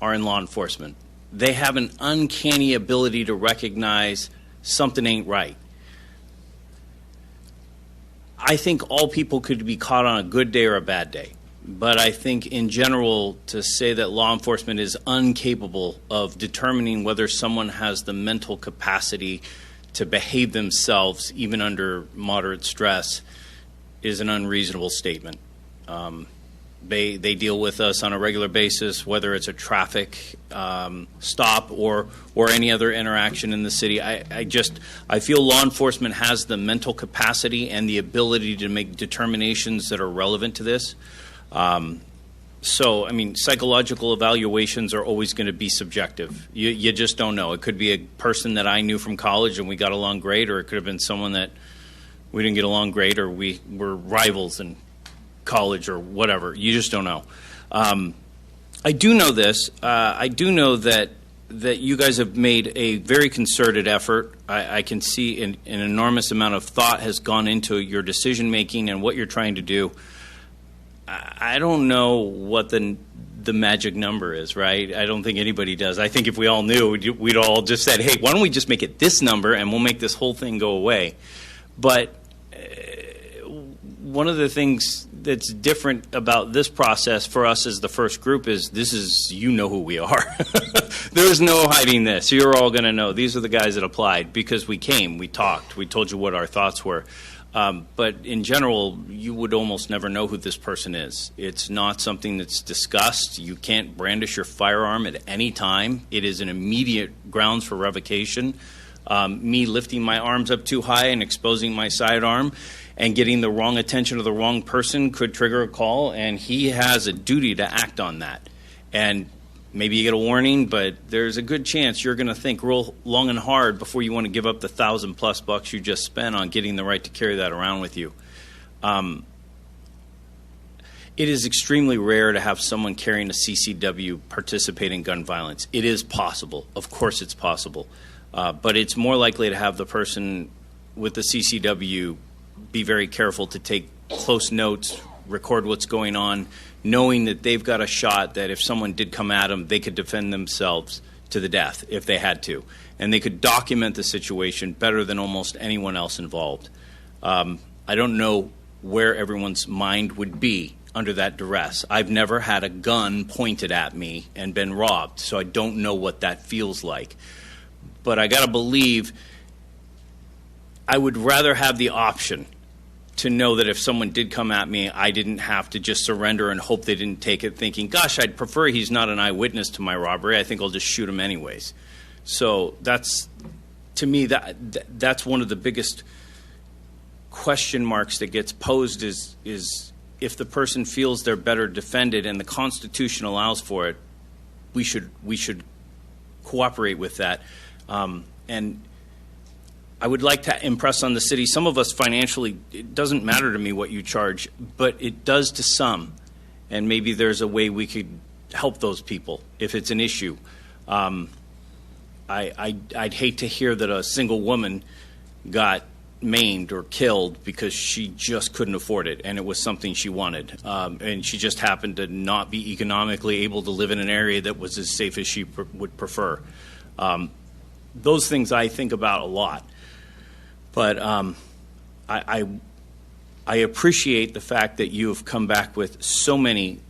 are in law enforcement. They have an uncanny ability to recognize something ain't right. I think all people could be caught on a good day or a bad day. But I think in general, to say that law enforcement is incapable of determining whether someone has the mental capacity to behave themselves, even under moderate stress, is an unreasonable statement. They deal with us on a regular basis, whether it's a traffic stop or any other interaction in the city. I feel law enforcement has the mental capacity and the ability to make determinations that are relevant to this. So, I mean, psychological evaluations are always going to be subjective. You just don't know. It could be a person that I knew from college and we got along great, or it could have been someone that we didn't get along great, or we were rivals in college or whatever. You just don't know. I do know this. I do know that you guys have made a very concerted effort. I can see an enormous amount of thought has gone into your decision making and what you're trying to do. I don't know what the magic number is, right? I don't think anybody does. I think if we all knew, we'd all just said, hey, why don't we just make it this number and we'll make this whole thing go away. But one of the things that's different about this process for us as the first group is you know who we are. There's no hiding this. You're all going to know. These are the guys that applied because we came, we talked, we told you what our thoughts were. But in general, you would almost never know who this person is. It's not something that's discussed. You can't brandish your firearm at any time. It is an immediate grounds for revocation. Me lifting my arms up too high and exposing my sidearm and getting the wrong attention of the wrong person could trigger a call, and he has a duty to act on that. And maybe you get a warning, but there's a good chance you're going to think real long and hard before you want to give up the $1,000+ you just spent on getting the right to carry that around with you. It is extremely rare to have someone carrying a CCW participate in gun violence. It is possible. Of course it's possible. But it's more likely to have the person with the CCW be very careful to take close notes, record what's going on, knowing that they've got a shot that if someone did come at them, they could defend themselves to the death if they had to. And they could document the situation better than almost anyone else involved. I don't know where everyone's mind would be under that duress. I've never had a gun pointed at me and been robbed, so I don't know what that feels like. But I got to believe I would rather have the option to know that if someone did come at me, I didn't have to just surrender and hope they didn't take it, thinking, gosh, I'd prefer he's not an eyewitness to my robbery. I think I'll just shoot him anyways. So that's, to me, that's one of the biggest question marks that gets posed is if the person feels they're better defended and the Constitution allows for it, we should cooperate with that. And I would like to impress on the city, some of us financially, it doesn't matter to me what you charge, but it does to some. And maybe there's a way we could help those people if it's an issue. I'd hate to hear that a single woman got maimed or killed because she just couldn't afford it and it was something she wanted. And she just happened to not be economically able to live in an area that was as safe as she would prefer. Those things I think about a lot. But I appreciate the fact that you have come back with so many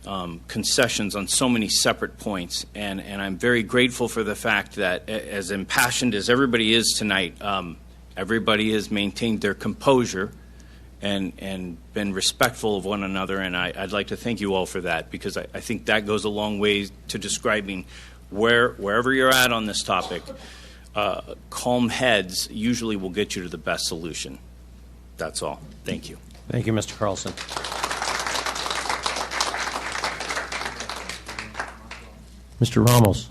concessions on so many separate points, and I'm very grateful for the fact that, as impassioned as everybody is tonight, everybody has maintained their composure and been respectful of one another, and I'd like to thank you all for that, because I think that goes a long way to describing wherever you're at on this topic. Calm heads usually will get you to the best solution. That's all. Thank you. Thank you, Mr. Carlson. Mr. Ramos.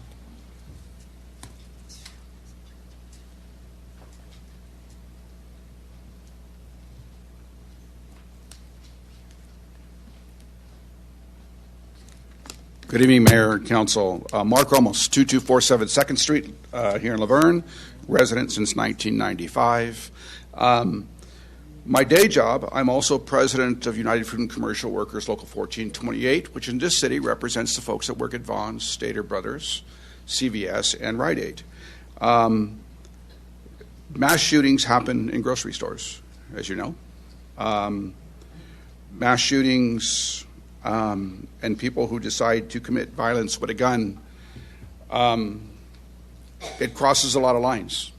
Good evening, Mayor and Council. Mark Ramos, 2247 2nd Street here in Laverne, resident since 1995. My day job, I'm also president of United Food and Commercial Workers Local 1428, which in this city represents the folks that work at Vaughn's, Stater Brothers, CVS, and Rite Aid. Mass shootings happen in grocery stores, as you know. Mass shootings and people who decide to commit violence with a gun, it crosses a lot of lines.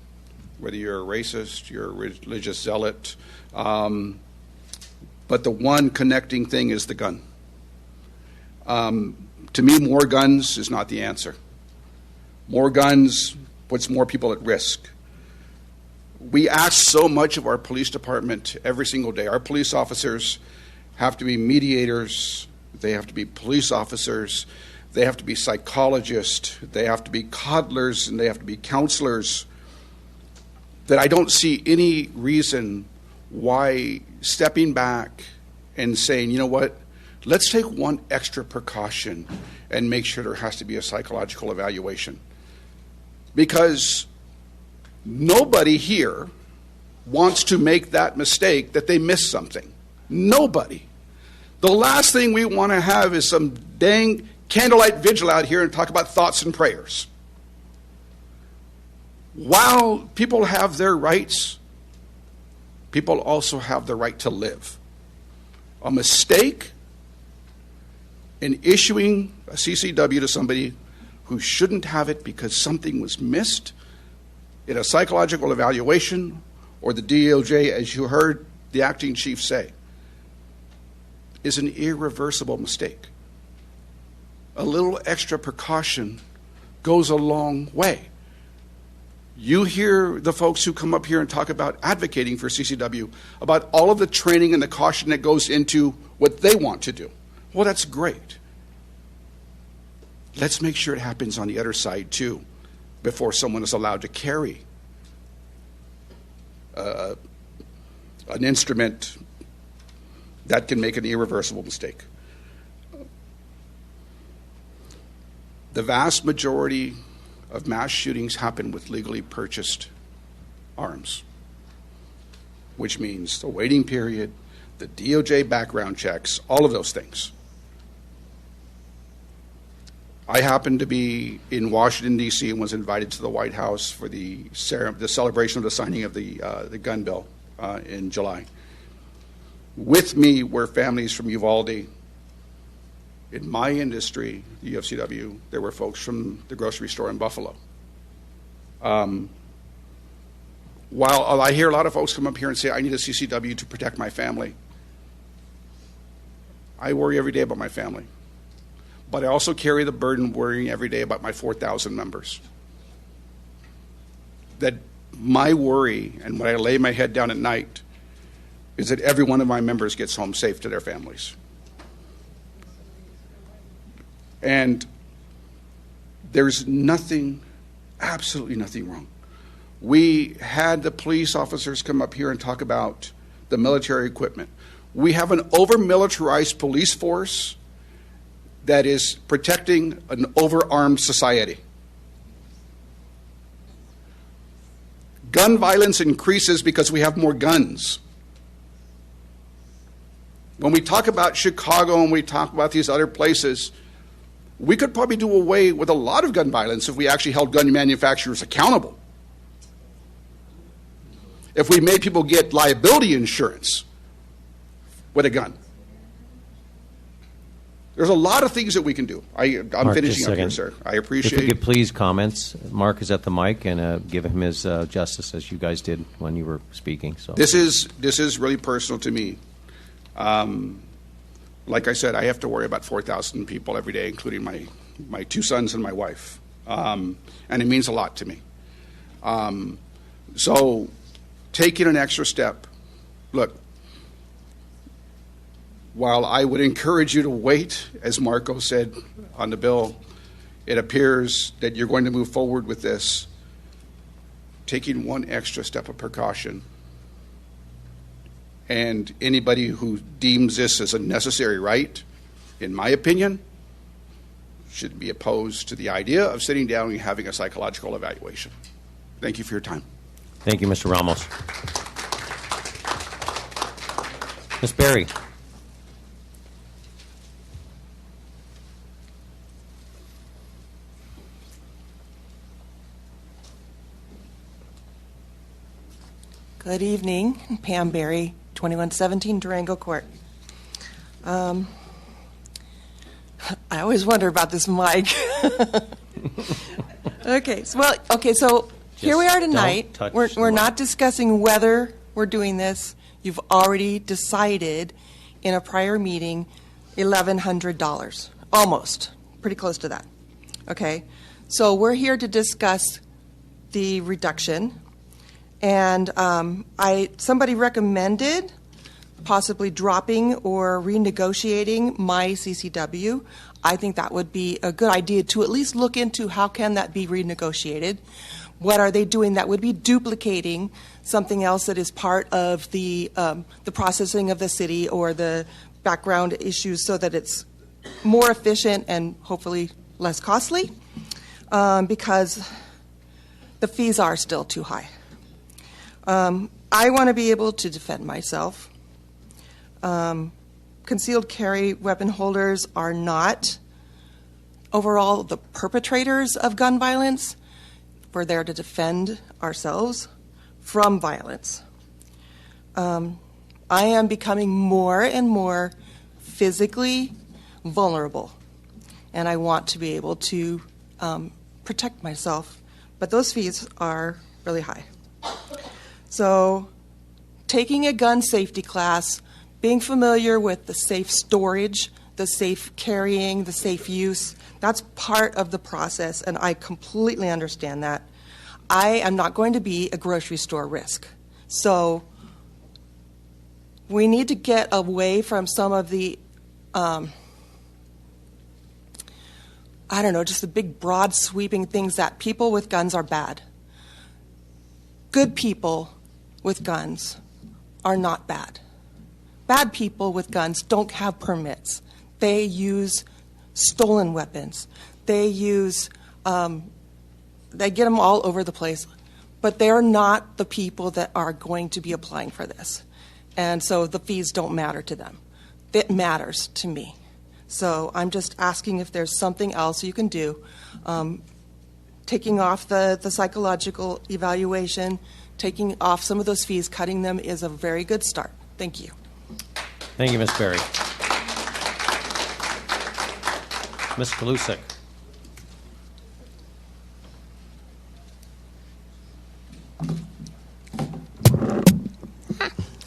Whether you're a racist, you're a religious zealot, but the one connecting thing is the gun. To me, more guns is not the answer. More guns puts more people at risk. We ask so much of our police department every single day. Our police officers have to be mediators, they have to be police officers, they have to be psychologists, they have to be coddlers, and they have to be counselors. That I don't see any reason why stepping back and saying, you know what, let's take one extra precaution and make sure there has to be a psychological evaluation. Because nobody here wants to make that mistake that they missed something. Nobody. The last thing we want to have is some dang candlelight vigil out here and talk about thoughts and prayers. While people have their rights, people also have the right to live. A mistake in issuing a CCW to somebody who shouldn't have it because something was missed in a psychological evaluation, or the DOJ, as you heard the acting chief say, is an irreversible mistake. A little extra precaution goes a long way. You hear the folks who come up here and talk about advocating for CCW, about all of the training and the caution that goes into what they want to do. Well, that's great. Let's make sure it happens on the other side, too, before someone is allowed to carry an instrument that can make an irreversible mistake. The vast majority of mass shootings happen with legally purchased arms, which means the waiting period, the DOJ background checks, all of those things. I happened to be in Washington, D.C. and was invited to the White House for the celebration of the signing of the gun bill in July. With me were families from Uvalde. In my industry, the UFCW, there were folks from the grocery store in Buffalo. While I hear a lot of folks come up here and say, I need a CCW to protect my family, I worry every day about my family. But I also carry the burden worrying every day about my 4,000 members. That my worry, and when I lay my head down at night, is that every one of my members gets home safe to their families. And there's nothing, absolutely nothing wrong. We had the police officers come up here and talk about the military equipment. We have an over-militarized police force that is protecting an over-armed society. Gun violence increases because we have more guns. When we talk about Chicago and we talk about these other places, We could probably do away with a lot of gun violence if we actually held gun manufacturers accountable. If we made people get liability insurance with a gun. There's a lot of things that we can do. I'm Mark, finishing just a up here, second. sir. I appreciate If we could please comments. Mark is at the mic, and give him his justice as you guys did when you were speaking. So This is really personal to me. Like I said, I have to worry about 4,000 people every day, including my two sons and my wife. And it means a lot to me. So taking an extra step, look, while I would encourage you to wait, as Marco said on the bill, it appears that you're going to move forward with this, taking one extra step of precaution. And anybody who deems this as a necessary right, in my opinion, should be opposed to the idea of sitting down and having a psychological evaluation. Thank you for your time. thank you, Mr. Ramos. Ms. Berry. Good evening, Pam Berry, 2117 Durango Court. I always wonder about this mic. So here we are tonight. We're not discussing whether we're doing this. You've already decided in a prior meeting $1,100, almost, pretty close to that. Okay, so we're here to discuss the reduction. And somebody recommended possibly dropping or renegotiating my CCW. I think that would be a good idea to at least look into how can that be renegotiated. What are they doing that would be duplicating something else that is part of the processing of the city or the background issues so that it's more efficient and hopefully less costly because the fees are still too high. I want to be able to defend myself. Concealed carry weapon holders are not overall the perpetrators of gun violence. We're there to defend ourselves from violence. I am becoming more and more physically vulnerable, and I want to be able to protect myself, but those fees are really high. So taking a gun safety class, being familiar with the safe storage, the safe carrying, the safe use, that's part of the process, and I completely understand that. I am not going to be a grocery store risk. So we need to get away from some of the, just the big, broad, sweeping things that people with guns are bad. Good people with guns are not bad. Bad people with guns don't have permits. They use stolen weapons. They use, they get them all over the place. But they're not the people that are going to be applying for this. And so the fees don't matter to them. It matters to me. So I'm just asking if there's something else you can do. Taking off the psychological evaluation, taking off some of those fees, cutting them is a very good start. Thank you. Thank you, Ms. Berry. Ms. Kalusek.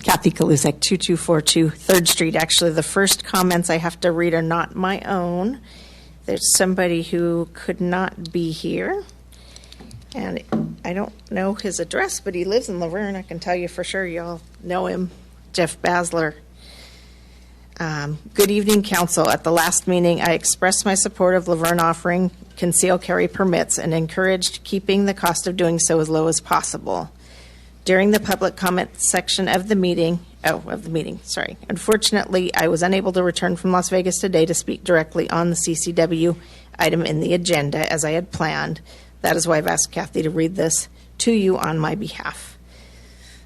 Kathy Kalusek, 2242 3rd Street. Actually, the first comments I have to read are not my own. There's somebody who could not be here. And I don't know his address, but he lives in Laverne. I can tell you for sure y'all know him, Jeff Basler. Good evening, Council. At the last meeting, I expressed my support of Laverne offering concealed carry permits and encouraged keeping the cost of doing so as low as possible. During the public comment section of the meeting, unfortunately, I was unable to return from Las Vegas today to speak directly on the CCW item in the agenda as I had planned. That is why I've asked Kathy to read this to you on my behalf.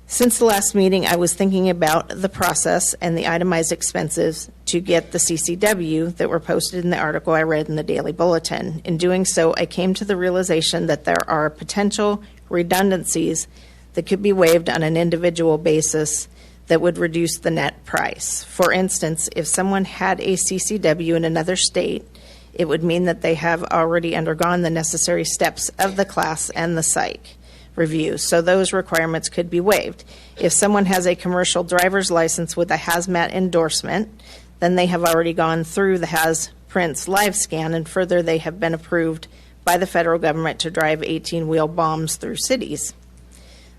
Since the last meeting, I was thinking about the process and the itemized expenses to get the CCW that were posted in the article I read in the Daily Bulletin. In doing so, I came to the realization that there are potential redundancies that could be waived on an individual basis that would reduce the net price. For instance, if someone had a CCW in another state, it would mean that they have already undergone the necessary steps of the class and the psych review, so those requirements could be waived. If someone has a commercial driver's license with a hazmat endorsement, then they have already gone through the HazPrints live scan, and further, they have been approved by the federal government to drive 18-wheel bombs through cities.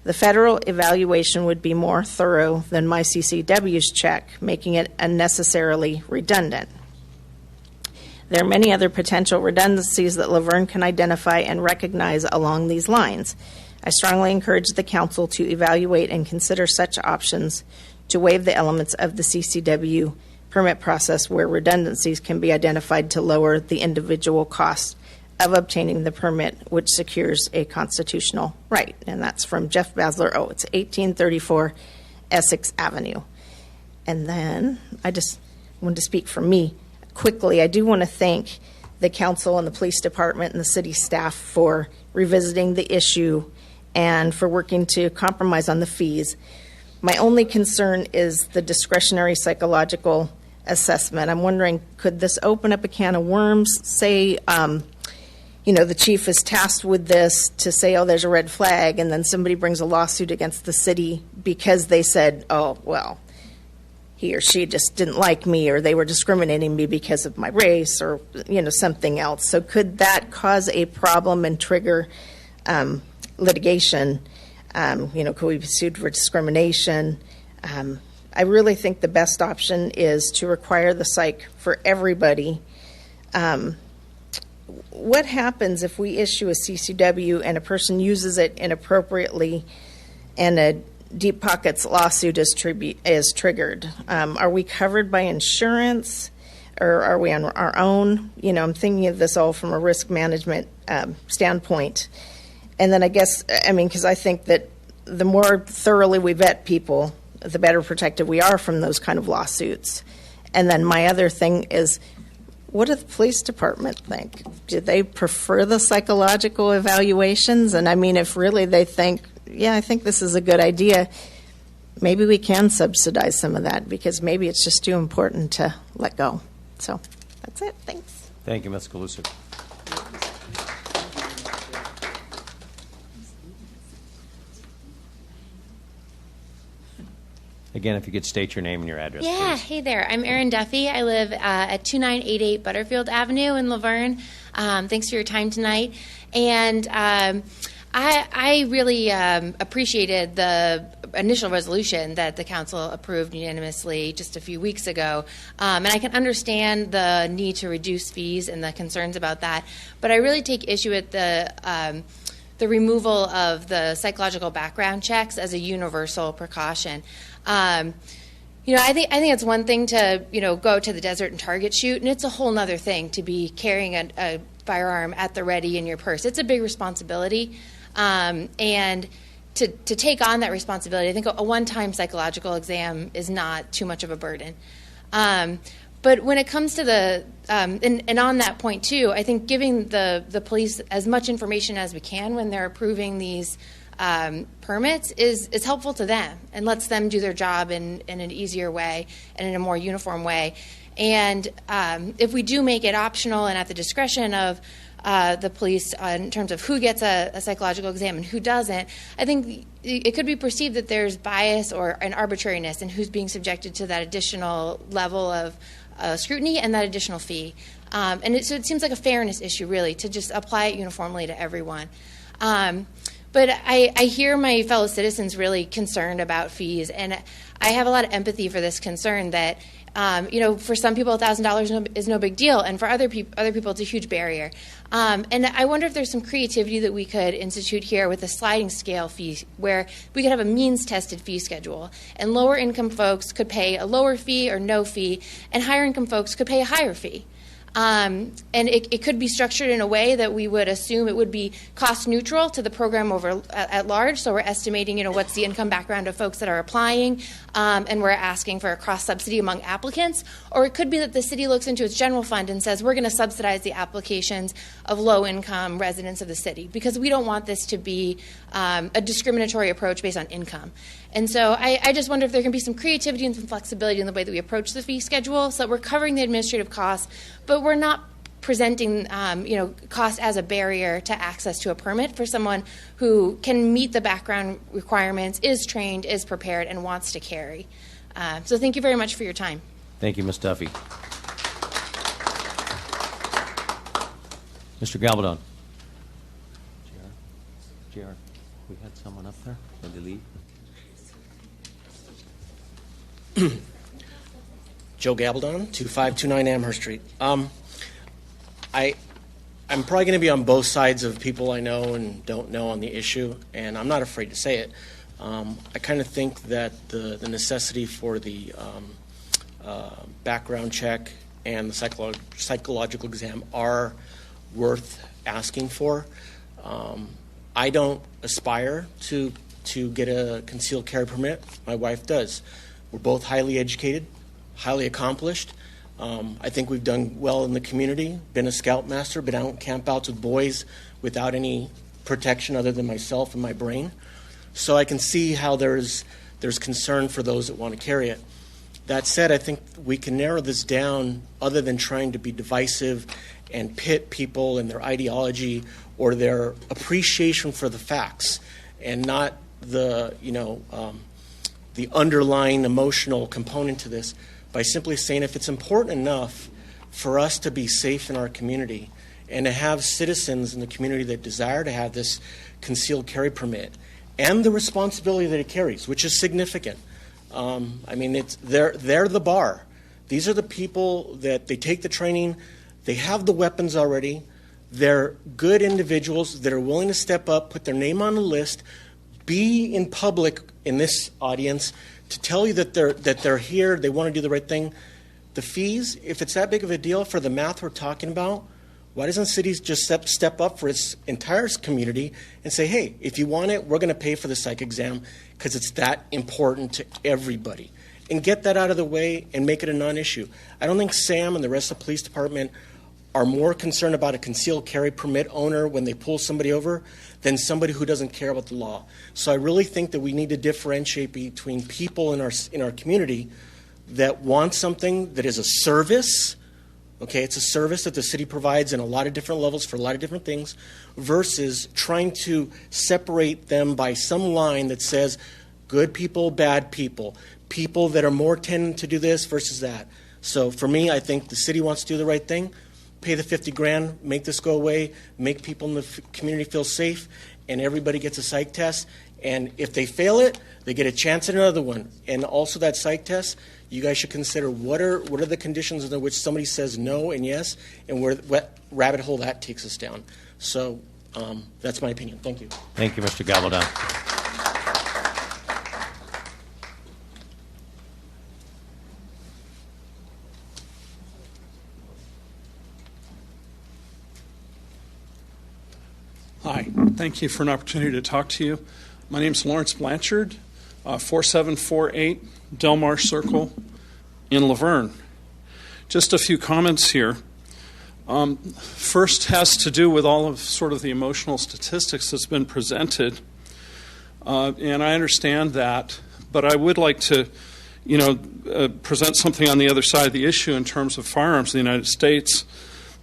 The federal evaluation would be more thorough than my CCW's check, making it unnecessarily redundant. There are many other potential redundancies that Laverne can identify and recognize along these lines. I strongly encourage the council to evaluate and consider such options to waive the elements of the CCW permit process where redundancies can be identified to lower the individual cost of obtaining the permit, which secures a constitutional right. And that's from Jeff Basler. Oh, it's 1834 Essex Avenue. And then I just wanted to speak for me quickly. I do want to thank the council and the police department and the city staff for revisiting the issue and for working to compromise on the fees. My only concern is the discretionary psychological assessment. I'm wondering, could this open up a can of worms? Say, the chief is tasked with this to say, oh, there's a red flag, and then somebody brings a lawsuit against the city because they said, oh, well, he or she just didn't like me, or they were discriminating me because of my race, or, something else. So could that cause a problem and trigger litigation? Could we be sued for discrimination? I really think the best option is to require the psych for everybody. What happens if we issue a CCW and a person uses it inappropriately and a deep pockets lawsuit is triggered? Are we covered by insurance, or are we on our own? I'm thinking of this all from a risk management standpoint. And then because I think that the more thoroughly we vet people, the better protected we are from those kind of lawsuits. And then my other thing is, what does the police department think? Do they prefer the psychological evaluations? And if really they think, yeah, I think this is a good idea, maybe we can subsidize some of that, because maybe it's just too important to let go. So that's it. Thanks. Thank you, Ms. Galusik. Again, if you could state your name and your address. Yeah, please. Hey there. I'm Erin Duffy. I live at 2988 Butterfield Avenue in Laverne. Thanks for your time tonight. And I really appreciated the initial resolution that the council approved unanimously just a few weeks ago. And I can understand the need to reduce fees and the concerns about that. But I really take issue with the removal of the psychological background checks as a universal precaution. I think it's one thing to go to the desert and target shoot, and it's a whole other thing to be carrying a firearm at the ready in your purse. It's a big responsibility, and to take on that responsibility, I think a one-time psychological exam is not too much of a burden. But when it comes to the and on that point too, I think giving the police as much information as we can when they're approving these permits is helpful to them and lets them do their job in an easier way and in a more uniform way. And if we do make it optional and at the discretion of the police in terms of who gets a psychological exam and who doesn't, I think it could be perceived that there's bias or an arbitrariness in who's being subjected to that additional level of scrutiny and that additional fee. So it seems like a fairness issue, really, to just apply it uniformly to everyone. But I hear my fellow citizens really concerned about fees, and I have a lot of empathy for this concern that, for some people, $1,000 is no big deal, and for other people, it's a huge barrier. And I wonder if there's some creativity that we could institute here with a sliding scale fee, where we could have a means-tested fee schedule, and lower-income folks could pay a lower fee or no fee, and higher-income folks could pay a higher fee. And it could be structured in a way that we would assume it would be cost neutral to the program at large. So we're estimating, what's the income background of folks that are applying, and we're asking for a cross subsidy among applicants. Or it could be that the city looks into its general fund and says we're going to subsidize the applications of low income residents of the city, because we don't want this to be a discriminatory approach based on income. And so I just wonder if there can be some creativity and some flexibility in the way that we approach the fee schedule, so that we're covering the administrative costs, but we're not presenting cost as a barrier to access to a permit for someone who can meet the background requirements, is trained, is prepared, and wants to carry. So thank you very much for your time. Thank you, Ms. Duffy. Mr. Gabaldon. JR, we had someone up there. Did they leave? Joe Gabaldon, 2529 Amherst Street. I'm probably going to be on both sides of people I know and don't know on the issue, and I'm not afraid to say it. I kind of think that the necessity for the background check and the psychological exam are worth asking for. I don't aspire to get a concealed carry permit. My wife does. We're both highly educated, highly accomplished. I think we've done well in the community, been a scoutmaster, been out campouts with boys without any protection other than myself and my brain. So I can see how there's concern for those that want to carry it. That said, I think we can narrow this down other than trying to be divisive and pit people and their ideology or their appreciation for the facts, and not the underlying emotional component to this, by simply saying if it's important enough for us to be safe in our community and to have citizens in the community that desire to have this concealed carry permit and the responsibility that it carries, which is significant. They're the bar. These are the people that they take the training, they have the weapons already, they're good individuals that are willing to step up, put their name on the list, be in public in this audience to tell you that they're here, they want to do the right thing. The fees, if it's that big of a deal for the math we're talking about, why doesn't cities just step up for its entire community and say, hey, if you want it, we're going to pay for the psych exam because it's that important to everybody, and get that out of the way and make it a non-issue. I don't think Sam and the rest of the police department are more concerned about a concealed carry permit owner when they pull somebody over than somebody who doesn't care about the law. So I really think that we need to differentiate between people in our community that want something that is a service. Okay, it's a service that the city provides in a lot of different levels for a lot of different things, versus trying to separate them by some line that says good people, bad people, people that are more tending to do this versus that. So for me, I think the city wants to do the right thing. Pay the $50,000, make this go away, make people in the community feel safe, and everybody gets a psych test. And if they fail it, they get a chance at another one. And also that psych test, you guys should consider what are the conditions under which somebody says no and yes, and what rabbit hole that takes us down. So that's my opinion. Thank you. Thank you, Mr. Gabaldon. Hi, thank you for an opportunity to talk to you. My name is Lawrence Blanchard, 4748 Del Mar Circle in Laverne. Just a few comments here. First has to do with all of sort of the emotional statistics that's been presented. And I understand that, but I would like to, present something on the other side of the issue in terms of firearms in the United States.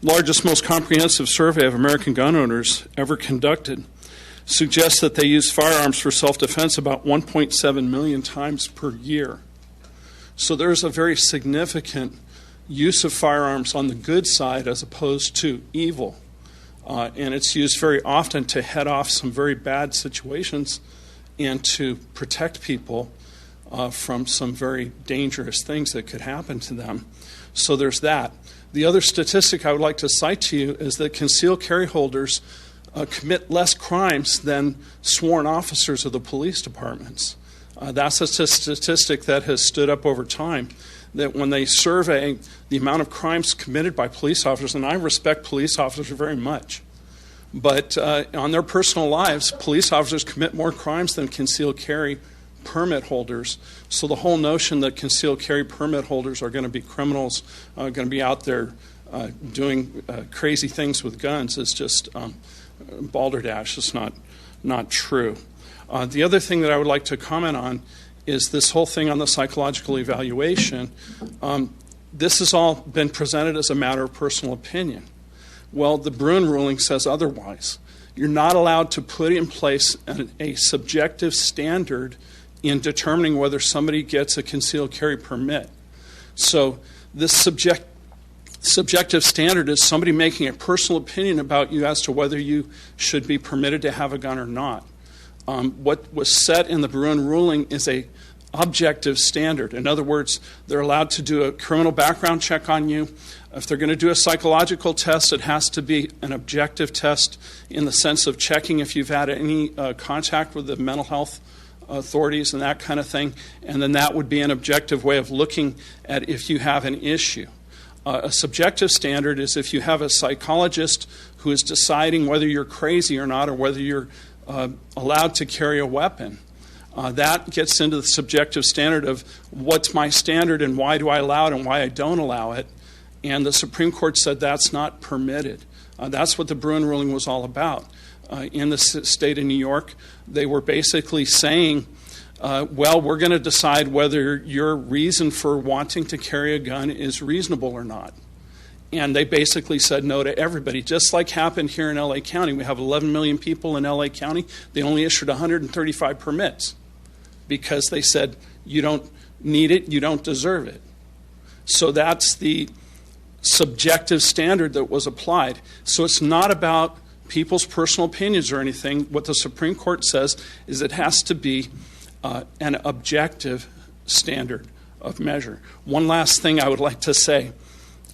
Largest, most comprehensive survey of American gun owners ever conducted suggests that they use firearms for self-defense about 1.7 million times per year. So there's a very significant use of firearms on the good side as opposed to evil. And it's used very often to head off some very bad situations and to protect people from some very dangerous things that could happen to them. So there's that. The other statistic I would like to cite to you is that concealed carry holders commit less crimes than sworn officers of the police departments. That's a statistic that has stood up over time. that when they survey the amount of crimes committed by police officers, and I respect police officers very much, but on their personal lives, police officers commit more crimes than concealed carry permit holders. So the whole notion that concealed carry permit holders are going to be criminals, going to be out there doing crazy things with guns is just balderdash. It's not true. The other thing that I would like to comment on is this whole thing on the psychological evaluation. This has all been presented as a matter of personal opinion. Well, the Bruin ruling says otherwise. You're not allowed to put in place a subjective standard in determining whether somebody gets a concealed carry permit. So this subjective standard is somebody making a personal opinion about you as to whether you should be permitted to have a gun or not. What was set in the Bruin ruling is a objective standard. In other words, they're allowed to do a criminal background check on you. If they're going to do a psychological test, it has to be an objective test in the sense of checking if you've had any contact with the mental health authorities and that kind of thing. And then that would be an objective way of looking at if you have an issue. A subjective standard is if you have a psychologist who is deciding whether you're crazy or not, or whether you're allowed to carry a weapon. That gets into the subjective standard of what's my standard and why do I allow it and why I don't allow it. And the Supreme Court said that's not permitted. That's what the Bruin ruling was all about. In the state of New York, they were basically saying, well, we're going to decide whether your reason for wanting to carry a gun is reasonable or not. And they basically said no to everybody, just like happened here in L.A. County. We have 11 million people in L.A. County. They only issued 135 permits because they said you don't need it, you don't deserve it. So that's the subjective standard that was applied. So it's not about people's personal opinions or anything. What the Supreme Court says is it has to be an objective standard of measure. One last thing I would like to say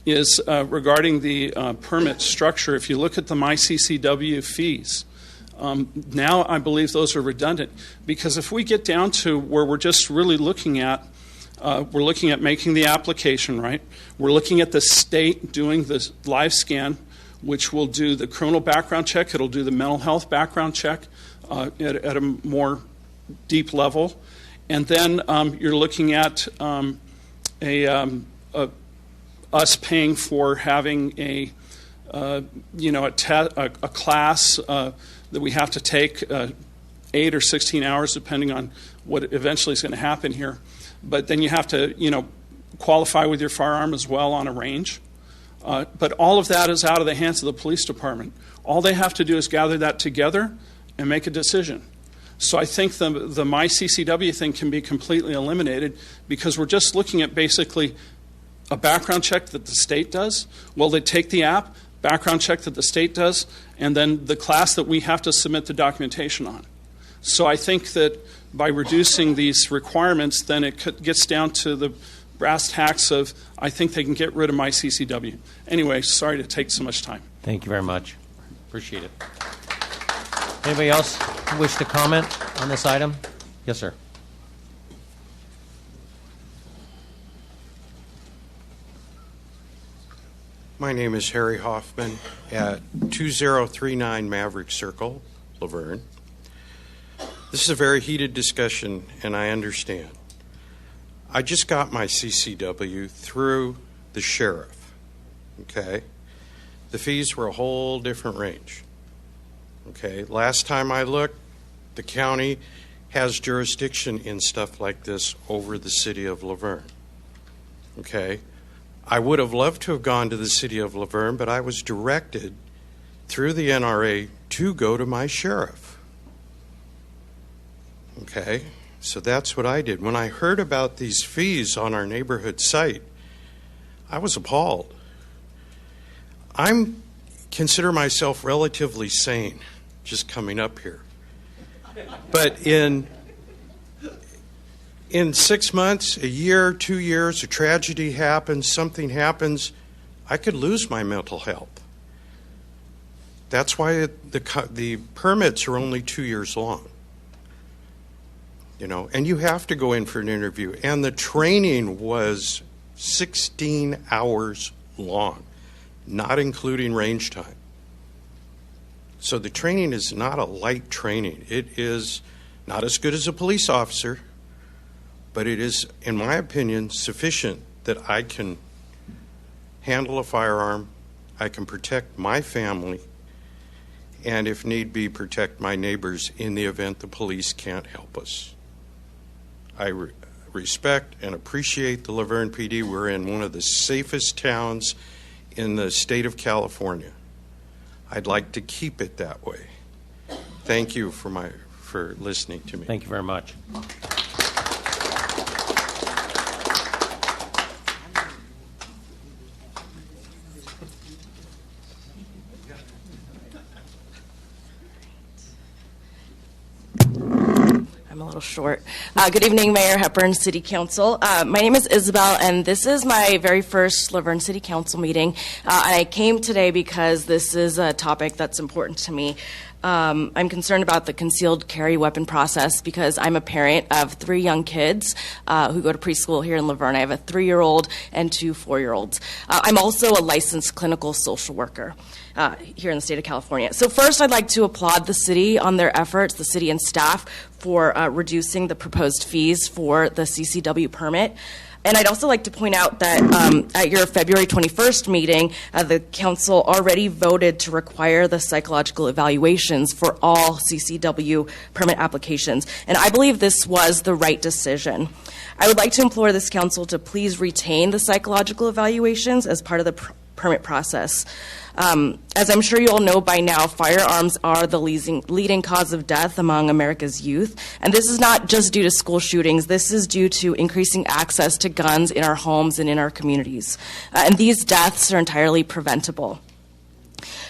is regarding the permit structure. If you look at the MyCCW fees, now I believe those are redundant, because if we get down to where we're just really looking at making the application, right? We're looking at the state doing the live scan, which will do the criminal background check. It'll do the mental health background check at a more deep level. And then you're looking at us paying for having a class that we have to take 8 or 16 hours, depending on what eventually is going to happen here. But then you have to, qualify with your firearm as well on a range. But all of that is out of the hands of the police department. All they have to do is gather that together and make a decision. So I think the MyCCW thing can be completely eliminated, because we're just looking at basically a background check that the state does. Well, they take the app, background check that the state does, and then the class that we have to submit the documentation on. So I think that by reducing these requirements, then it gets down to the brass tacks of, I think they can get rid of MyCCW. Anyway, sorry to take so much time. Thank you very much. Appreciate it. Anybody else wish to comment on this item? Yes, sir. My name is Harry Hoffman at 2039 Maverick Circle, Laverne. This is a very heated discussion, and I understand. I just got my CCW through the sheriff, okay? The fees were a whole different range, okay? Last time I looked, the county has jurisdiction in stuff like this over the city of Laverne, okay? I would have loved to have gone to the city of Laverne, but I was directed through the NRA to go to my sheriff. Okay, so that's what I did. When I heard about these fees on our neighborhood site, I was appalled. I consider myself relatively sane just coming up here. But in 6 months, a year, 2 years, a tragedy happens, something happens, I could lose my mental health. That's why the permits are only 2 years long. And you have to go in for an interview. And the training was 16 hours long, not including range time. So the training is not a light training. It is not as good as a police officer, but it is, in my opinion, sufficient that I can handle a firearm, I can protect my family, and if need be, protect my neighbors in the event the police can't help us. I respect and appreciate the Laverne PD. We're in one of the safest towns in the state of California. I'd like to keep it that way. Thank you for listening to me. Thank you very much. I'm a little short. Good evening, Mayor Hepburn, City Council. My name is Isabel, and this is my very first Laverne City Council meeting. And I came today because this is a topic that's important to me. I'm concerned about the concealed carry weapon process because I'm a parent of 3 young kids who go to preschool here in Laverne. I have a 3-year-old and 2 4-year-olds. I'm also a licensed clinical social worker here in the state of California. So first, I'd like to applaud the city on their efforts, the city and staff, for reducing the proposed fees for the CCW permit. And I'd also like to point out that at your February 21st meeting, the council already voted to require the psychological evaluations for all CCW permit applications. And I believe this was the right decision. I would like to implore this council to please retain the psychological evaluations as part of the permit process. As I'm sure you all know by now, firearms are the leading cause of death among America's youth. And this is not just due to school shootings. This is due to increasing access to guns in our homes and in our communities. And these deaths are entirely preventable.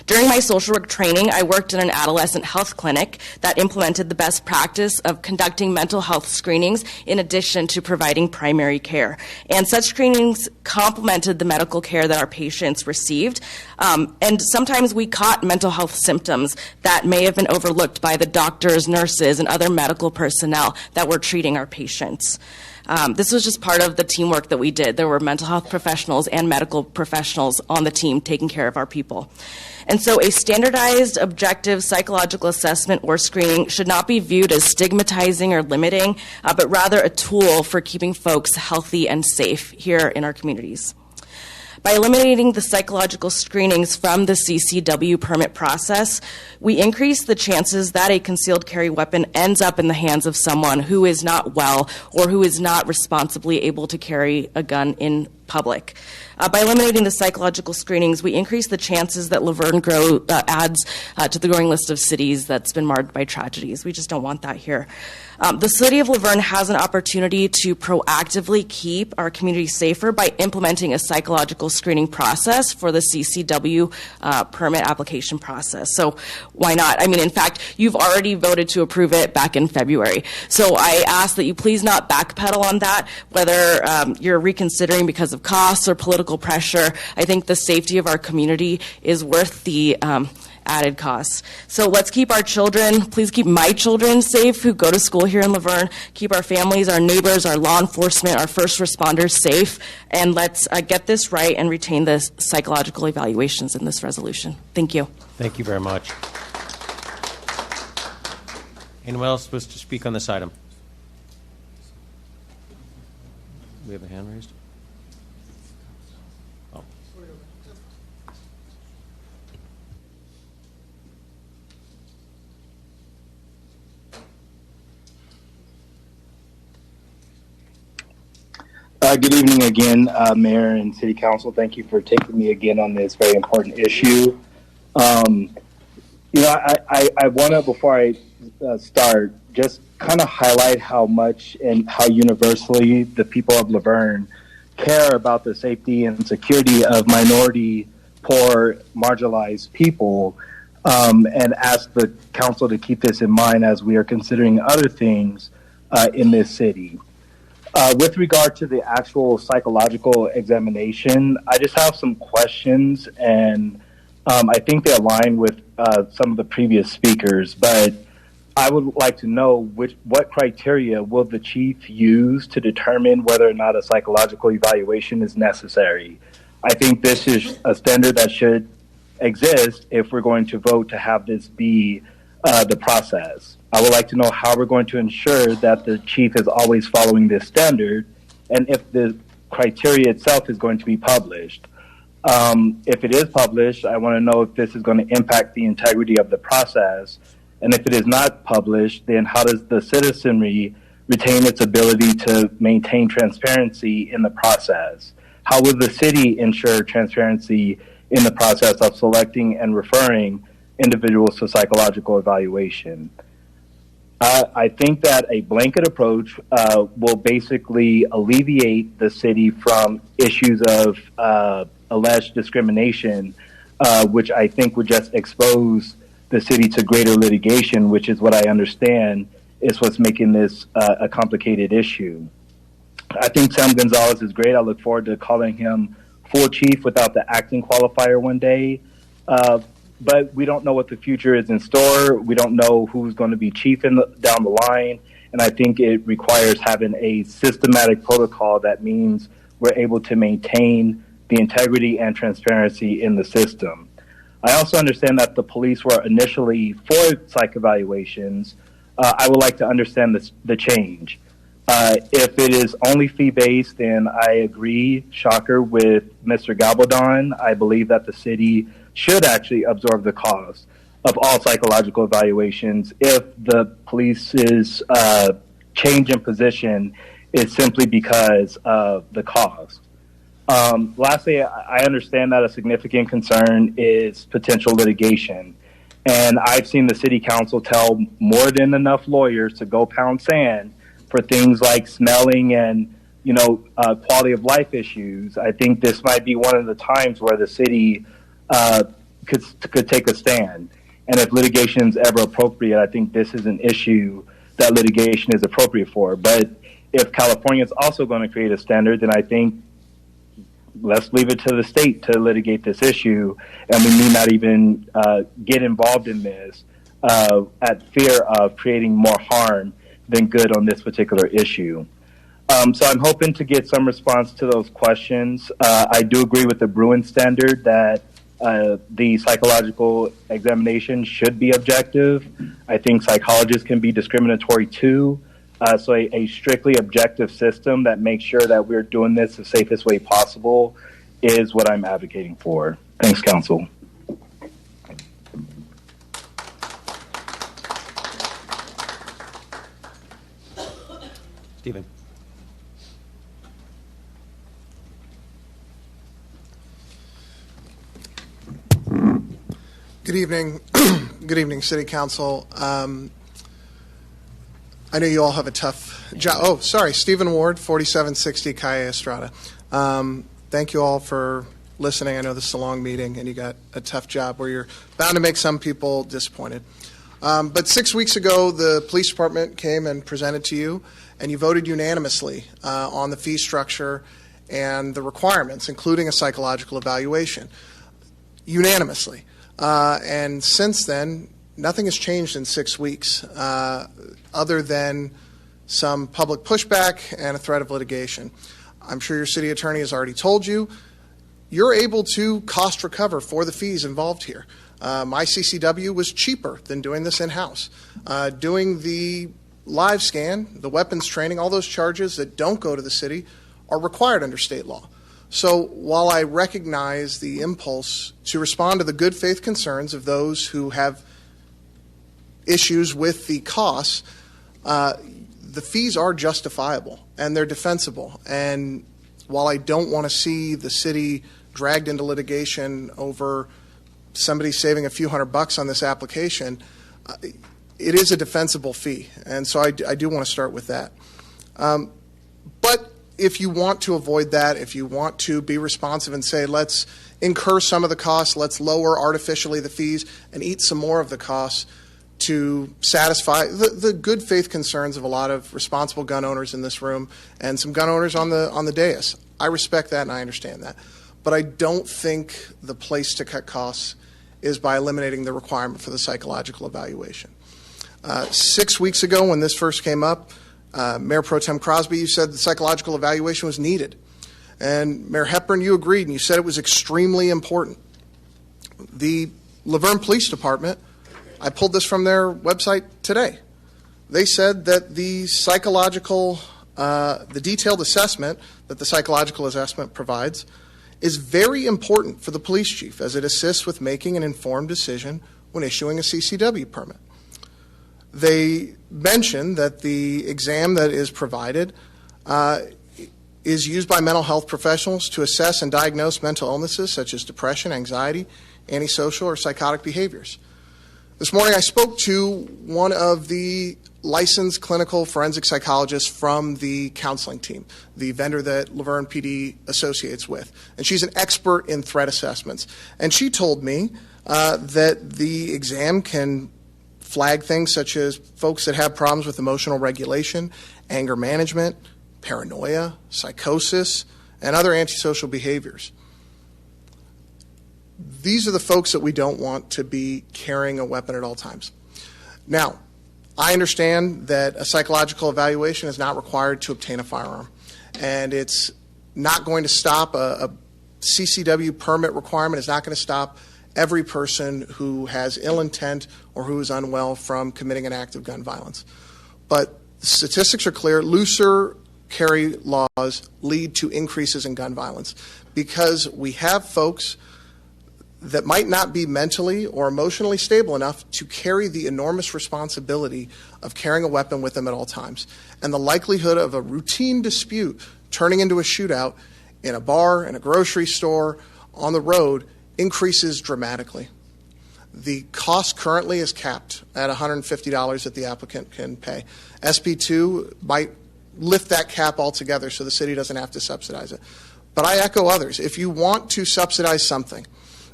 During my social work training, I worked in an adolescent health clinic that implemented the best practice of conducting mental health screenings in addition to providing primary care. And such screenings complemented the medical care that our patients received. And sometimes we caught mental health symptoms that may have been overlooked by the doctors, nurses, and other medical personnel that were treating our patients. This was just part of the teamwork that we did. There were mental health professionals and medical professionals on the team taking care of our people. And so a standardized, objective psychological assessment or screening should not be viewed as stigmatizing or limiting, but rather a tool for keeping folks healthy and safe here in our communities. By eliminating the psychological screenings from the CCW permit process, we increase the chances that a concealed carry weapon ends up in the hands of someone who is not well or who is not responsibly able to carry a gun in public. By eliminating the psychological screenings, we increase the chances that Laverne adds to the growing list of cities that's been marred by tragedies. We just don't want that here. The city of Laverne has an opportunity to proactively keep our community safer by implementing a psychological screening process for the CCW permit application process. So why not? I mean, in fact, you've already voted to approve it back in February. So I ask that you please not backpedal on that, whether you're reconsidering because of costs or political pressure. I think the safety of our community is worth the added costs. So let's keep our children, please keep my children safe who go to school here in Laverne, keep our families, our neighbors, our law enforcement, our first responders safe, and let's get this right and retain the psychological evaluations in this resolution. Thank you. Thank you very much. Anyone else supposed to speak on this item? We have a hand raised? Oh. Good evening again, Mayor and City Council. Thank you for taking me again on this very important issue. I want to, before I start, just kind of highlight how much and how universally the people of Laverne care about the safety and security of minority, poor, marginalized people, and ask the council to keep this in mind as we are considering other things in this city. With regard to the actual psychological examination, I just have some questions, and I think they align with some of the previous speakers, but I would like to know what criteria will the chief use to determine whether or not a psychological evaluation is necessary. I think this is a standard that should exist if we're going to vote to have this be the process. I would like to know how we're going to ensure that the chief is always following this standard, and if the criteria itself is going to be published. If it is published, I want to know if this is going to impact the integrity of the process. And if it is not published, then how does the citizenry retain its ability to maintain transparency in the process? How will the city ensure transparency in the process of selecting and referring individuals to psychological evaluation? I think that a blanket approach will basically alleviate the city from issues of alleged discrimination, which I think would just expose the city to greater litigation, which is what I understand is what's making this a complicated issue. I think Sam Gonzalez is great. I look forward to calling him full chief without the acting qualifier one day. But we don't know what the future is in store. We don't know who's going to be chief down the line. And I think it requires having a systematic protocol that means we're able to maintain the integrity and transparency in the system. I also understand that the police were initially for psych evaluations. I would like to understand the change. If it is only fee-based, then I agree, shocker, with Mr. Gabaldon. I believe that the city should actually absorb the cost of all psychological evaluations if the police's change in position is simply because of the cost. Lastly, I understand that a significant concern is potential litigation. And I've seen the city council tell more than enough lawyers to go pound sand for things like smelling and, quality of life issues. I think this might be one of the times where the city could take a stand. And if litigation is ever appropriate, I think this is an issue that litigation is appropriate for. But if California is also going to create a standard, then I think let's leave it to the state to litigate this issue, and we need not even get involved in this at fear of creating more harm than good on this particular issue. So I'm hoping to get some response to those questions. I do agree with the Bruin standard that the psychological examination should be objective. I think psychologists can be discriminatory too. So a strictly objective system that makes sure that we're doing this the safest way possible is what I'm advocating for. Thanks, Council. Stephen. Good evening. Good evening, City Council. I know you all have a tough job. Oh, sorry, Stephen Ward, 4760 Calle Estrada. Thank you all for listening. I know this is a long meeting, and you got a tough job where you're bound to make some people disappointed. But 6 weeks ago, the police department came and presented to you, and you voted unanimously on the fee structure and the requirements, including a psychological evaluation. Unanimously. And since then, nothing has changed in 6 weeks other than some public pushback and a threat of litigation. I'm sure your city attorney has already told you, you're able to cost recover for the fees involved here. My CCW was cheaper than doing this in-house. Doing the live scan, the weapons training, all those charges that don't go to the city are required under state law. So while I recognize the impulse to respond to the good faith concerns of those who have issues with the costs, the fees are justifiable and they're defensible. And while I don't want to see the city dragged into litigation over somebody saving a few $100 on this application, it is a defensible fee. And so I do want to start with that. But if you want to avoid that, if you want to be responsive and say, let's incur some of the costs, let's lower artificially the fees and eat some more of the costs to satisfy the good faith concerns of a lot of responsible gun owners in this room and some gun owners on the dais. I respect that and I understand that. But I don't think the place to cut costs is by eliminating the requirement for the psychological evaluation. 6 weeks ago, when this first came up, Mayor Pro Tem Crosby, you said the psychological evaluation was needed. And Mayor Hepburn, you agreed, and you said it was extremely important. The Laverne Police Department, I pulled this from their website today. They said that the detailed assessment that the psychological assessment provides is very important for the police chief as it assists with making an informed decision when issuing a CCW permit. They mention that the exam that is provided is used by mental health professionals to assess and diagnose mental illnesses such as depression, anxiety, antisocial, or psychotic behaviors. This morning I spoke to one of the licensed clinical forensic psychologists from the counseling team, the vendor that Laverne PD associates with. And she's an expert in threat assessments. And she told me that the exam can flag things such as folks that have problems with emotional regulation, anger management, paranoia, psychosis, and other antisocial behaviors. These are the folks that we don't want to be carrying a weapon at all times. Now, I understand that a psychological evaluation is not required to obtain a firearm, and it's not going to stop a CCW permit requirement is not going to stop every person who has ill intent or who is unwell from committing an act of gun violence. But the statistics are clear. Looser carry laws lead to increases in gun violence because we have folks that might not be mentally or emotionally stable enough to carry the enormous responsibility of carrying a weapon with them at all times. And the likelihood of a routine dispute turning into a shootout in a bar, in a grocery store, on the road increases dramatically. The cost currently is capped at $150 that the applicant can pay. SB2 might lift that cap altogether so the city doesn't have to subsidize it. But I echo others. If you want to subsidize something,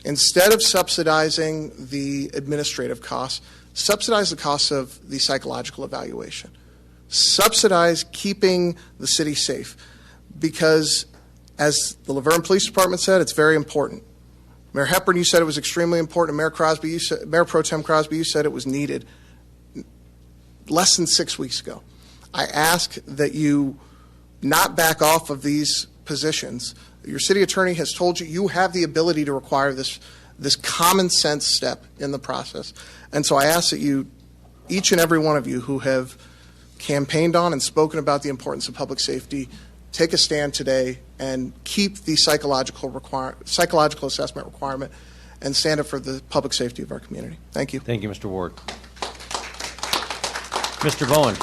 instead of subsidizing the administrative costs, subsidize the costs of the psychological evaluation. Subsidize keeping the city safe because, as the Laverne Police Department said, it's very important. Mayor Hepburn, you said it was extremely important. Mayor Pro Tem Crosby, you said it was needed less than 6 weeks ago. I ask that you not back off of these positions. Your city attorney has told you you have the ability to require this common sense step in the process. And so I ask that you, each and every one of you who have campaigned on and spoken about the importance of public safety, take a stand today and keep the psychological assessment requirement and stand up for the public safety of our community. Thank you. Thank you, Mr. Ward. Mr. Bowen.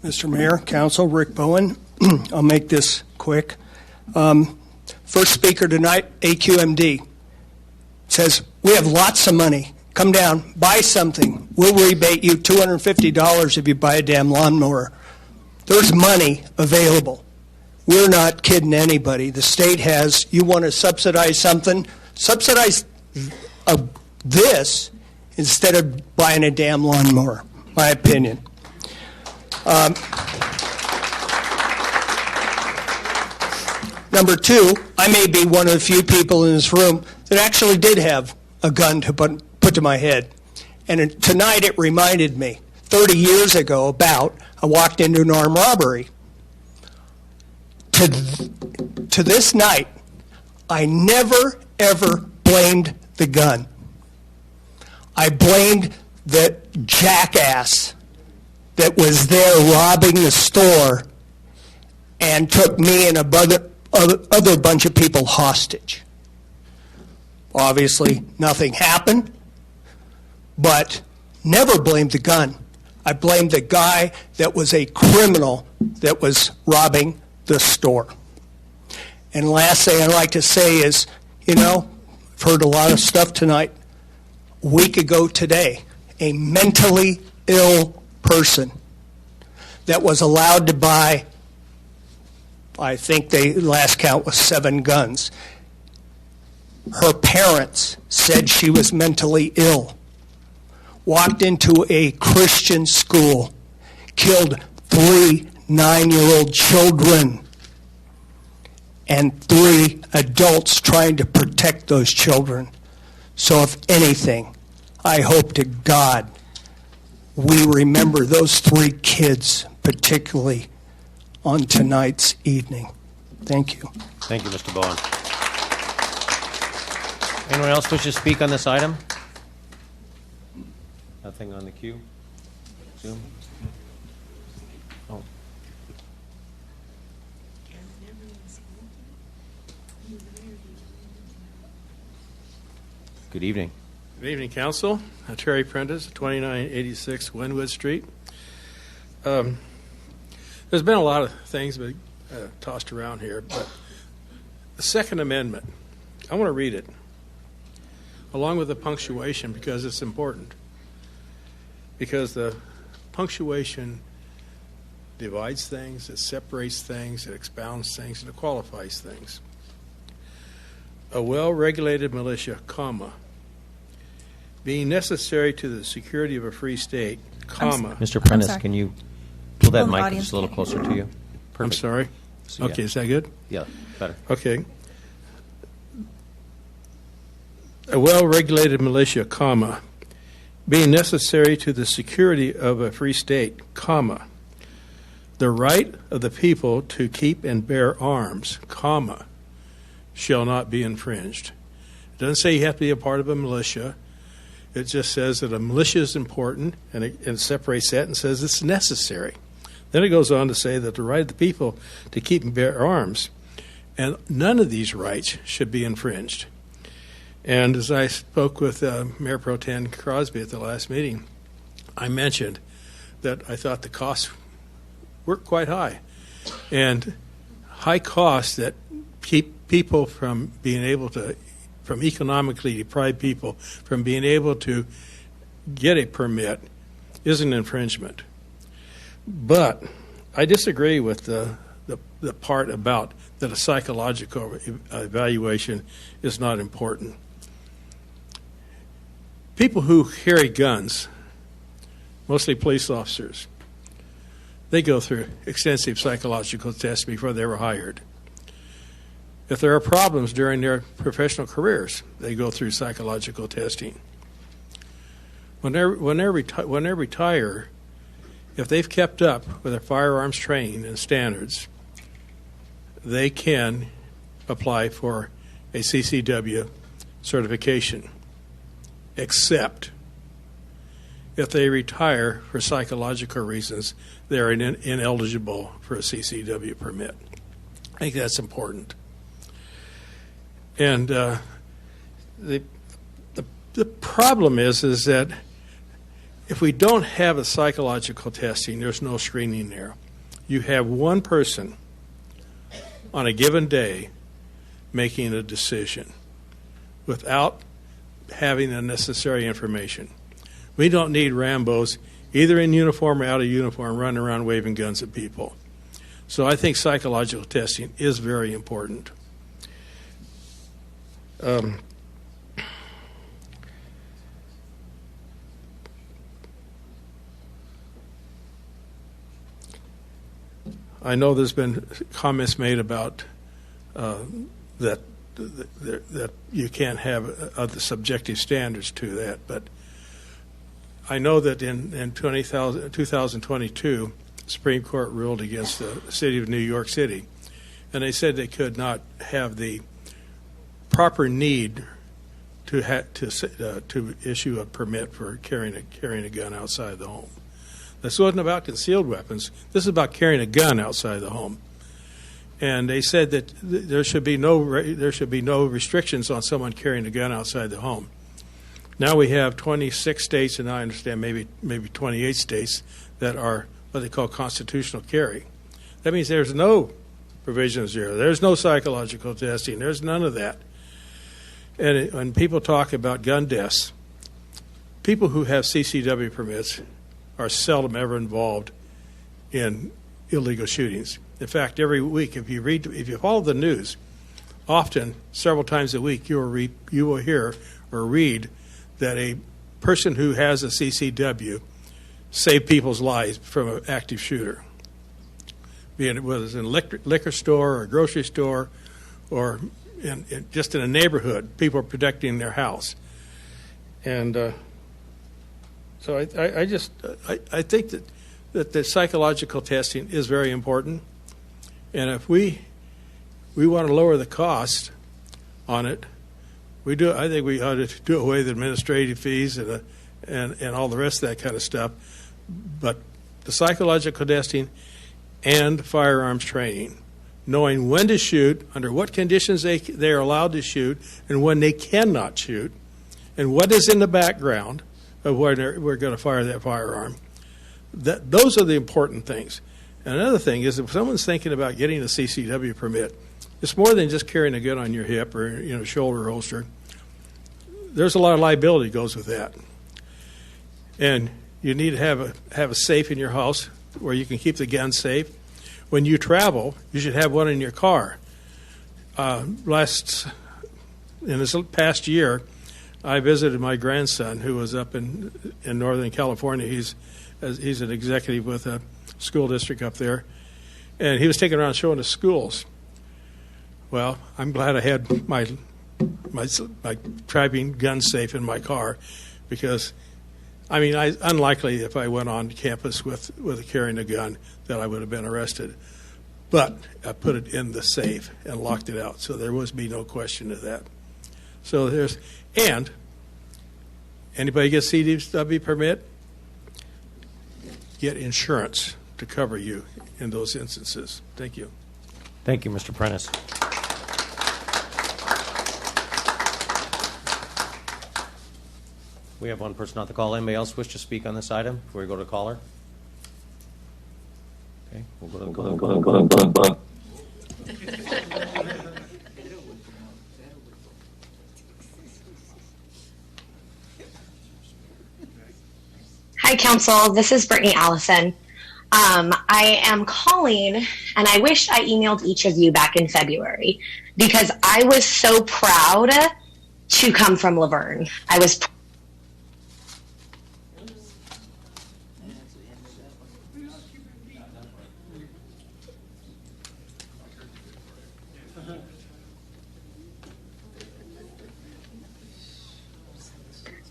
Mr. Mayor, Council, Rick Bowen. I'll make this quick. First speaker tonight, AQMD, says, we have lots of money. Come down, buy something. We'll rebate you $250 if you buy a damn lawnmower. There's money available. We're not kidding anybody. The state has, you want to subsidize something, subsidize this instead of buying a damn lawnmower, my opinion. Number two, I may be one of the few people in this room that actually did have a gun to put to my head. And tonight it reminded me, 30 years ago I walked into an armed robbery. To this night, I never, ever blamed the gun. I blamed the jackass that was there robbing the store and took me and other bunch of people hostage. Obviously, nothing happened, but never blamed the gun. I blamed the guy that was a criminal that was robbing the store. And last thing I'd like to say is, I've heard a lot of stuff tonight. A week ago today, a mentally ill person that was allowed to buy, I think the last count was 7 guns. Her parents said she was mentally ill. Walked into a Christian school, killed 3 9-year-old children. and 3 adults trying to protect those children. So if anything, I hope to God we remember those 3 kids particularly on tonight's evening. Thank you. Thank you, Mr. Bowen. Anyone else wish to speak on this item? Nothing on the queue? Zoom? Oh. Good evening. Good evening, Council. Terry Prentice, 2986 Wynwood Street. There's been a lot of things tossed around here, but the Second Amendment, I want to read it, along with the punctuation, because it's important. Because the punctuation divides things, it separates things, it expounds things, and it qualifies things. A well-regulated militia, comma, being necessary to the security of a free state, comma. Mr. Prentice, can you pull that mic just a little closer to you? Perfect. I'm sorry. So, yeah. Okay, is that good? Yeah, better. Okay. A well-regulated militia, comma, being necessary to the security of a free state, comma, the right of the people to keep and bear arms, comma, shall not be infringed. It doesn't say you have to be a part of a militia. It just says that a militia is important, and it separates that and says it's necessary. Then it goes on to say that the right of the people to keep and bear arms, and none of these rights should be infringed. And as I spoke with Mayor Pro Tem Crosby at the last meeting, I mentioned that I thought the costs were quite high, and high costs that keep people from being able to, from economically deprived people from being able to get a permit is an infringement. But I disagree with the part about that a psychological evaluation is not important. People who carry guns, mostly police officers, they go through extensive psychological tests before they were hired. If there are problems during their professional careers, they go through psychological testing. When they retire, if they've kept up with their firearms training and standards, they can apply for a CCW certification, except if they retire for psychological reasons, they're ineligible for a CCW permit. I think that's important. And the problem is that if we don't have a psychological testing, there's no screening there. You have one person on a given day making a decision without having the necessary information. We don't need Rambos, either in uniform or out of uniform, running around waving guns at people. So I think psychological testing is very important. I know there's been comments made about that you can't have other subjective standards to that, but I know that in 2022, the Supreme Court ruled against the city of New York City, and they said they could not have the proper need to issue a permit for carrying a gun outside the home. This wasn't about concealed weapons. This is about carrying a gun outside the home. And they said that there should be no restrictions on someone carrying a gun outside the home. Now we have 26 states, and I understand maybe 28 states that are what they call constitutional carry. That means there's no provisions there. There's no psychological testing. There's none of that. And when people talk about gun deaths, people who have CCW permits are seldom ever involved in illegal shootings. In fact, every week, if you follow the news, often, several times a week, you will hear or read that a person who has a CCW saved people's lives from an active shooter, whether it's in a liquor store or a grocery store or just in a neighborhood, people are protecting their house. And so I think that the psychological testing is very important. And if we want to lower the cost on it, I think we ought to do away with administrative fees and all the rest of that kind of stuff. But the psychological testing and firearms training, knowing when to shoot, under what conditions they are allowed to shoot, and when they cannot shoot, and what is in the background of when we're going to fire that firearm. Those are the important things. And another thing is, if someone's thinking about getting a CCW permit, it's more than just carrying a gun on your hip or shoulder holster. There's a lot of liability goes with that, and you need to have a safe in your house where you can keep the gun safe. When you travel, you should have one in your car. In this past year, I visited my grandson who was up in Northern California. He's an executive with a school district up there, and he was taking around showing the schools. Well, I'm glad I had my driving gun safe in my car, because unlikely if I went on campus with carrying a gun that I would have been arrested. But I put it in the safe and locked it out, so there was be no question of that. So and anybody get CCW permit, get insurance to cover you in those instances. Thank you. Thank you, Mr. Prentice. We have one person on the call. Anybody else wish to speak on this item before we go to caller? Okay, we'll go to the caller. Hi, Council. This is Brittany Allison. I am calling, and I wish I emailed each of you back in February, because I was so proud to come from Laverne.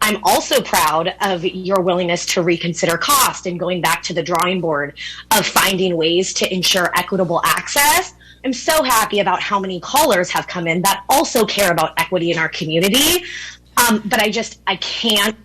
I'm also proud of your willingness to reconsider cost and going back to the drawing board of finding ways to ensure equitable access. I'm so happy about how many callers have come in that also care about equity in our community. But I can't.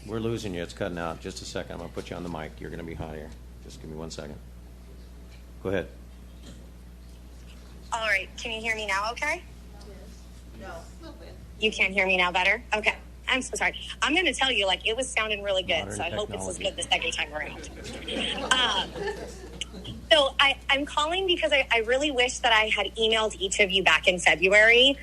We're losing you. It's cutting out. Just a second. I'm going to put you on the mic. You're going to be hot here. Just give me 1 second. Go ahead. All right. Can you hear me now okay? No. You can't hear me now better? Okay. I'm so sorry. I'm going to tell you, it was sounding really good, Modern so I hope technology. this is good the second time around. So I'm calling because I really wish that I had emailed each of you back in February,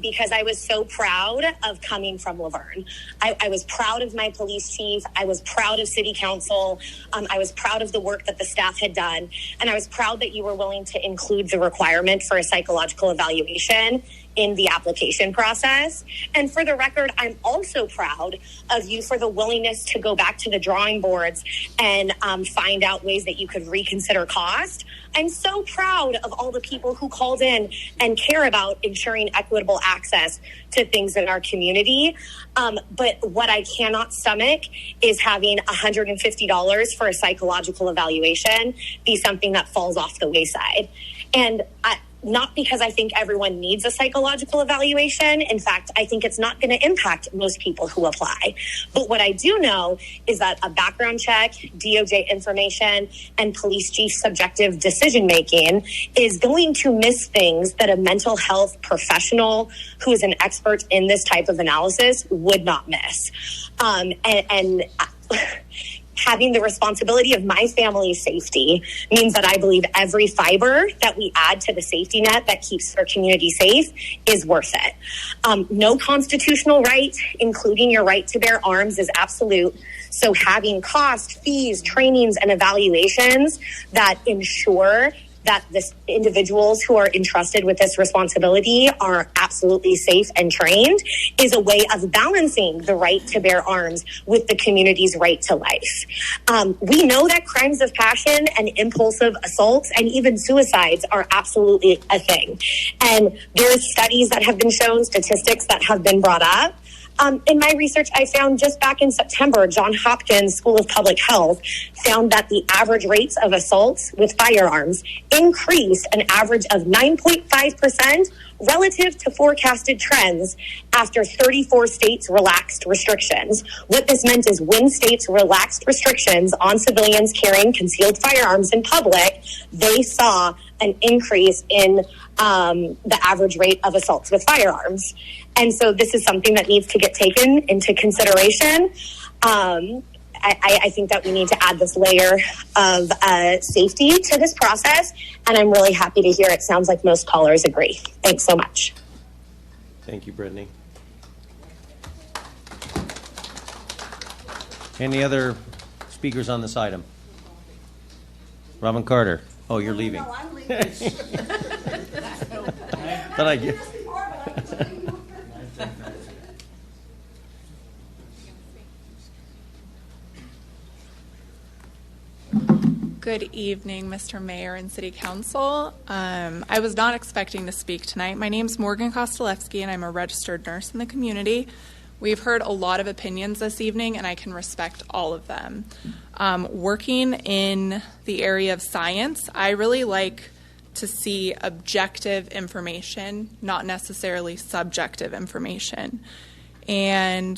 because I was so proud of coming from Laverne. I was proud of my police chief. I was proud of city council. I was proud of the work that the staff had done. And I was proud that you were willing to include the requirement for a psychological evaluation in the application process. And for the record, I'm also proud of you for the willingness to go back to the drawing boards and find out ways that you could reconsider cost. I'm so proud of all the people who called in and care about ensuring equitable access to things in our community. But what I cannot stomach is having $150 for a psychological evaluation be something that falls off the wayside. And not because I think everyone needs a psychological evaluation. In fact, I think it's not going to impact most people who apply. But what I do know is that a background check, DOJ information, and police chief subjective decision-making is going to miss things that a mental health professional who is an expert in this type of analysis would not miss. having the responsibility of my family's safety means that I believe every fiber that we add to the safety net that keeps our community safe is worth it. No constitutional right, including your right to bear arms, is absolute. So having cost, fees, trainings, and evaluations that ensure that the individuals who are entrusted with this responsibility are absolutely safe and trained is a way of balancing the right to bear arms with the community's right to life. We know that crimes of passion and impulsive assaults and even suicides are absolutely a thing. And there's studies that have been shown, statistics that have been brought up. In my research, I found just back in September, Johns Hopkins School of Public Health found that the average rates of assaults with firearms increased an average of 9.5% relative to forecasted trends after 34 states relaxed restrictions. What this meant is when states relaxed restrictions on civilians carrying concealed firearms in public, they saw an increase in the average rate of assaults with firearms. And so this is something that needs to get taken into consideration. I think that we need to add this layer of safety to this process, and I'm really happy to hear it sounds like most callers agree. Thanks so much. Thank you, Brittany. Any other speakers on this item? Robin Carter. Oh, you're leaving. No, I'm leaving. Thought I get. Good evening, Mr. Mayor and City Council. I was not expecting to speak tonight. My name's Morgan Kostelewski, and I'm a registered nurse in the community. We've heard a lot of opinions this evening, and I can respect all of them. Working in the area of science, I really like to see objective information, not necessarily subjective information. And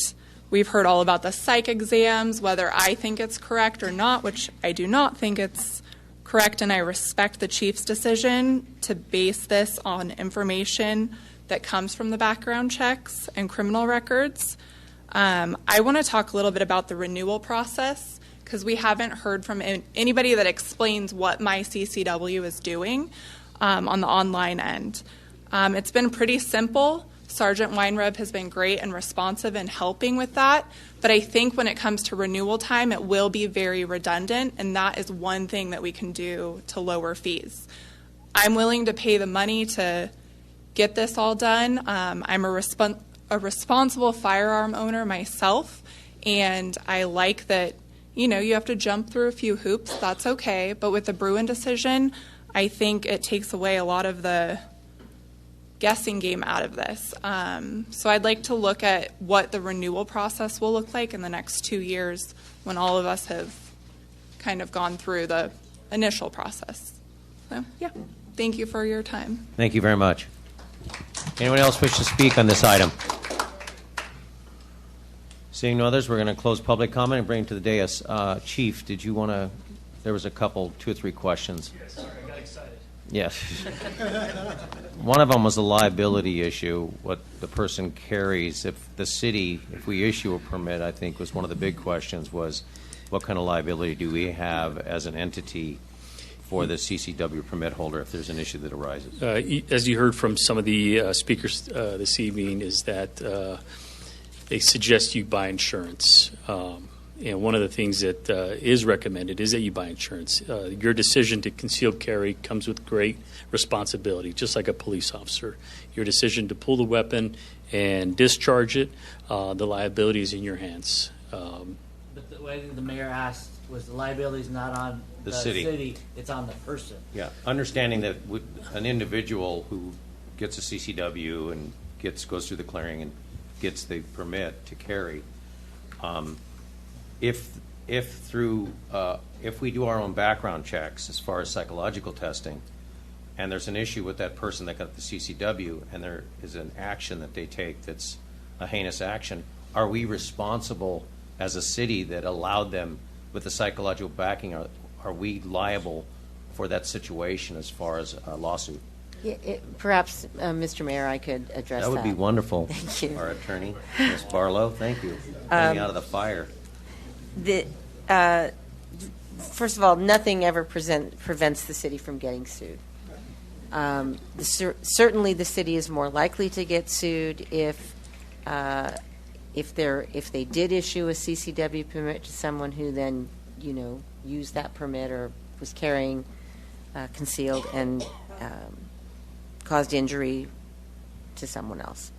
we've heard all about the psych exams, whether I think it's correct or not, which I do not think it's correct, and I respect the chief's decision to base this on information that comes from the background checks and criminal records. I want to talk a little bit about the renewal process, because we haven't heard from anybody that explains what my CCW is doing on the online end. It's been pretty simple. Sergeant Weinreb has been great and responsive in helping with that, but I think when it comes to renewal time, it will be very redundant, and that is one thing that we can do to lower fees. I'm willing to pay the money to get this all done. I'm a responsible firearm owner myself, and I like that, you have to jump through a few hoops. That's okay, but with the Bruin decision, I think it takes away a lot of the guessing game out of this. So I'd like to look at what the renewal process will look like in the next 2 years when all of us have kind of gone through the initial process. So, yeah, thank you for your time. Thank you very much. Anyone else wish to speak on this item? Seeing no others, we're going to close public comment and bring it to the dais. Chief, did you want to, there was a couple, 2 or 3 questions. Yes, sorry, I got excited. Yes. One of them was a liability issue, what the person carries. If the city, if we issue a permit, I think was one of the big questions was, what kind of liability do we have as an entity for the CCW permit holder if there's an issue that arises? As you heard from some of the speakers this evening, is that they suggest you buy insurance. And one of the things that is recommended is that you buy insurance. Your decision to conceal carry comes with great responsibility, just like a police officer. Your decision to pull the weapon and discharge it, the liability is in your hands. But the way the mayor asked was the liability is not on The city. it's on the person. Yeah, understanding that an individual who gets a CCW and goes through the clearing and gets the permit to carry, if we do our own background checks as far as psychological testing, and there's an issue with that person that got the CCW, and there is an action that they take that's a heinous action, are we responsible as a city that allowed them with the psychological backing? Are we liable for that situation as far as a lawsuit? Yeah, perhaps, Mr. Mayor, I could address that. That would be wonderful. Thank you. Our attorney, Ms. Barlow, thank you. Getting out of the fire. First of all, nothing ever prevents the city from getting sued. Certainly, the city is more likely to get sued if they did issue a CCW permit to someone who then, used that permit or was carrying concealed and caused injury to someone else.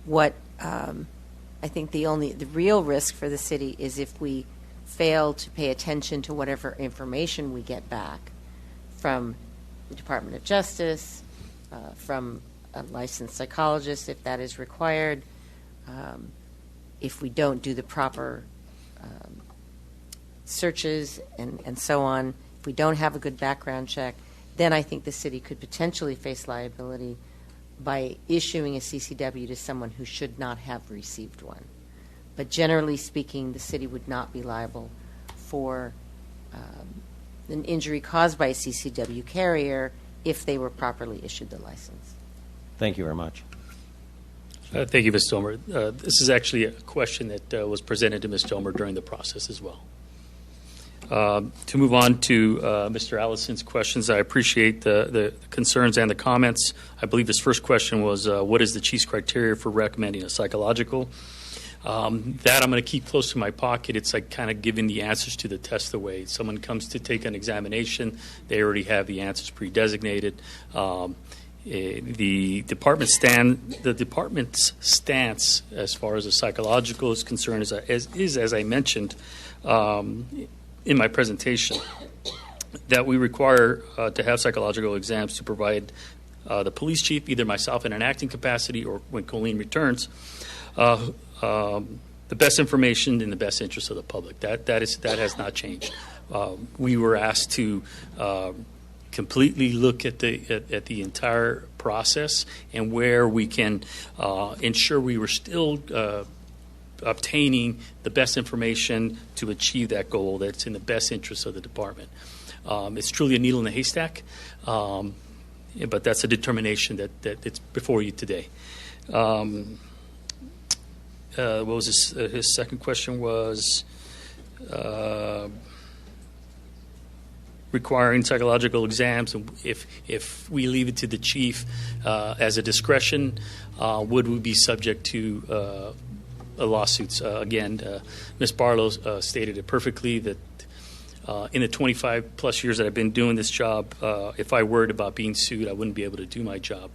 What I think the real risk for the city is if we fail to pay attention to whatever information we get back from the Department of Justice, from a licensed psychologist if that is required, if we don't do the proper searches and so on, if we don't have a good background check, then I think the city could potentially face liability by issuing a CCW to someone who should not have received one. But generally speaking, the city would not be liable for an injury caused by a CCW carrier if they were properly issued the license. Thank you very much. Thank you, Ms. Domer. This is actually a question that was presented to Ms. Domer during the process as well. To move on to Mr. Allison's questions, I appreciate the concerns and the comments. I believe his first question was, what is the chief's criteria for recommending a psychological? That I'm going to keep close to my pocket. It's like kind of giving the answers to the test away. Someone comes to take an examination, they already have the answers pre-designated. The department's stance as far as the psychological is concerned is as I mentioned in my presentation, that we require to have psychological exams to provide the police chief, either myself in an acting capacity or when Colleen returns, the best information in the best interest of the public. That has not changed. We were asked to completely look at the entire process and where we can ensure we were still obtaining the best information to achieve that goal that's in the best interest of the department. It's truly a needle in a haystack, but that's a determination that it's before you today. What was his second question was requiring psychological exams. If we leave it to the chief as a discretion, would we be subject to lawsuits? Again, Ms. Barlow stated it perfectly that in the 25 plus years that I've been doing this job, if I worried about being sued, I wouldn't be able to do my job.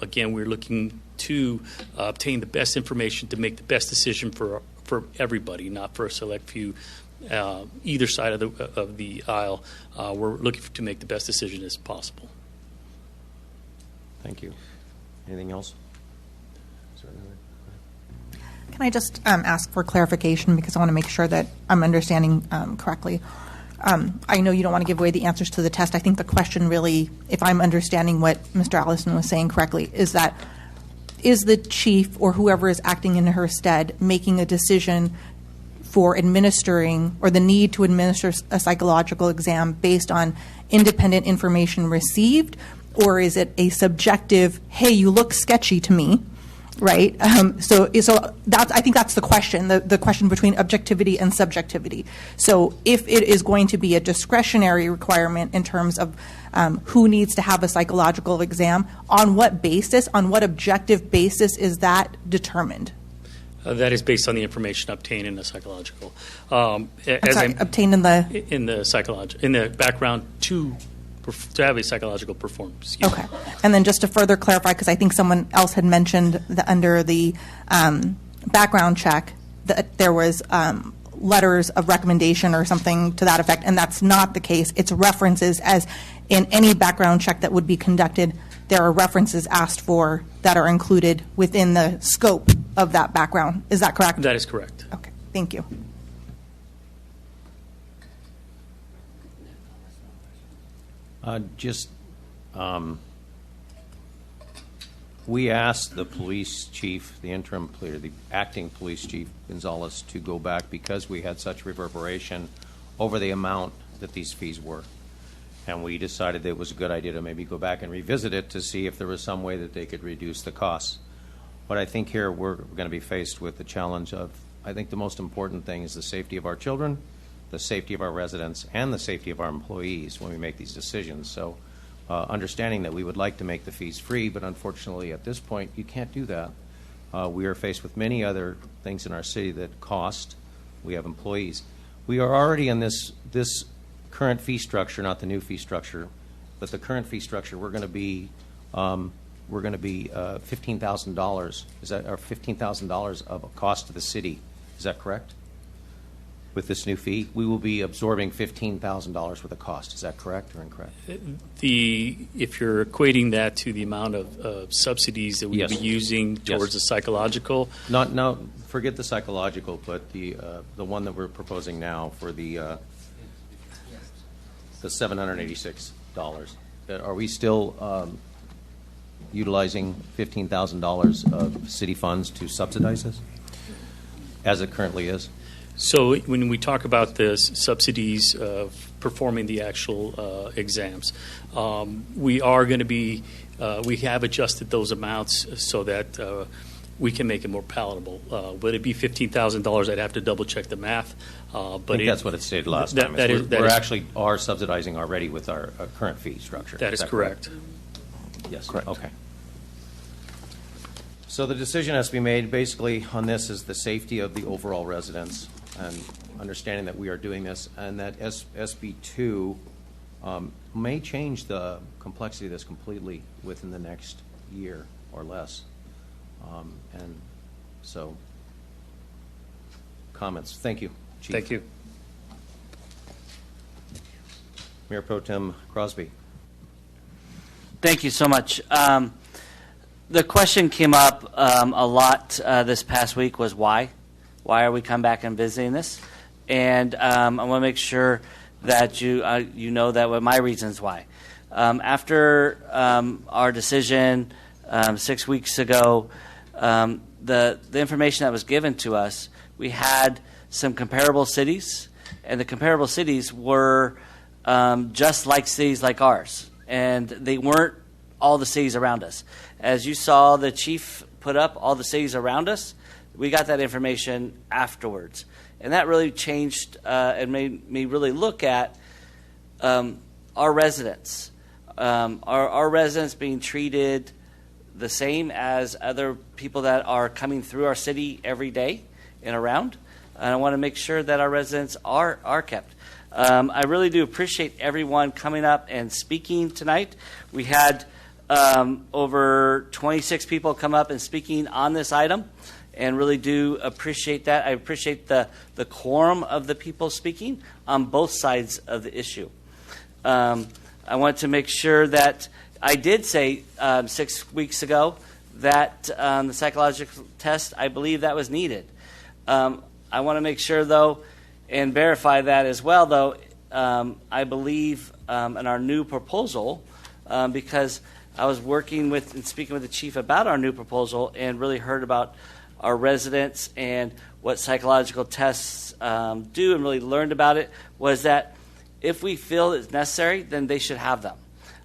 Again, we're looking to obtain the best information to make the best decision for everybody, not for a select few. Either side of the aisle, we're looking to make the best decision as possible. Thank you. Anything else? Can I just ask for clarification because I want to make sure that I'm understanding correctly? I know you don't want to give away the answers to the test. I think the question really, if I'm understanding what Mr. Allison was saying correctly, is that is the chief or whoever is acting in her stead making a decision for administering or the need to administer a psychological exam based on independent information received, or is it a subjective, hey, you look sketchy to me, right? So that's, I think that's the question, the question between objectivity and subjectivity. So if it is going to be a discretionary requirement in terms of who needs to have a psychological exam, on what basis, on what objective basis is that determined? That is based on the information obtained in the psychological. Obtained in the background to have a psychological performance. Okay. And then just to further clarify, because I think someone else had mentioned that under the background check that there was letters of recommendation or something to that effect, and that's not the case. It's references, as in any background check that would be conducted, there are references asked for that are included within the scope of that background. Is that correct? That is correct. Okay. Thank you. We asked the police chief, the interim, the acting police chief, Gonzalez, to go back because we had such reverberation over the amount that these fees were. And we decided that it was a good idea to maybe go back and revisit it to see if there was some way that they could reduce the costs. But I think here we're going to be faced with the challenge of I think the most important thing is the safety of our children, the safety of our residents, and the safety of our employees when we make these decisions. So understanding that we would like to make the fees free, but unfortunately at this point you can't do that. We are faced with many other things in our city that cost. We have employees. We are already in this current fee structure, not the new fee structure, but the current fee structure. We're going to be $15,000. Is that or $15,000 of a cost to the city? Is that correct? With this new fee, we will be absorbing $15,000 worth of cost. Is that correct or incorrect? If you're equating that to the amount of subsidies that we'll be using towards the psychological, No, forget the psychological, but the one that we're proposing now for the $786. Are we still utilizing $15,000 of city funds to subsidize this, as it currently is? So when we talk about the subsidies of performing the actual exams, we are going to be, we have adjusted those amounts so that we can make it more palatable. Would it be $15,000? I'd have to double check the math. But I think that's what it stated last time. We're actually are subsidizing already with our current fee structure. That is correct. Yes. Correct. Okay. So the decision has to be made basically on this is the safety of the overall residents and understanding that we are doing this and that SB2 may change the complexity of this completely within the next year or less. And so, comments. Thank you, Chief. Thank you. Mayor Pro Tem Crosby. Thank you so much. The question came up a lot this past week was why? Why are we come back and visiting this? And I want to make sure that you know that what my reasons why. After our decision 6 weeks ago, the information that was given to us, we had some comparable cities, and the comparable cities were just like cities like ours, and they weren't all the cities around us. As you saw the chief put up all the cities around us, we got that information afterwards. And that really changed and made me really look at our residents. Our residents being treated the same as other people that are coming through our city every day and around. And I want to make sure that our residents are kept. I really do appreciate everyone coming up and speaking tonight. We had over 26 people come up and speaking on this item, and really do appreciate that. I appreciate the quorum of the people speaking on both sides of the issue. I want to make sure that I did say 6 weeks ago that the psychological test, I believe that was needed. I want to make sure, though, and verify that as well, though, I believe in our new proposal, because I was working with and speaking with the chief about our new proposal and really heard about our residents and what psychological tests do and really learned about it, was that if we feel it's necessary, then they should have them.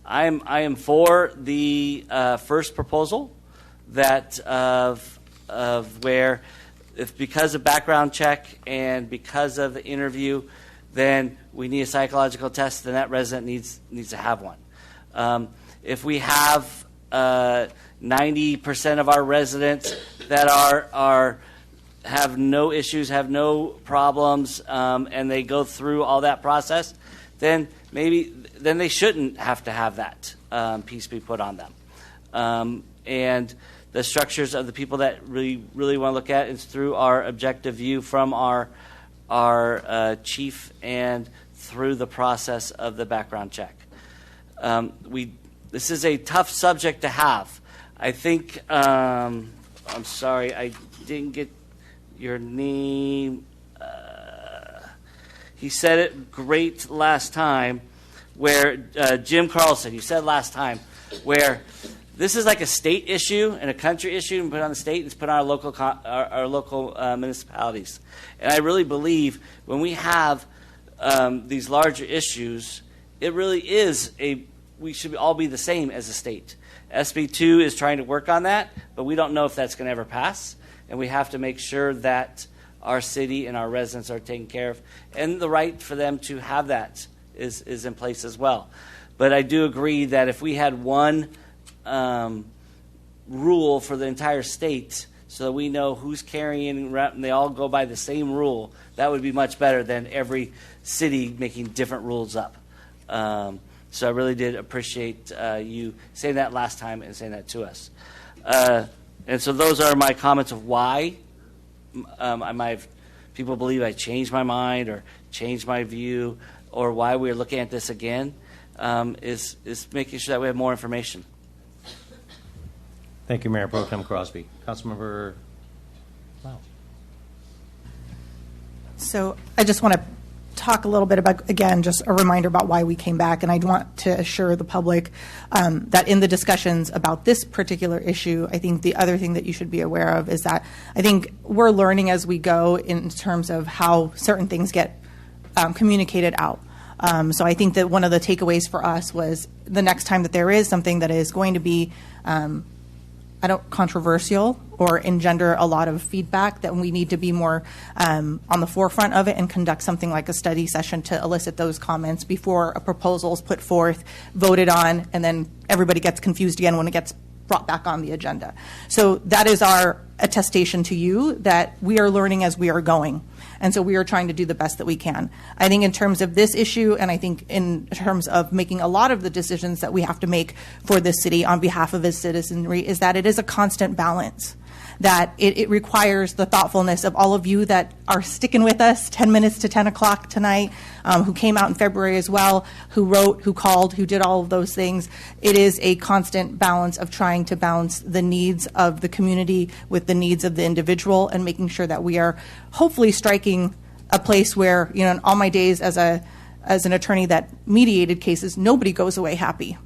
I am for the first proposal that of where if because of background check and because of the interview, then we need a psychological test, then that resident needs to have one. If we have 90% of our residents that have no issues, have no problems, and they go through all that process, then they shouldn't have to have that piece be put on them. And the structures of the people that really want to look at is through our objective view from our chief and through the process of the background check. This is a tough subject to have. I think, I'm sorry, I didn't get your name. He said it great last time, where Jim Carlson, you said last time, where this is like a state issue and a country issue, and put on the state and it's put on our local municipalities. And I really believe when we have these larger issues, it really is we should all be the same as a state. SB 2 is trying to work on that, but we don't know if that's going to ever pass. And we have to make sure that our city and our residents are taken care of, and the right for them to have that is in place as well. But I do agree that if we had one rule for the entire state so that we know who's carrying and they all go by the same rule, that would be much better than every city making different rules up. So I really did appreciate you saying that last time and saying that to us. And so those are my comments of why I might have, people believe I changed my mind or changed my view, or why we're looking at this again, is making sure that we have more information. Thank you, Mayor Pro Tem Crosby. Councilmember Lau. So I just want to talk a little bit about, again, just a reminder about why we came back. And I want to assure the public that in the discussions about this particular issue, I think the other thing that you should be aware of is that I think we're learning as we go in terms of how certain things get communicated out. So I think that one of the takeaways for us was the next time that there is something that is going to be controversial or engender a lot of feedback, that we need to be more on the forefront of it and conduct something like a study session to elicit those comments before a proposal is put forth, voted on, and then everybody gets confused again when it gets brought back on the agenda. So that is our attestation to you that we are learning as we are going. And so we are trying to do the best that we can. I think in terms of this issue, and I think in terms of making a lot of the decisions that we have to make for this city on behalf of its citizenry, is that it is a constant balance. That it requires the thoughtfulness of all of you that are sticking with us 10 minutes to 10 o'clock tonight, who came out in February as well, who wrote, who called, who did all of those things. It is a constant balance of trying to balance the needs of the community with the needs of the individual, and making sure that we are hopefully striking a place where, you know, in all my days as an attorney that mediated cases, nobody goes away happy.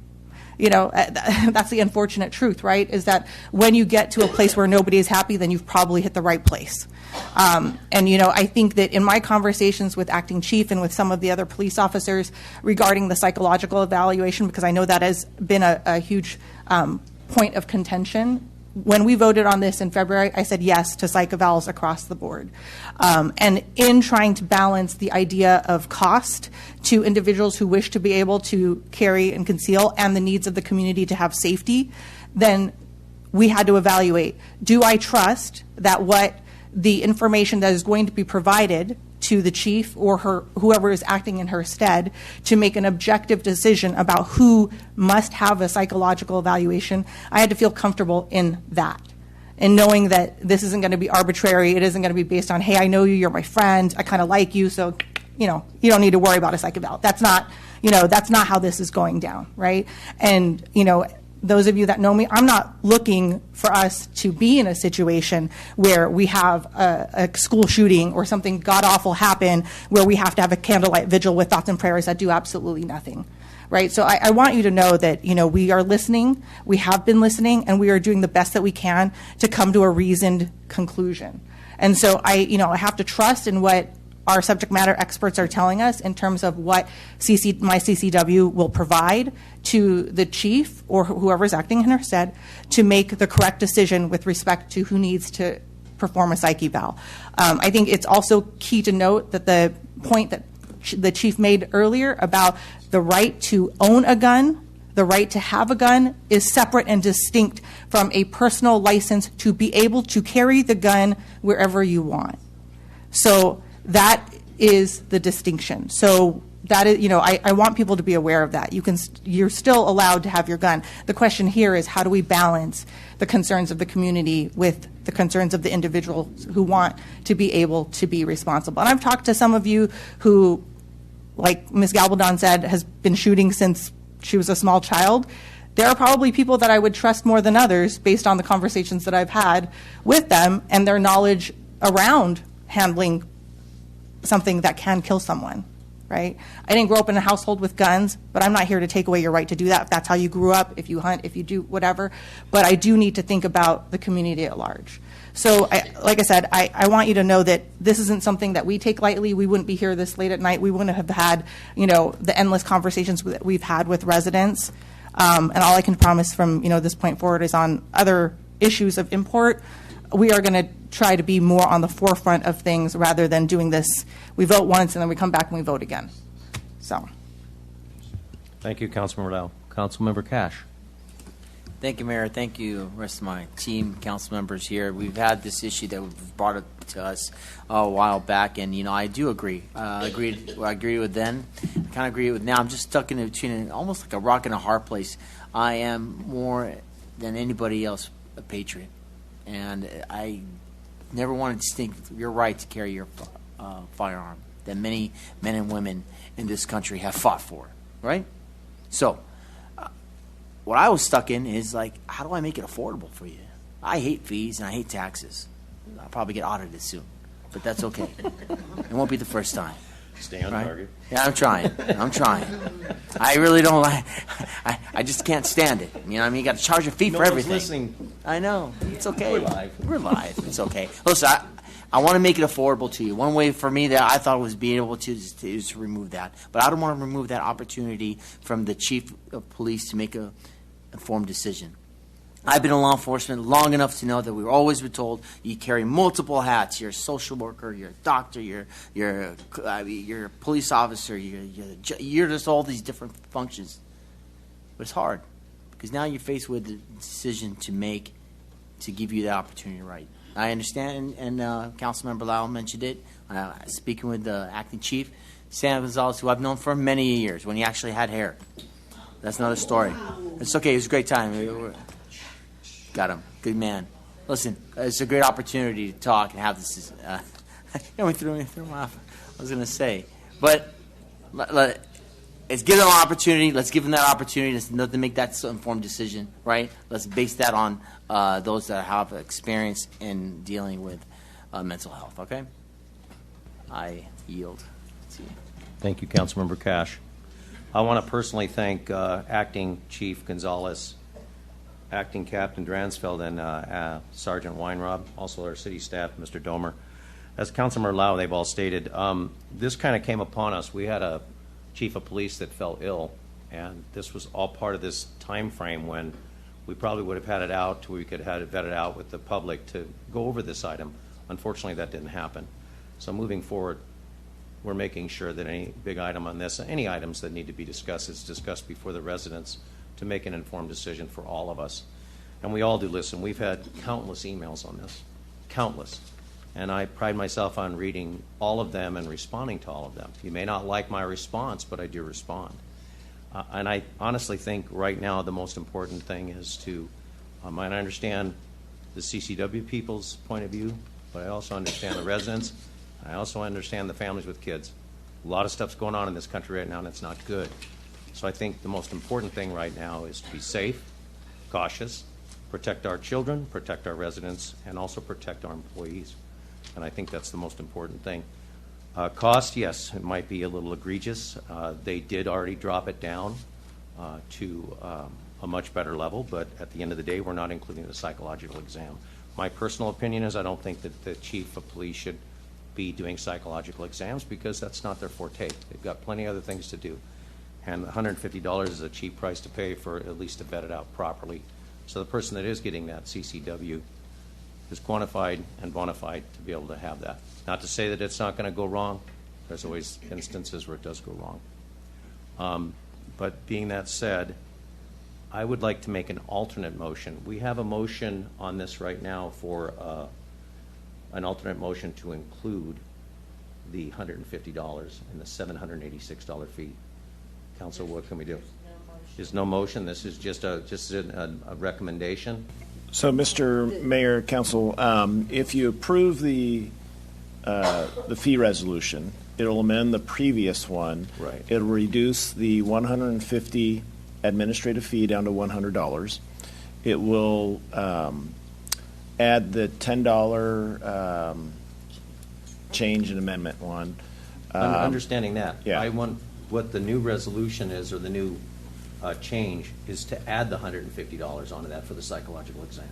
You know, that's the unfortunate truth, right? Is that when you get to a place where nobody is happy, then you've probably hit the right place. And, you know, I think that in my conversations with acting chief and with some of the other police officers regarding the psychological evaluation, because I know that has been a huge point of contention. When we voted on this in February, I said yes to psych evals across the board. And in trying to balance the idea of cost to individuals who wish to be able to carry and conceal and the needs of the community to have safety, then we had to evaluate, do I trust that what the information that is going to be provided to the chief or whoever is acting in her stead to make an objective decision about who must have a psychological evaluation, I had to feel comfortable in that. And knowing that this isn't going to be arbitrary, it isn't going to be based on, hey, I know you, you're my friend, I kind of like you, so, you know, you don't need to worry about a psych eval. That's not, you know, that's not how this is going down, right? And, you know, those of you that know me, I'm not looking for us to be in a situation where we have a school shooting or something god-awful happen where we have to have a candlelight vigil with thoughts and prayers that do absolutely nothing, right? So I want you to know that, you know, we are listening, we have been listening, and we are doing the best that we can to come to a reasoned conclusion. And so I have to trust in what our subject matter experts are telling us in terms of what my CCW will provide to the chief or whoever is acting in her stead to make the correct decision with respect to who needs to perform a psych eval. I think it's also key to note that the point that the chief made earlier about the right to own a gun, the right to have a gun, is separate and distinct from a personal license to be able to carry the gun wherever you want. So that is the distinction. So that is, you know, I want people to be aware of that. You're still allowed to have your gun. The question here is, how do we balance the concerns of the community with the concerns of the individuals who want to be able to be responsible? And I've talked to some of you who, like Ms. Gabaldon said, has been shooting since she was a small child. There are probably people that I would trust more than others based on the conversations that I've had with them and their knowledge around handling something that can kill someone, right? I didn't grow up in a household with guns, but I'm not here to take away your right to do that. If that's how you grew up, if you hunt, if you do whatever. But I do need to think about the community at large. So, like I said, I want you to know that this isn't something that we take lightly. We wouldn't be here this late at night. We wouldn't have had, you know, the endless conversations that we've had with residents. And all I can promise from, you know, this point forward is on other issues of import. we are going to try to be more on the forefront of things rather than doing this. We vote once and then we come back and we vote again. So. Thank you, Councilmember Lau. Councilmember Cash. Thank you, Mayor. Thank you, rest of my team, council members here. We've had this issue that was brought up to us a while back, and I do agree. I agree with then. I kind of agree with now. I'm just stuck in between, almost like a rock and a hard place. I am more than anybody else a patriot, and I never wanted to think your right to carry your firearm that many men and women in this country have fought for. Right? So. What I was stuck in is like, how do I make it affordable for you? I hate fees and I hate taxes. I'll probably get audited soon, but that's okay. It won't be the first time. Stay on target. Yeah, I'm trying. I really don't like. I just can't stand it. You know what I mean? You got to charge a fee for everything. Listening. I know. It's okay. We're live. It's okay. Listen, I want to make it affordable to you. One way for me that I thought was being able to is to remove that, but I don't want to remove that opportunity from the chief of police to make a informed decision. I've been in law enforcement long enough to know that we always were told you carry multiple hats. You're a social worker, you're a doctor, you're a police officer, you're just all these different functions. But it's hard because now you're faced with the decision to make to give you that opportunity right. I understand, and Councilmember Lau mentioned it. Speaking with the acting chief, Sam Gonzalez, who I've known for many years when he actually had hair. That's another story. It's okay. It was a great time. Got him. Good man. Listen, it's a great opportunity to talk and have this. We threw him off. I was going to say. But let's give them an opportunity. Let's give them that opportunity to make that informed decision, right? Let's base that on those that have experience in dealing with mental health, okay? I yield to you. Thank you, Councilmember Cash. I want to personally thank Acting Chief Gonzalez, Acting Captain Dransfeld, and Sergeant Weinrob, also our city staff, Mr. Domer. As Councilmember Lau, they've all stated, this kind of came upon us. We had a chief of police that fell ill, and this was all part of this time frame when we probably would have had it out to where we could have had it vetted out with the public to go over this item. Unfortunately, that didn't happen. So moving forward, we're making sure that any big item on this, any items that need to be discussed, is discussed before the residents to make an informed decision for all of us. And we all do listen. We've had countless emails on this, countless. And I pride myself on reading all of them and responding to all of them. You may not like my response, but I do respond. And I honestly think right now the most important thing is to, and I understand the CCW people's point of view, but I also understand the residents. I also understand the families with kids. A lot of stuff's going on in this country right now, and it's not good. So I think the most important thing right now is to be safe, cautious, protect our children, protect our residents, and also protect our employees. And I think that's the most important thing. Cost, yes, it might be a little egregious. They did already drop it down to a much better level, but at the end of the day, we're not including the psychological exam. My personal opinion is I don't think that the chief of police should be doing psychological exams because that's not their forte. They've got plenty of other things to do. And $150 is a cheap price to pay for at least to vet it out properly. So the person that is getting that CCW is quantified and bona fide to be able to have that. Not to say that it's not going to go wrong. There's always instances where it does go wrong. But being that said, I would like to make an alternate motion. We have a motion on this right now for an alternate motion to include the $150 and the $786 fee. Council, what can we do? There's no motion. This is just a recommendation. So, Mr. Mayor, Council, if you approve the fee resolution, it'll amend the previous one. Right. It'll reduce the $150 administrative fee down to $100. It will add the $10 change in amendment one. Understanding that, yeah. I want what the new resolution is, or the new change, is to add the $150 onto that for the psychological exam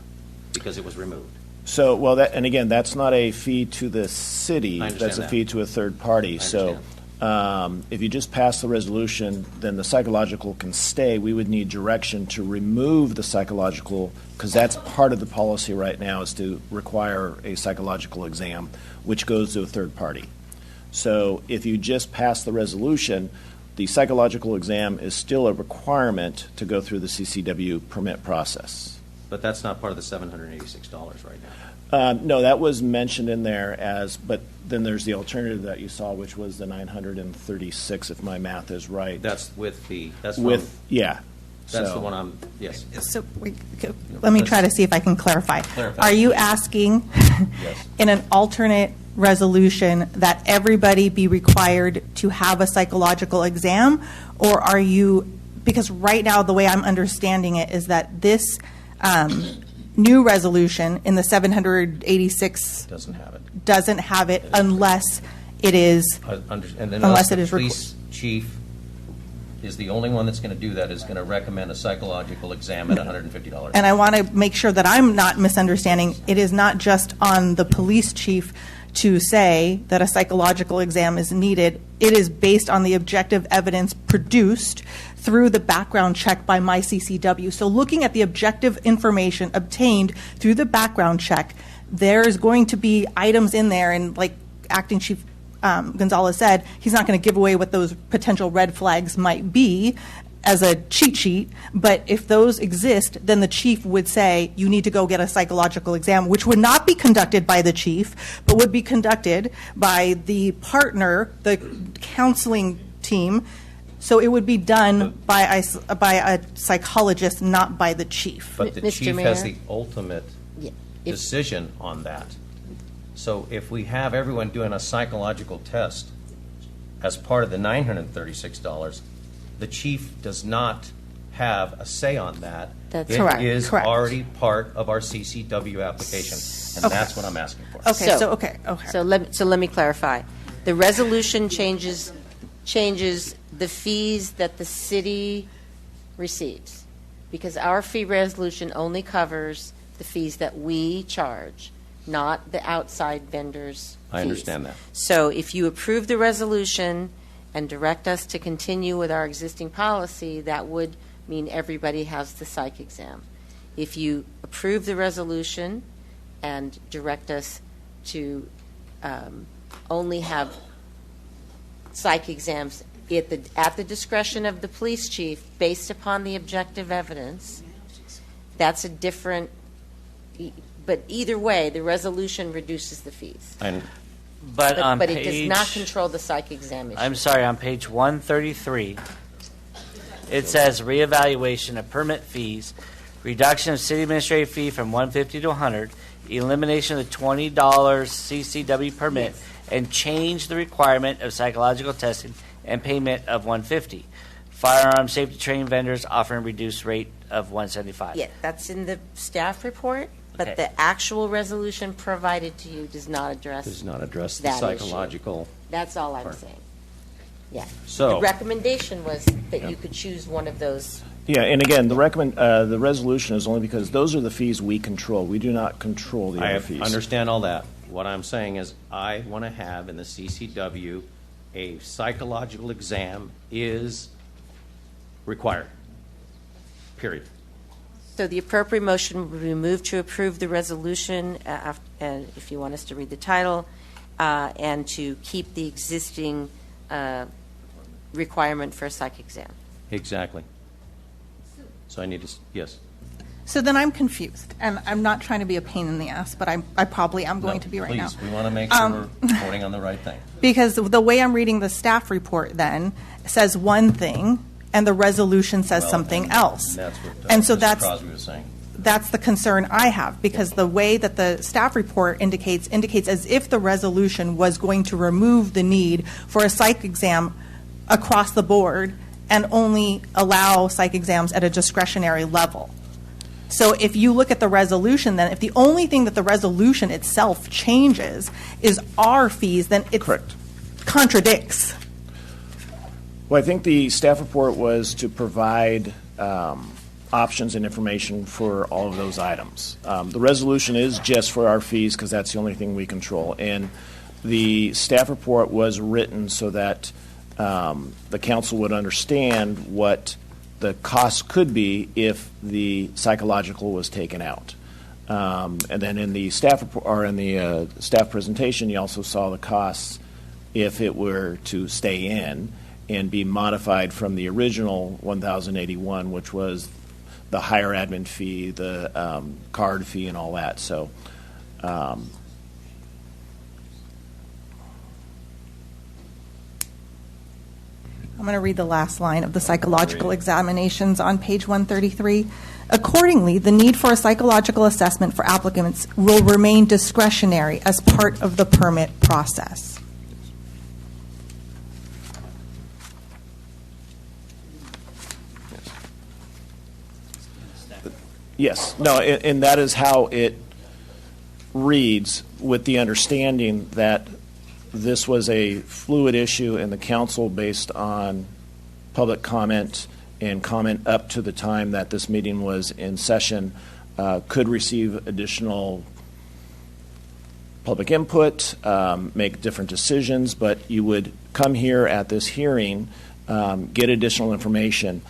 because it was removed. So, well, and again, that's not a fee to the city. I understand That's a that. fee to a third party. I So If you just pass the resolution, then the psychological can stay. We would need direction to remove the psychological, because that's part of the policy right now, is to require a psychological exam, which goes to a third party. So if you just pass the resolution, the psychological exam is still a requirement to go through the CCW permit process. But that's not part of the $786 right now. No, that was mentioned in there but then there's the alternative that you saw, which was the 936, if my math is right. That's with the, that's yeah. That's So- the one I'm, yes. So let me try to see if I can clarify. Are you asking in an alternate resolution that everybody be required to have a psychological exam? Or are you, because right now the way I'm understanding it is that this new resolution in the 786 doesn't have it. unless it is And then unless the it is police chief is the only one that's going to do that, is going to recommend a psychological exam at $150. And I want to make sure that I'm not misunderstanding. It is not just on the police chief to say that a psychological exam is needed. It is based on the objective evidence produced through the background check by my CCW. So looking at the objective information obtained through the background check, there's going to be items in there, and like Acting Chief Gonzalez said, he's not going to give away what those potential red flags might be as a cheat sheet, but if those exist, then the chief would say, you need to go get a psychological exam, which would not be conducted by the chief, but would be conducted by the partner, the counseling team. So it would be done by a psychologist, not by the chief. But the Mr. chief Mayor? has the ultimate decision on that. So if we have everyone doing a psychological test as part of the $936, the chief does not have a say on that. That's correct. It is Correct. already part of our CCW application, and Okay. that's what I'm asking for. Okay. So let me clarify. The resolution changes the fees that the city receives, because our fee resolution only covers the fees that we charge, not the outside vendors' I fees. understand that. So if you approve the resolution and direct us to continue with our existing policy, that would mean everybody has the psych exam. If you approve the resolution and direct us to only have psych exams at the discretion of the police chief based upon the objective evidence, that's a different, but either way, the resolution reduces the fees. But on But it does not page- control the psych exam issue. I'm sorry, on page 133, it says reevaluation of permit fees, reduction of city administrative fee from $150 to $100, elimination of the $20 CCW permit, and change the requirement of psychological testing and payment of $150. Firearm safety training vendors offering reduced rate of $175. Yeah, that's in the staff report, but Okay. the actual resolution provided to you does not address Does not address the that issue. psychological. That's all I'm part. saying. Yeah. So- The recommendation was that you could choose one of those. Yeah, and again, the resolution is only because those are the fees we control. We do not control the other fees. I understand all that. What I'm saying is I want to have in the CCW a psychological exam is required, period. So the appropriate motion would be moved to approve the resolution, and if you want us to read the title, and to keep the existing requirement for a psych exam. Exactly. So I need to, yes. So then I'm confused, and I'm not trying to be a pain in the ass, but I probably am going No, to be right now. Please, we want to make sure we're voting on the right thing. Because the way I'm reading the staff report then says one thing, and the resolution says Well, something and else. That's what And so Mrs. Crosby was saying. That's the concern I have, because the way that the staff report indicates as if the resolution was going to remove the need for a psych exam across the board and only allow psych exams at a discretionary level. So if you look at the resolution, then if the only thing that the resolution itself changes is our fees, then it contradicts. Well, I think the staff report was to provide options and information for all of those items. The resolution is just for our fees because that's the only thing we control. And the staff report was written so that the council would understand what the cost could be if the psychological was taken out. And then in the staff report, or in the staff presentation, you also saw the costs if it were to stay in and be modified from the original 1,081, which was the higher admin fee, the card fee, and all that. So. I'm going to read the last line of the psychological examinations on page 133. Accordingly, the need for a psychological assessment for applicants will remain discretionary as part of the permit process. Yes. No, and that is how it reads, with the understanding that this was a fluid issue and the council, based on public comment and comment up to the time that this meeting was in session, could receive additional public input, make different decisions, but you would come here at this hearing, get additional information.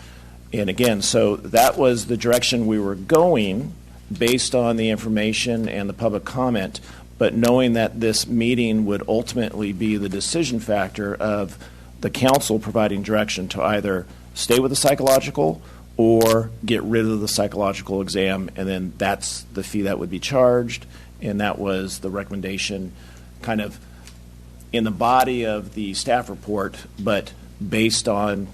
And again, so that was the direction we were going based on the information and the public comment, but knowing that this meeting would ultimately be the decision factor of the council providing direction to either stay with the psychological or get rid of the psychological exam, and then that's the fee that would be charged, and that was the recommendation kind of in the body of the staff report, but based on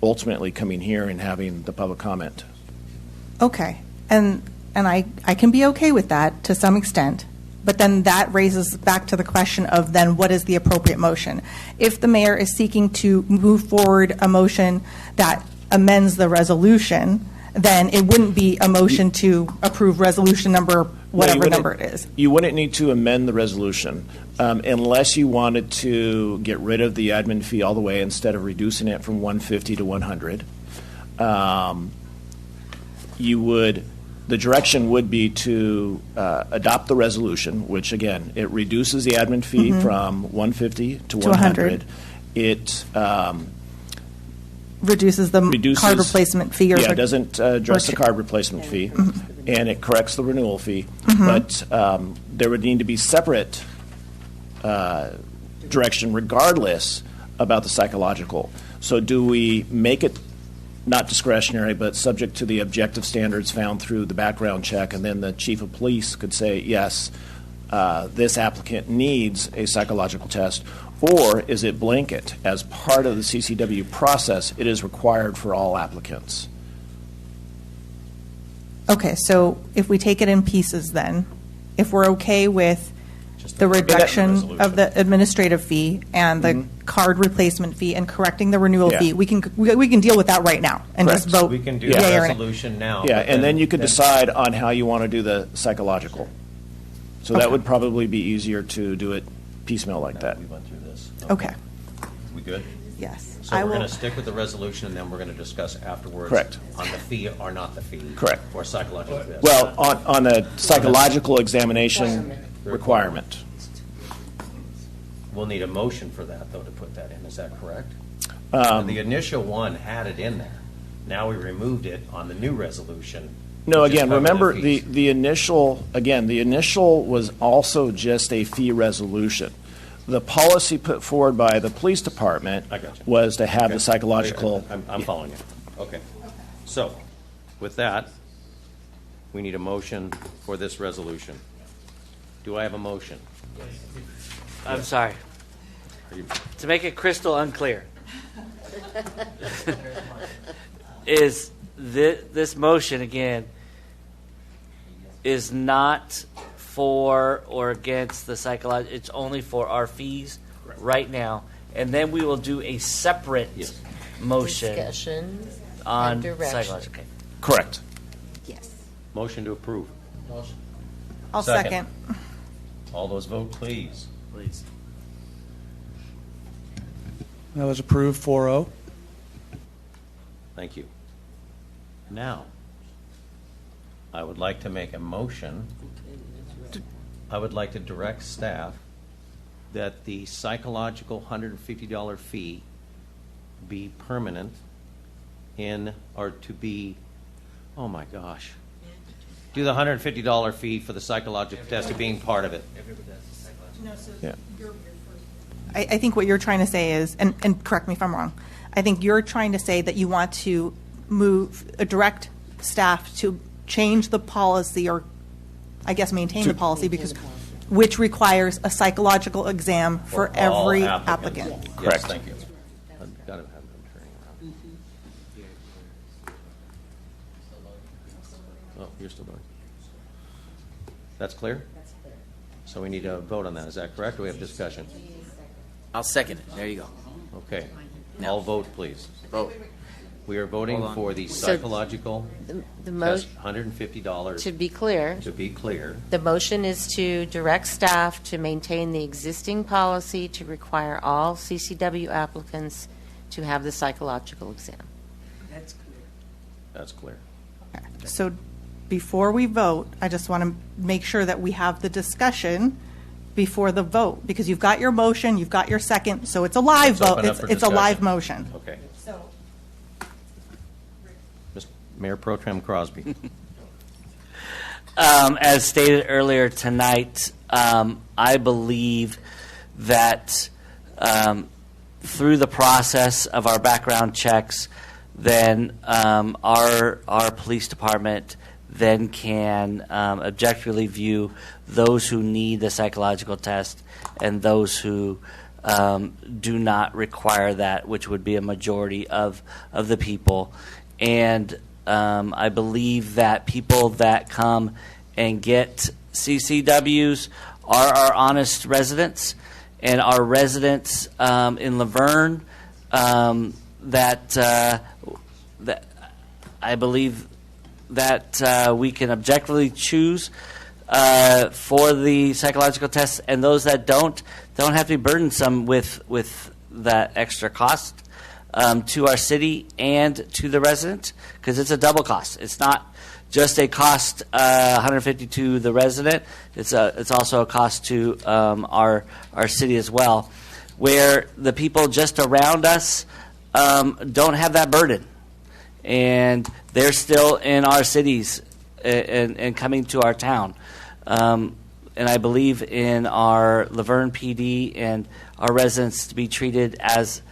ultimately coming here and having the public comment. Okay, and I can be okay with that to some extent, but then that raises back to the question of then what is the appropriate motion? If the mayor is seeking to move forward a motion that amends the resolution, then it wouldn't be a motion to approve resolution number, whatever number it is. You wouldn't need to amend the resolution unless you wanted to get rid of the admin fee all the way instead of reducing it from 150 to 100. The direction would be to adopt the resolution, which again, it reduces the admin fee from 150 to 100. It reduces the card replacement fee. It doesn't address the card replacement fee, and it corrects the renewal fee. But there would need to be separate direction regardless about the psychological. So do we make it not discretionary, but subject to the objective standards found through the background check, and then the chief of police could say, yes, this applicant needs a psychological test, or is it blanket? As part of the CCW process, it is required for all applicants. Okay, so if we take it in pieces then, if we're okay with the reduction of the administrative fee and the card replacement fee and correcting the renewal fee, we can deal with that right now and just vote. We can do the resolution now. Yeah, and then you could decide on how you want to do the psychological. So that would probably be easier to do it piecemeal like that. We went through this. Okay. We good? Yes. So we're going to stick with the resolution, and then we're going to discuss afterwards. Correct. On the fee or not the fee. Correct. Or psychological test. Well, on the psychological examination requirement. We'll need a motion for that, though, to put that in. Is that correct? The initial one had it in there. Now we removed it on the new resolution. No, again, remember the initial was also just a fee resolution. The policy put forward by the police department was to have the psychological. I'm following you. Okay. So, with that, we need a motion for this resolution. Do I have a motion? I'm sorry. To make it crystal unclear, is this motion, again, is not for or against the psychological, it's only for our fees right now. And then we will do a separate motion Discussion on and direction. psychological. Okay. Correct. Yes. Motion to approve. Motion. I'll second. All those vote, please. Please. That was approved 4-0. Thank you. Now, I would like to make a motion. I would like to direct staff that the psychological $150 fee be permanent or to be, oh my gosh, do the $150 fee for the psychological test of being part of it. Yeah. I think what you're trying to say is, and correct me if I'm wrong, I think you're trying to say that you want to direct staff to change the policy, or I guess maintain the policy, because which requires a psychological exam for all every applicants. applicant. Correct. Yes, thank you. I've got to have them turning around. Oh, you're still going. That's clear? So we need to vote on that. Is that correct? Or we have discussion? I'll second it. There you go. Okay. All vote, please. Vote. We are voting Hold on. for the So psychological The test, motion, $150. to be clear, To be clear, the motion is to direct staff to maintain the existing policy to require all CCW applicants to have the psychological exam. that's clear. So before we vote, I just want to make sure that we have the discussion before the vote, because you've got your motion, you've got your second, so it's a live Let's vote. open up for It's a live discussion. motion. Okay. Mayor Pro Tem Crosby. As stated earlier tonight, I believe that through the process of our background checks, then our police department then can objectively view those who need the psychological test and those who do not require that, which would be a majority of the people. And I believe that people that come and get CCWs are our honest residents, and our residents in Laverne that I believe that we can objectively choose for the psychological tests, and those that don't have to be burdensome with that extra cost to our city and to the resident, because it's a double cost. It's not just a cost $150 to the resident. It's also a cost to our city as well, where the people just around us don't have that burden, and they're still in our cities and coming to our town. And I believe in our Laverne PD and our residents to be treated as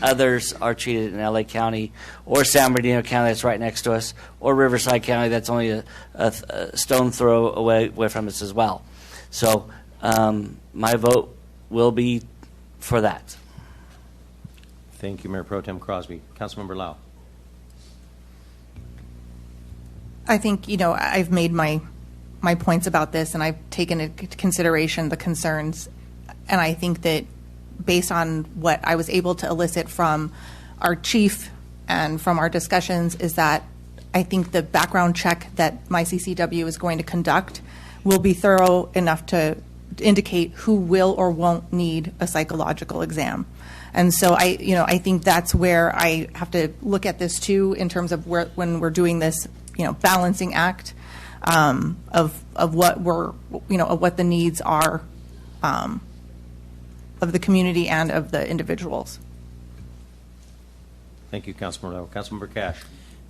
others are treated in LA County or San Bernardino County that's right next to us, or Riverside County that's only a stone throw away from us as well. So my vote will be for that. Thank you, Mayor Pro Tem Crosby. Councilmember Lau. I think, I've made my points about this, and I've taken into consideration the concerns, and I think that based on what I was able to elicit from our chief and from our discussions, is that I think the background check that my CCW is going to conduct will be thorough enough to indicate who will or won't need a psychological exam. And so I think that's where I have to look at this too, in terms of when we're doing this, balancing act of what of what the needs are of the community and of the individuals. Thank you, Councilmember Lau. Councilmember Cash.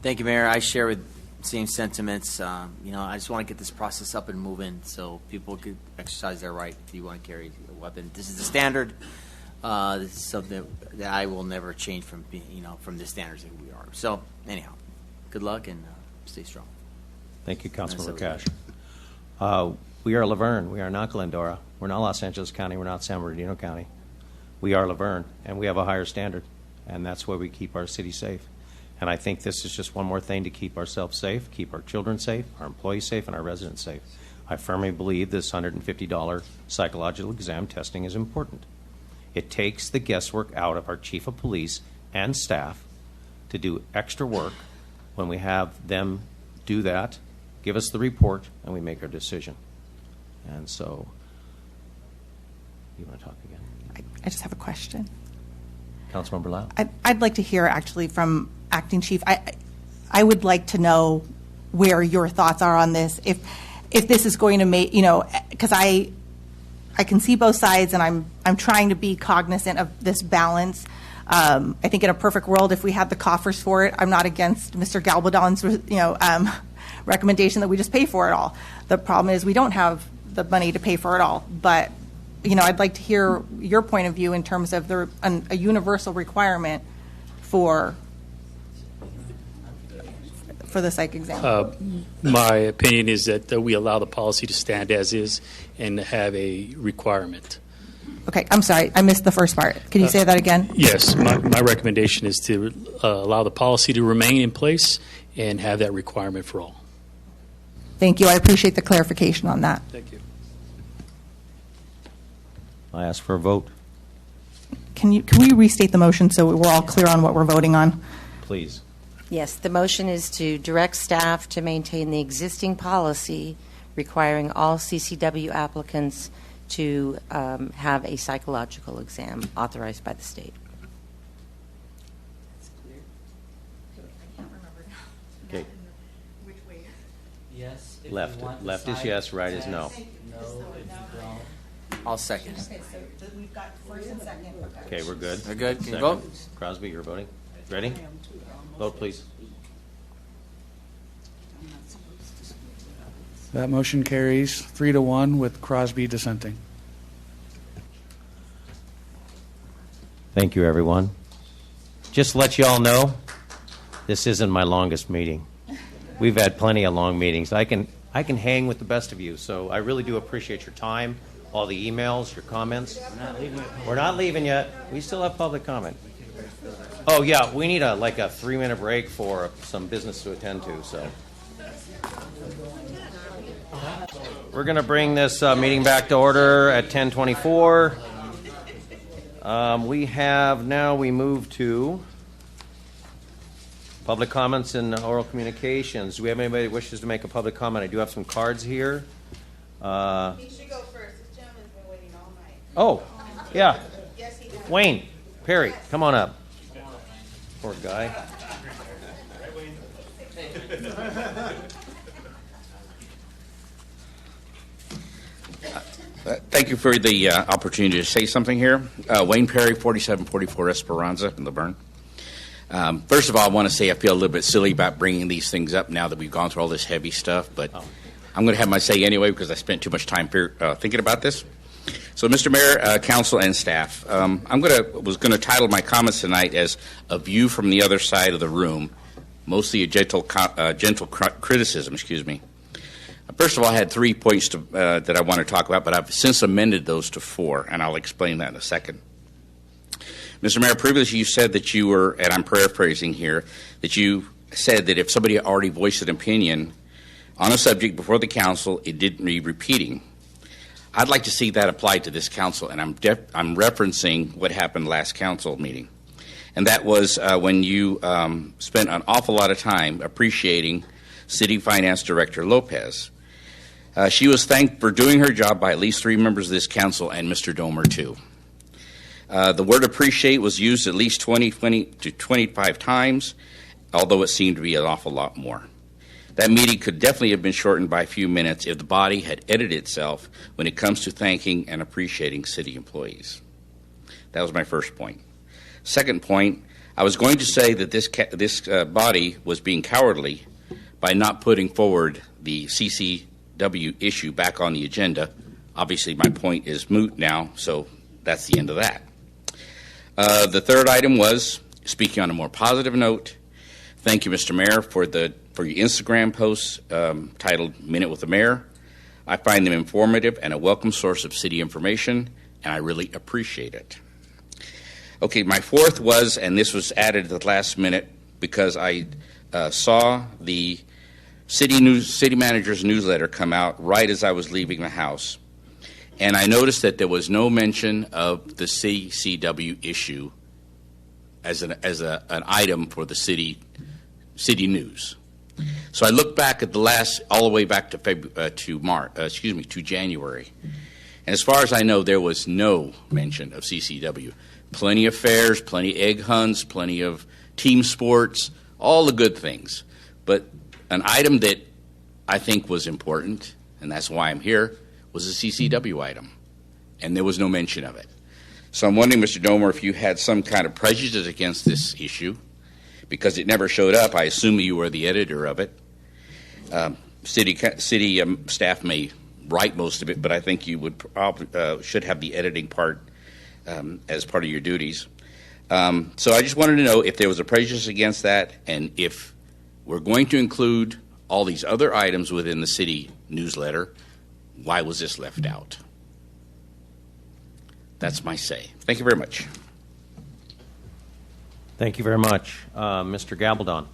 Thank you, Mayor. I share with same sentiments. I just want to get this process up and moving so people could exercise their right if you want to carry a weapon. This is the standard. This is something that I will never change from from the standards that we are. So anyhow, good luck and stay strong. Thank you, Councilmember Cash. We are Laverne. We are not Glendora. We're not Los Angeles County. We're not San Bernardino County. We are Laverne, and we have a higher standard, and that's why we keep our city safe. And I think this is just one more thing to keep ourselves safe, keep our children safe, our employees safe, and our residents safe. I firmly believe this $150 psychological exam testing is important. It takes the guesswork out of our chief of police and staff to do extra work when we have them do that, give us the report, and we make our decision. And so, you want to talk again? I just have a question. Councilmember Lau? I'd like to hear actually from Acting Chief. I would like to know where your thoughts are on this. If this is going to make, because I can see both sides, and I'm trying to be cognizant of this balance. I think in a perfect world, if we had the coffers for it, I'm not against Mr. Galbadon's, recommendation that we just pay for it all. The problem is we don't have the money to pay for it all. But, I'd like to hear your point of view in terms of a universal requirement for the psych exam. My opinion is that we allow the policy to stand as is and have a requirement. Okay, I'm sorry, I missed the first part. Can you say that again? Yes, my recommendation is to allow the policy to remain in place and have that requirement for all. Thank you. I appreciate the clarification on that. Thank you. I ask for a vote, Can we restate the motion so we're all clear on what we're voting on? please. Yes, the motion is to direct staff to maintain the existing policy requiring all CCW applicants to have a psychological exam authorized by the state. Okay. Yes. if you Left, want left is decide, yes, right is no. No, if you don't. I'll second. Okay, so we've got first and second. Okay, we're good. We're good. Can you Second. vote? Crosby, you're voting. Ready? Vote, please. That motion carries 3-1 with Crosby dissenting. Thank you, everyone. Just to let you all know, this isn't my longest meeting. We've had plenty of long meetings. I can hang with the best of you, so I really do appreciate your time, all the emails, your comments. We're not leaving yet. We still have public comment. Oh, yeah, we need a 3-minute break for some business to attend to, so. We're going to bring this meeting back to order at 10:24. We move to public comments and oral communications. Do we have anybody that wishes to make a public comment? I do have some cards here. He should go first. This gentleman's been waiting all night. Oh, yeah. Yes, he does. Wayne, Perry, come on up. Poor guy. Thank you for the opportunity to say something here. Wayne Perry, 4744 Esperanza in Laverne. First of all, I want to say I feel a little bit silly about bringing these things up now that we've gone through all this heavy stuff, but I'm going to have my say anyway because I spent too much time thinking about this. So, Mr. Mayor, council, and staff, was going to title my comments tonight as "A View from the Other Side of the Room," mostly a gentle criticism. Excuse me. First of all, I had 3 points that I want to talk about, but I've since amended those to 4, and I'll explain that in a second. Mr. Mayor, previously you said that you were, and I'm paraphrasing here, that you said that if somebody had already voiced an opinion on a subject before the council, it didn't need repeating. I'd like to see that applied to this council, and I'm referencing what happened last council meeting. And that was when you spent an awful lot of time appreciating City Finance Director Lopez. She was thanked for doing her job by at least 3 members of this council and Mr. Domer, too. The word appreciate was used at least 20 to 25 times, although it seemed to be an awful lot more. That meeting could definitely have been shortened by a few minutes if the body had edited itself when it comes to thanking and appreciating city employees. That was my first point. Second point, I was going to say that this body was being cowardly by not putting forward the CCW issue back on the agenda. Obviously, my point is moot now, so that's the end of that. The third item was, speaking on a more positive note, thank you, Mr. Mayor, for your Instagram posts titled Minute with the Mayor. I find them informative and a welcome source of city information, and I really appreciate it. Okay, my fourth was, and this was added at the last minute because I saw the city manager's newsletter come out right as I was leaving the house, and I noticed that there was no mention of the CCW issue as an item for the city news. So I looked back at all the way back to January, and as far as I know, there was no mention of CCW. Plenty of fairs, plenty of egg hunts, plenty of team sports, all the good things. But an item that I think was important, and that's why I'm here, was a CCW item, and there was no mention of it. So I'm wondering, Mr. Domer, if you had some kind of prejudice against this issue, because it never showed up. I assume you were the editor of it. City staff may write most of it, but I think you would probably should have the editing part as part of your duties. So I just wanted to know if there was a prejudice against that, and if we're going to include all these other items within the city newsletter, why was this left out? That's my say. Thank you very much. Thank you very much. Mr. Gabaldon.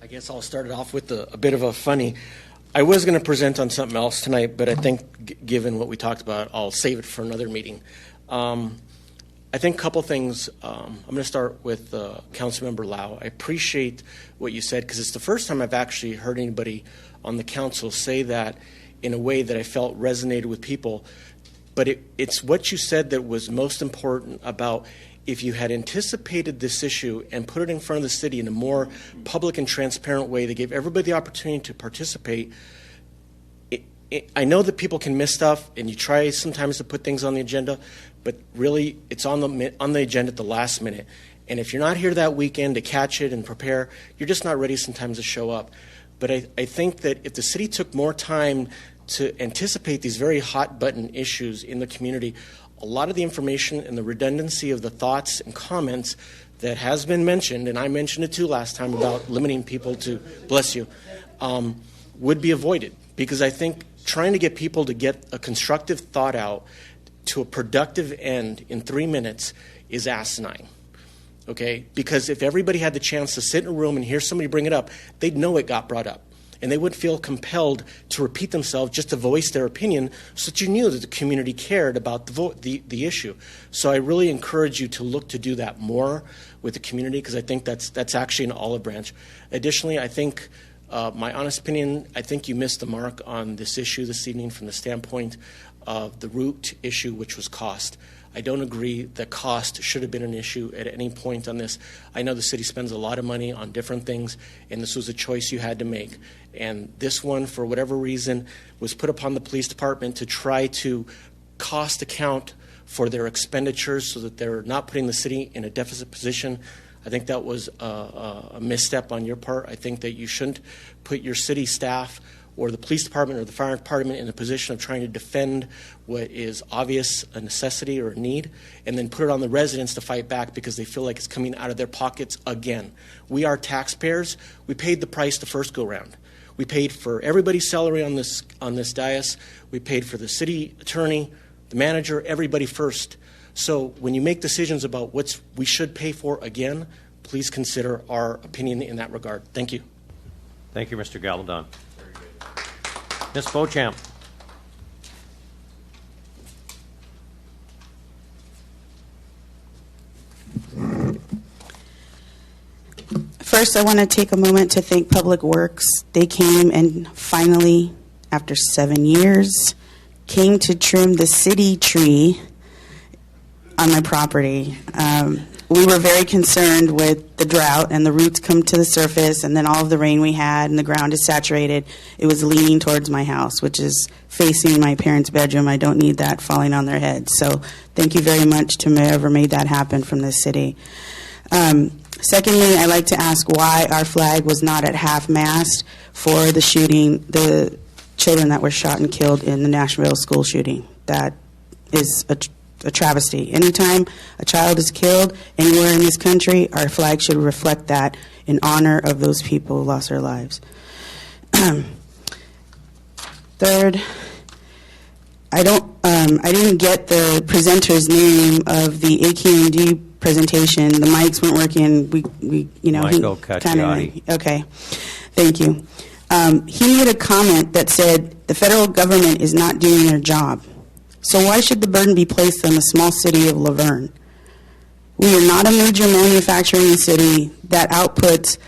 I guess I'll start it off with a bit of a funny. I was going to present on something else tonight, but I think given what we talked about, I'll save it for another meeting. I think a couple things. I'm going to start with Councilmember Lau. I appreciate what you said, because it's the first time I've actually heard anybody on the council say that in a way that I felt resonated with people. But it's what you said that was most important about if you had anticipated this issue and put it in front of the city in a more public and transparent way that gave everybody the opportunity to participate. I know that people can miss stuff, and you try sometimes to put things on the agenda, but really it's on the agenda at the last minute. And if you're not here that weekend to catch it and prepare, you're just not ready sometimes to show up. But I think that if the city took more time to anticipate these very hot button issues in the community, a lot of the information and the redundancy of the thoughts and comments that has been mentioned, and I mentioned it too last time about limiting people to, bless you, would be avoided. Because I think trying to get people to get a constructive thought out to a productive end in 3 minutes is asinine. Okay? Because if everybody had the chance to sit in a room and hear somebody bring it up, they'd know it got brought up. And they would feel compelled to repeat themselves just to voice their opinion, so that you knew that the community cared about the issue. So I really encourage you to look to do that more with the community, because I think that's actually an olive branch. Additionally, I think, my honest opinion, I think you missed the mark on this issue this evening from the standpoint of the root issue, which was cost. I don't agree that cost should have been an issue at any point on this. I know the city spends a lot of money on different things, and this was a choice you had to make. And this one, for whatever reason, was put upon the police department to try to cost account for their expenditures so that they're not putting the city in a deficit position. I think that was a misstep on your part. I think that you shouldn't put your city staff or the police department or the fire department in a position of trying to defend what is obvious a necessity or a need, and then put it on the residents to fight back because they feel like it's coming out of their pockets again. We are taxpayers. We paid the price the first go-round. We paid for everybody's salary on this dais. We paid for the city attorney, the manager, everybody first. So when you make decisions about what we should pay for again, please consider our opinion in that regard. Thank you. Thank you, Mr. Gabaldon. Ms. Beauchamp. First, I want to take a moment to thank Public Works. They came and finally, after 7 years, came to trim the city tree on my property. We were very concerned with the drought, and the roots come to the surface, and then all of the rain we had, and the ground is saturated. It was leaning towards my house, which is facing my parents' bedroom. I don't need that falling on their heads. So thank you very much to whoever made that happen from the city. Secondly, I'd like to ask why our flag was not at half-mast for the shooting, the children that were shot and killed in the Nashville school shooting. That is a travesty. Anytime a child is killed anywhere in this country, our flag should reflect that in honor of those people who lost their lives. Third, I didn't get the presenter's name of the AKMD presentation. The mics weren't working. Michael Cacciati. Okay, thank you. He made a comment that said the federal government is not doing their job. So why should the burden be placed on the small city of Laverne? We are not a major manufacturing city that outputs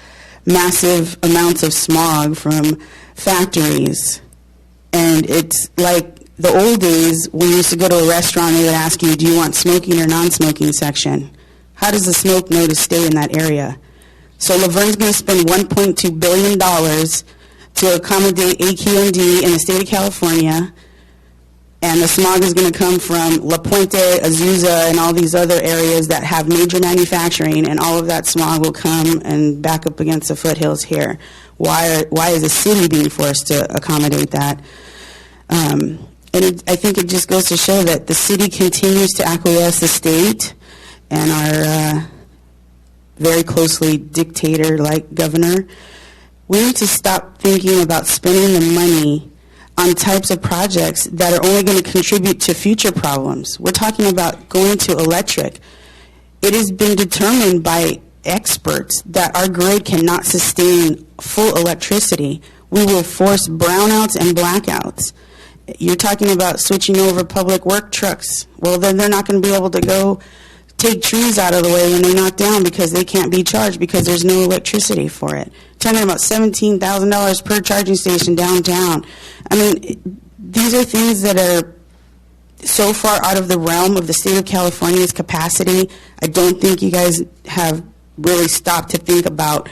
massive amounts of smog from factories. And it's like the old days when you used to go to a restaurant, they would ask you, do you want smoking or non-smoking section? How does the smoke know to stay in that area? So Laverne's going to spend $1.2 billion to accommodate AQMD in the state of California, and the smog is going to come from La Puente, Azusa, and all these other areas that have major manufacturing, and all of that smog will come and back up against the foothills here. Why is the city being forced to accommodate that? I think it just goes to show that the city continues to acquiesce the state and our very closely dictator-like governor. We need to stop thinking about spending the money on types of projects that are only going to contribute to future problems. We're talking about going to electric. It has been determined by experts that our grid cannot sustain full electricity. We will force brownouts and blackouts. You're talking about switching over public work trucks. Well, then they're not going to be able to go take trees out of the way when they knock down because they can't be charged because there's no electricity for it. Talking about $17,000 per charging station downtown. I mean, these are things that are so far out of the realm of the state of California's capacity. I don't think you guys have really stopped to think about,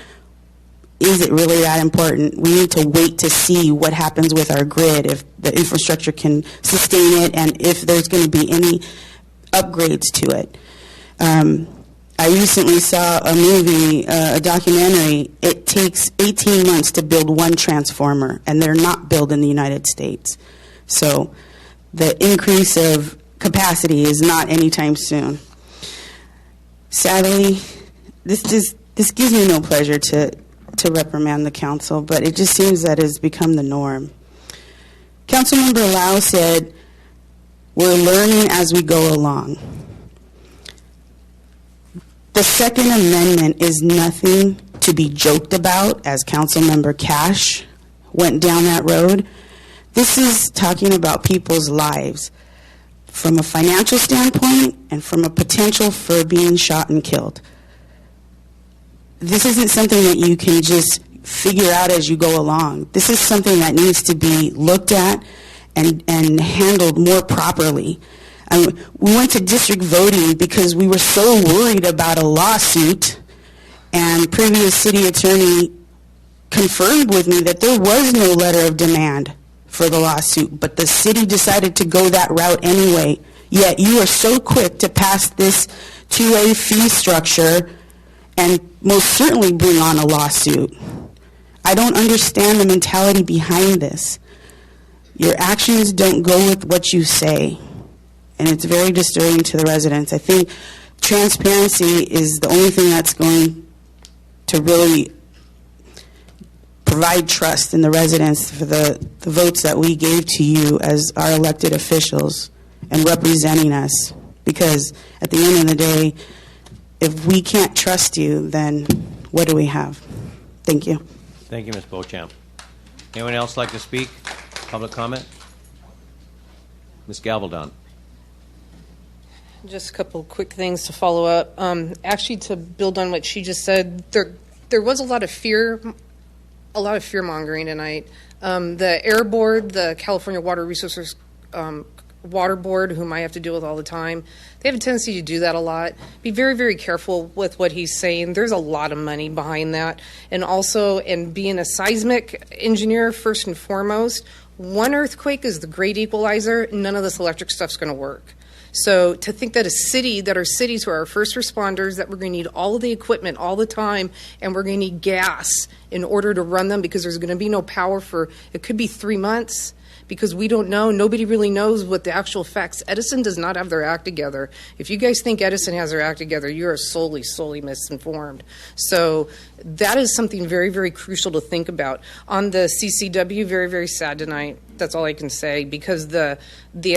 is it really that important? We need to wait to see what happens with our grid, if the infrastructure can sustain it, and if there's going to be any upgrades to it. I recently saw a movie, a documentary. It takes 18 months to build one transformer, and they're not built in the United States. So the increase of capacity is not anytime soon. Sadly, this gives me no pleasure to reprimand the council, but it just seems that it's become the norm. Councilmember Lau said, we're learning as we go along. The Second Amendment is nothing to be joked about, as Councilmember Cash went down that road. This is talking about people's lives from a financial standpoint and from a potential for being shot and killed. This isn't something that you can just figure out as you go along. This is something that needs to be looked at and handled more properly. We went to district voting because we were so worried about a lawsuit, and previous city attorney confirmed with me that there was no letter of demand for the lawsuit, but the city decided to go that route anyway. Yet you are so quick to pass this 2A fee structure and most certainly bring on a lawsuit. I don't understand the mentality behind this. Your actions don't go with what you say, and it's very disturbing to the residents. I think transparency is the only thing that's going to really provide trust in the residents for the votes that we gave to you as our elected officials and representing us. Because at the end of the day, if we can't trust you, then what do we have? Thank you. Thank you, Ms. Beauchamp. Anyone else like to speak? Public comment? Ms. Gavaldon. Just a couple quick things to follow up. Actually, to build on what she just said, there was a lot of fear mongering tonight. The Air Board, the California Water Resources Water Board, whom I have to deal with all the time, they have a tendency to do that a lot. Be very, very careful with what he's saying. There's a lot of money behind that. And also, and being a seismic engineer, first and foremost, one earthquake is the great equalizer. None of this electric stuff's going to work. So to think that our cities who are our first responders, that we're going to need all of the equipment all the time, and we're going to need gas in order to run them because there's going to be no power for, it could be 3 months, because we don't know. Nobody really knows what the actual facts. Edison does not have their act together. If you guys think Edison has their act together, you are solely misinformed. So that is something very, very crucial to think about. On the CCW, very, very sad tonight. That's all I can say, because the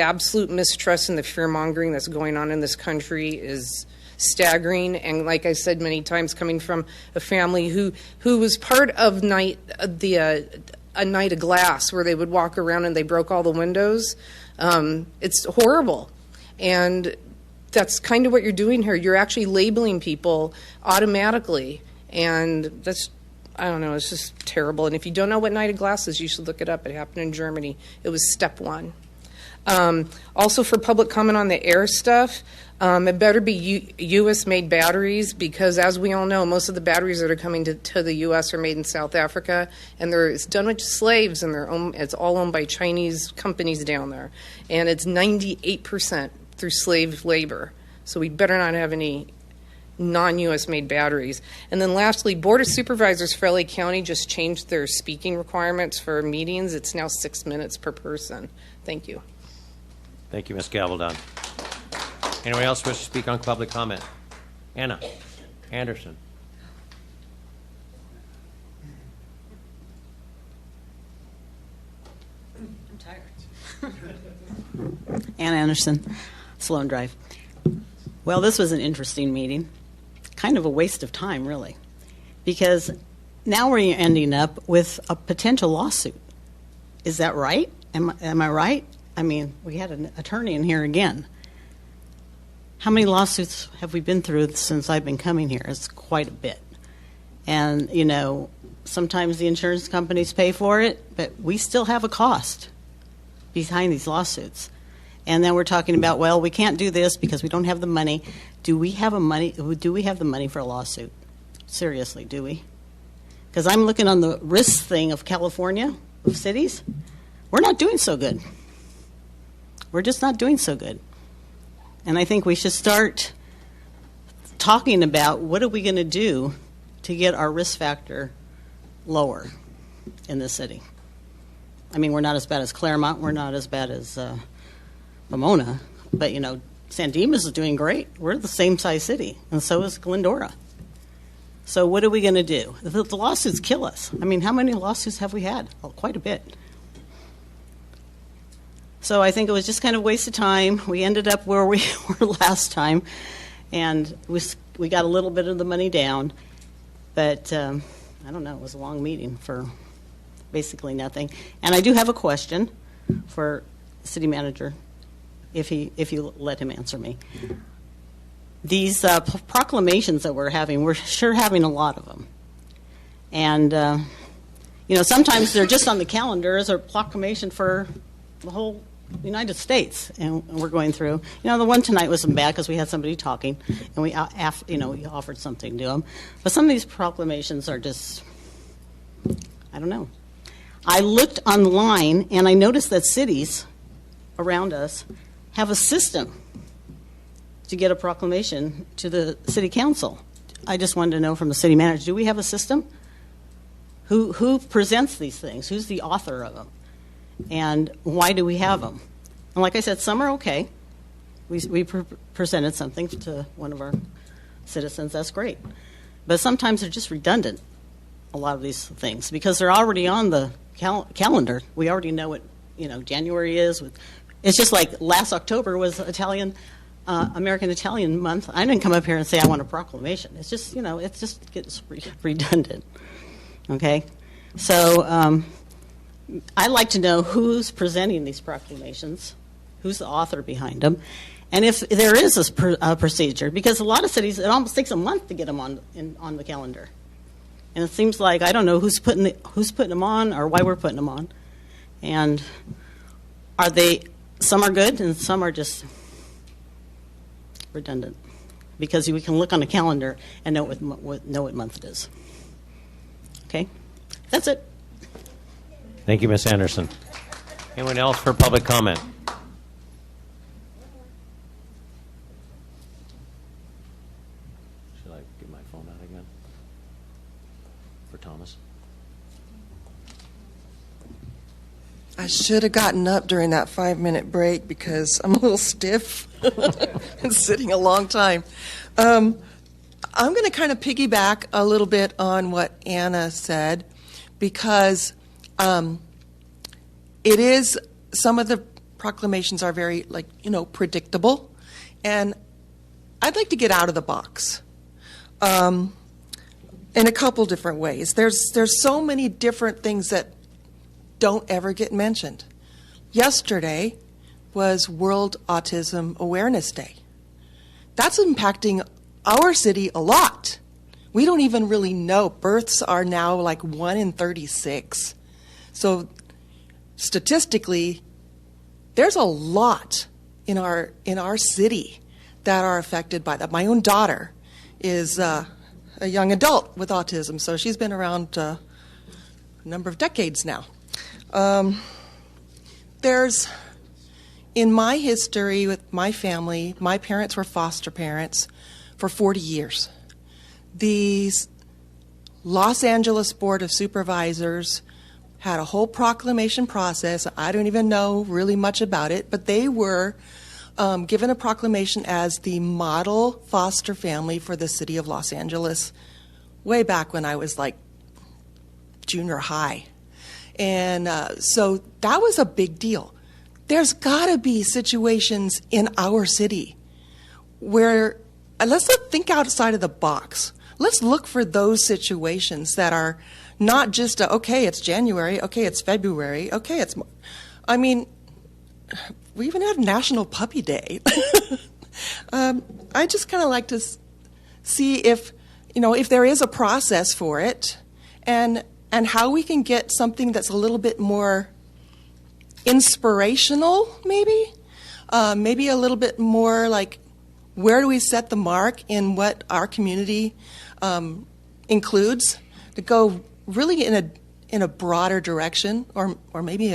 absolute mistrust and the fear-mongering that's going on in this country is staggering. And like I said many times, coming from a family who was part of a night of glass where they would walk around and they broke all the windows. It's horrible. And that's kind of what you're doing here. You're actually labeling people automatically. And that's, I don't know, it's just terrible. And if you don't know what night of glass is, you should look it up. It happened in Germany. It was step one. Also, for public comment on the air stuff, It better be U.S.-made batteries because, as we all know, most of the batteries that are coming to the U.S. are made in South Africa, and it's done with slaves, and it's all owned by Chinese companies down there. And it's 98% through slave labor. So we better not have any non-U.S. made batteries. And then lastly, Board of Supervisors for LA County just changed their speaking requirements for meetings. It's now 6 minutes per person. Thank you. Thank you, Ms. Gavaldon. Anyone else wish to speak on public comment? Anna Anderson. I'm tired. Anna Anderson, Sloan Drive. Well, this was an interesting meeting. Kind of a waste of time, really, because now we're ending up with a potential lawsuit. Is that right? Am I right? I mean, we had an attorney in here again. How many lawsuits have we been through since I've been coming here? It's quite a bit. And, you know, sometimes the insurance companies pay for it, but we still have a cost behind these lawsuits. And then we're talking about, well, we can't do this because we don't have the money. Do we have the money for a lawsuit? Seriously, do we? Because I'm looking on the risk thing of California, of cities. We're not doing so good. We're just not doing so good. And I think we should start talking about what are we going to do to get our risk factor lower in this city. I mean, we're not as bad as Claremont. We're not as bad as Pomona. But, you know, San Dimas is doing great. We're the same size city, and so is Glendora. So what are we going to do? The lawsuits kill us. I mean, how many lawsuits have we had? Oh, quite a bit. So I think it was just kind of a waste of time. We ended up where we were last time, and we got a little bit of the money down. But I don't know, it was a long meeting for basically nothing. And I do have a question for the city manager, if you let him answer me. These proclamations that we're having, we're sure having a lot of them. And, you know, sometimes they're just on the calendar as a proclamation for the whole United States, and we're going through. You know, the one tonight wasn't bad because we had somebody talking, and we offered something to them. But some of these proclamations are just, I don't know. I looked online, and I noticed that cities around us have a system to get a proclamation to the city council. I just wanted to know from the city manager, do we have a system? Who presents these things? Who's the author of them? And why do we have them? And like I said, some are okay. We presented something to one of our citizens. That's great. But sometimes they're just redundant, a lot of these things, because they're already on the calendar. We already know what, you know, January is. It's just like last October was American Italian Month. I didn't come up here and say I want a proclamation. It's just, you know, it just gets redundant. Okay? So I'd like to know who's presenting these proclamations, who's the author behind them, and if there is a procedure, because a lot of cities, it almost takes a month to get them on the calendar. And it seems like I don't know who's putting them on or why we're putting them on. And some are good and some are just redundant, because we can look on the calendar and know what month it is. Okay? That's it. Thank you, Ms. Anderson. Anyone else for public comment? Should I get my phone out again? For Thomas? I should have gotten up during that 5-minute break because I'm a little stiff. Been sitting a long time. I'm going to kind of piggyback a little bit on what Anna said, because it is, some of the proclamations are very, like, you know, predictable, and I'd like to get out of the box in a couple different ways. There's so many different things that don't ever get mentioned. Yesterday was World Autism Awareness Day. That's impacting our city a lot. We don't even really know. Births are now like 1 in 36. So statistically, there's a lot in our city that are affected by that. My own daughter is a young adult with autism, so she's been around a number of decades now. There's, in my history with my family, my parents were foster parents for 40 years. The Los Angeles Board of Supervisors had a whole proclamation process. I don't even know really much about it, but they were given a proclamation as the model foster family for the city of Los Angeles way back when I was like junior high. And so that was a big deal. There's got to be situations in our city where, let's not think outside of the box. Let's look for those situations that are not just, okay, it's January, okay, it's February, okay, it's, I mean, we even had National Puppy Day. I just kind of like to see if, if there is a process for it and how we can get something that's a little bit more inspirational, maybe a little bit more like, where do we set the mark in what our community includes, to go really in a broader direction, or maybe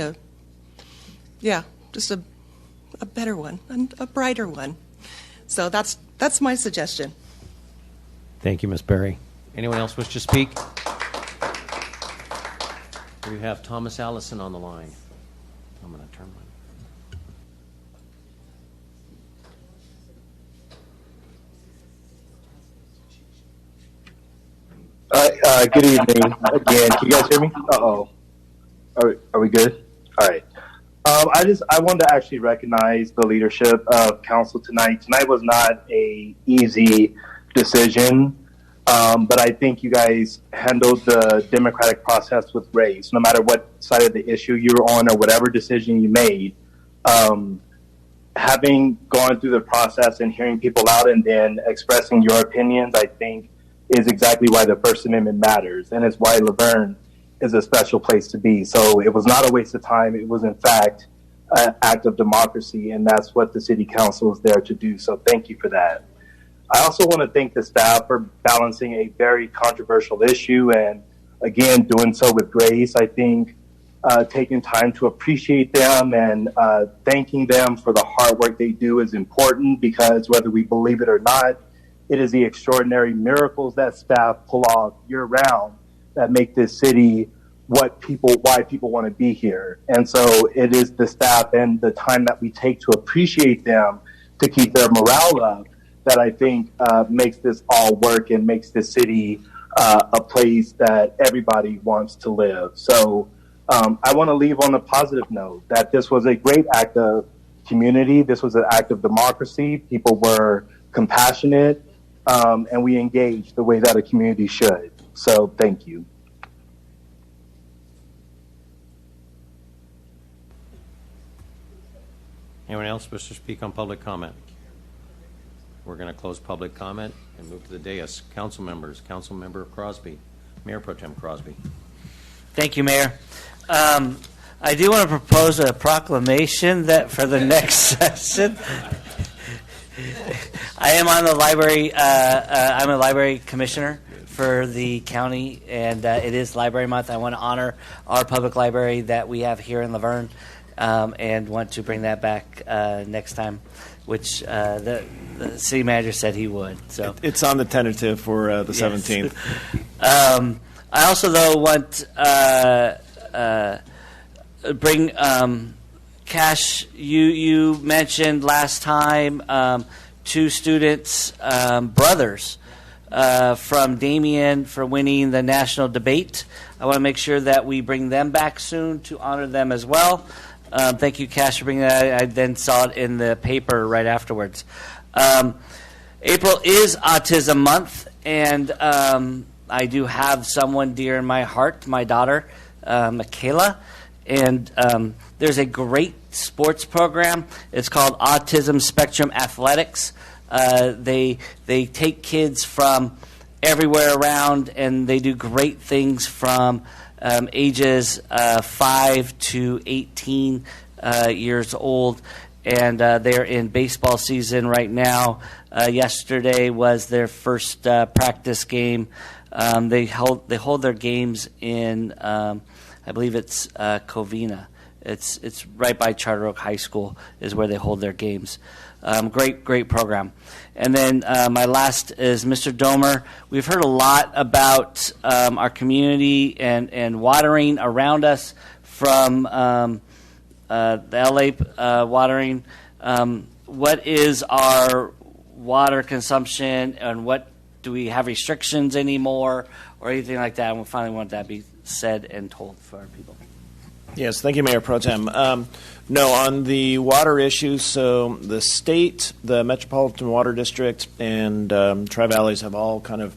just a better one, a brighter one. So that's my suggestion. Thank you, Ms. Berry. Anyone else wish to speak? We have Thomas Allison on the line. I'm going to turn my... good evening again. Can you guys hear me? Uh-oh. Are we good? All right. I wanted to actually recognize the leadership of council tonight. Tonight was not a easy decision, but I think you guys handled the democratic process with grace. No matter what side of the issue you're on or whatever decision you made, having gone through the process and hearing people out and then expressing your opinions, I think is exactly why the First Amendment matters, and it's why Laverne is a special place to be. So it was not a waste of time. It was, in fact, an act of democracy, and that's what the City Council is there to do. So thank you for that. I also want to thank the staff for balancing a very controversial issue and, again, doing so with grace. I think taking time to appreciate them and thanking them for the hard work they do is important, because whether we believe it or not, it is the extraordinary miracles that staff pull off year-round that make this city why people want to be here. And so it is the staff and the time that we take to appreciate them to keep their morale up that I think makes this all work and makes this city a place that everybody wants to live. So I want to leave on a positive note that this was a great act of community. This was an act of democracy. People were compassionate, and we engaged the way that a community should. So thank you. Anyone else wish to speak on public comment? We're going to close public comment and move to the dais. Council members. Council Member Crosby. Mayor Pro Tem Crosby. Thank you, Mayor. I do want to propose a proclamation that for the next session. I am on the library. I'm a library commissioner for the county, and it is Library Month. I want to honor our public library that we have here in Laverne, and want to bring that back next time, which the city manager said he would. So it's on the tentative for the 17th. I also, though, want bring Cash. You mentioned last time 2 students, brothers, from Damien for winning the national debate. I want to make sure that we bring them back soon to honor them as well. Thank you, Cash, for bringing that. I then saw it in the paper right afterwards. April is Autism Month, and I do have someone dear in my heart, my daughter, Michaela, and there's a great sports program. It's called Autism Spectrum Athletics. They take kids from everywhere around, and they do great things from ages 5 to 18 years old. and they're in baseball season right now. Yesterday was their first practice game. They hold their games in, I believe it's Covina. It's right by Charter Oak High School is where they hold their games. Great program. And then my last is Mr. Domer. We've heard a lot about our community and watering around us from the LA watering. What is our water consumption, and what do we have restrictions anymore or anything like that? And we finally want that to be said and told for our people. Yes, thank you, Mayor Pro Tem. No, on the water issues, so the state, the Metropolitan Water District, and Tri-Valleys have all kind of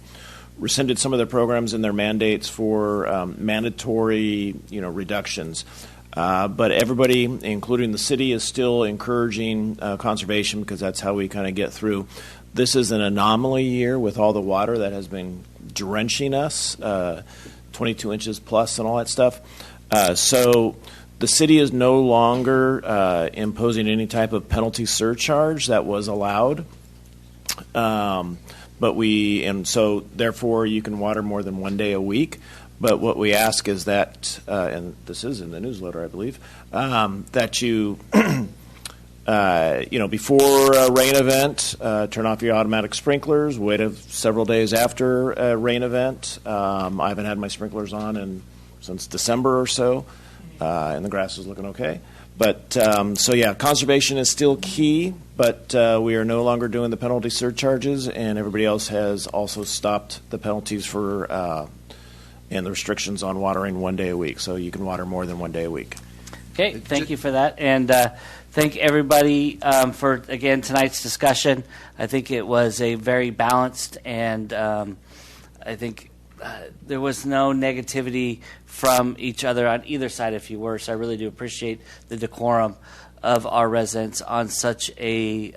rescinded some of their programs and their mandates for mandatory, reductions. But everybody, including the city, is still encouraging conservation because that's how we kind of get through. This is an anomaly year with all the water that has been drenching us, 22 inches plus and all that stuff. So the city is no longer imposing any type of penalty surcharge that was allowed. So therefore you can water more than 1 day a week. But what we ask is that, and this is in the newsletter, I believe, that you, before a rain event, turn off your automatic sprinklers, wait several days after a rain event. I haven't had my sprinklers on since December or so, and the grass is looking okay. But, conservation is still key, but we are no longer doing the penalty surcharges, and everybody else has also stopped the penalties for and the restrictions on watering 1 day a week. So you can water more than 1 day a week. Okay, thank you for that. And thank everybody for, again, tonight's discussion. I think it was a very balanced, and I think there was no negativity from each other on either side, if you were. So I really do appreciate the decorum of our residents on such a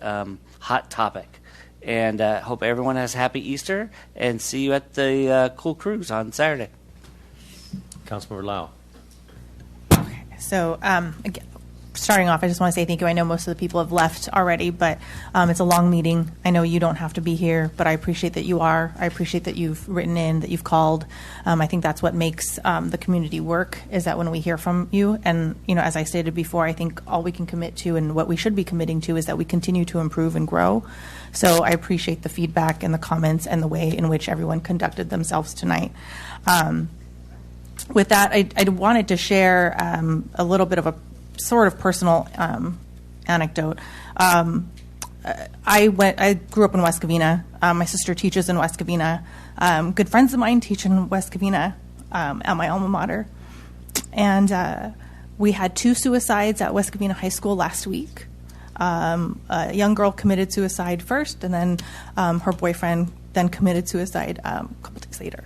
hot topic. And hope everyone has a happy Easter, and see you at the Cool Cruise on Saturday. Councilmember Lau. So, again, starting off, I just want to say thank you. I know most of the people have left already, but it's a long meeting. I know you don't have to be here, but I appreciate that you are. I appreciate that you've written in, that you've called. I think that's what makes the community work, is that when we hear from you. And, as I stated before, I think all we can commit to and what we should be committing to is that we continue to improve and grow. So I appreciate the feedback and the comments and the way in which everyone conducted themselves tonight. With that, I wanted to share a little bit of a sort of personal anecdote. I grew up in West Covina. My sister teaches in West Covina. Good friends of mine teach in West Covina at my alma mater. And we had 2 suicides at West Covina High School last week. A young girl committed suicide first, and then her boyfriend then committed suicide a couple days later.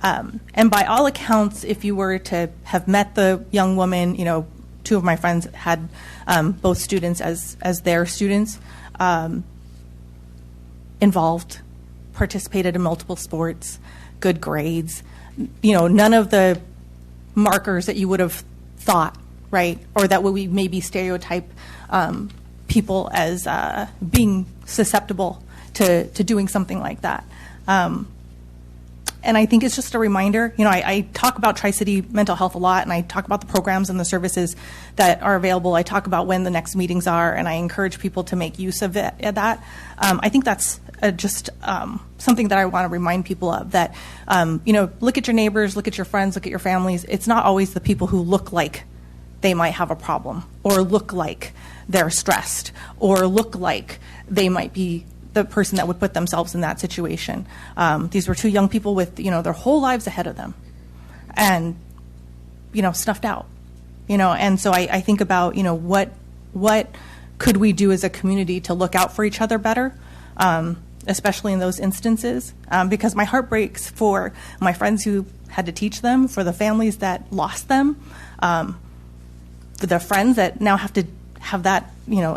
And by all accounts, if you were to have met the young woman, 2 of my friends had both students as their students, involved, participated in multiple sports, good grades, none of the markers that you would have thought, right? Or that would we maybe stereotype people as being susceptible to doing something like that. And I think it's just a reminder. I talk about Tri-City mental health a lot, and I talk about the programs and the services that are available. I talk about when the next meetings are, and I encourage people to make use of that. I think that's just something that I want to remind people of, that, look at your neighbors, look at your friends, look at your families. It's not always the people who look like they might have a problem, or look like they're stressed, or look like they might be the person that would put themselves in that situation. These were 2 young people with, their whole lives ahead of them, and, snuffed out, and so I think about, what could we do as a community to look out for each other better, especially in those instances, because my heart breaks for my friends who had to teach them, for the families that lost them, for the friends that now have to have that,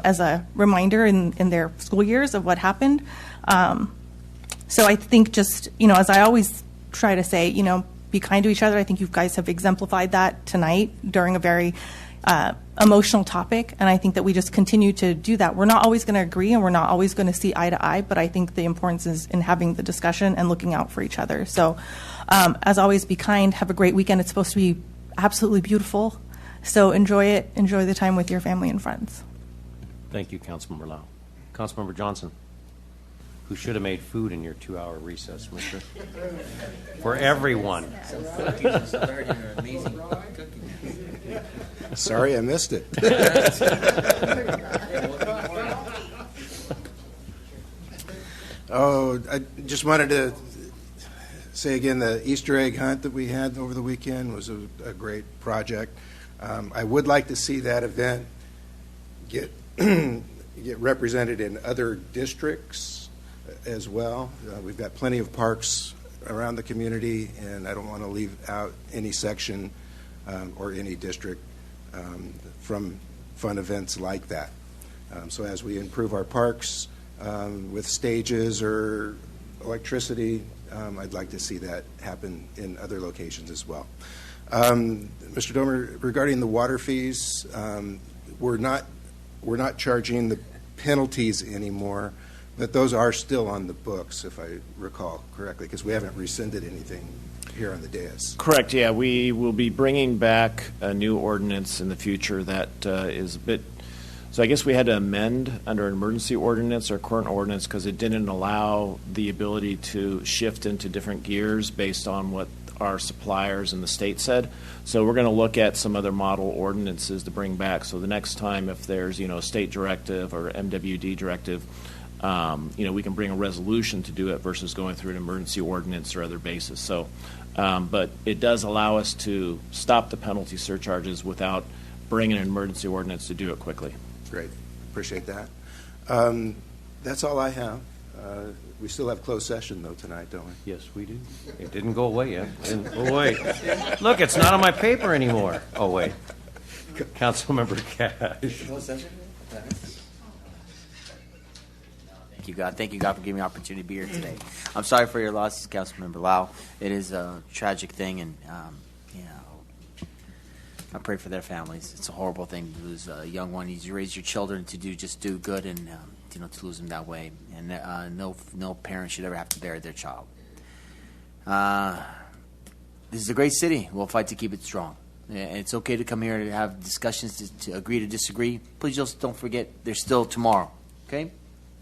as a reminder in their school years of what happened. So I think just, as I always try to say, be kind to each other. I think you guys have exemplified that tonight during a very, emotional topic, and I think that we just continue to do that. We're not always going to agree, and we're not always going to see eye to eye, but I think the importance is in having the discussion and looking out for each other. So, as always, be kind. Have a great weekend. It's supposed to be absolutely beautiful, so enjoy it. Enjoy the time with your family and friends. Thank you, Councilmember Lau. Councilmember Johnson, who should have made food in your 2-hour recess, mister. For everyone. Sorry, I missed it. Oh, I just wanted to say again, the Easter egg hunt that we had over the weekend was a great project. I would like to see that event get get represented in other districts as well. We've got plenty of parks around the community, and I don't want to leave out any section or any district from fun events like that. So as we improve our parks with stages or electricity, I'd like to see that happen in other locations as well. Mr. Domer, regarding the water fees, we're not charging the penalties anymore, but those are still on the books, if I recall correctly, because we haven't rescinded anything here on the dais. Correct, yeah. We will be bringing back a new ordinance in the future that is a bit, so I guess we had to amend under an emergency ordinance or current ordinance because it didn't allow the ability to shift into different gears based on what our suppliers and the state said. So we're going to look at some other model ordinances to bring back. So the next time if there's, a state directive or MWD directive, we can bring a resolution to do it versus going through an emergency ordinance or other basis. So, but it does allow us to stop the penalty surcharges without bringing an emergency ordinance to do it quickly. Great. Appreciate that. That's all I have. We still have closed session, though, tonight, don't we? Yes, we do. It didn't go away yet. Oh, wait. Look, it's not on my paper anymore. Oh, wait. Councilmember Cash. Thank you, God. Thank you, God, for giving me the opportunity to be here today. I'm sorry for your loss, Councilmember Lau. It is a tragic thing, and I pray for their families. It's a horrible thing to lose a young one. You raise your children to do good, and to lose them that way. And no parent should ever have to bury their child. This is a great city. We'll fight to keep it strong. And it's okay to come here and have discussions to agree to disagree. Please just don't forget there's still tomorrow. Okay?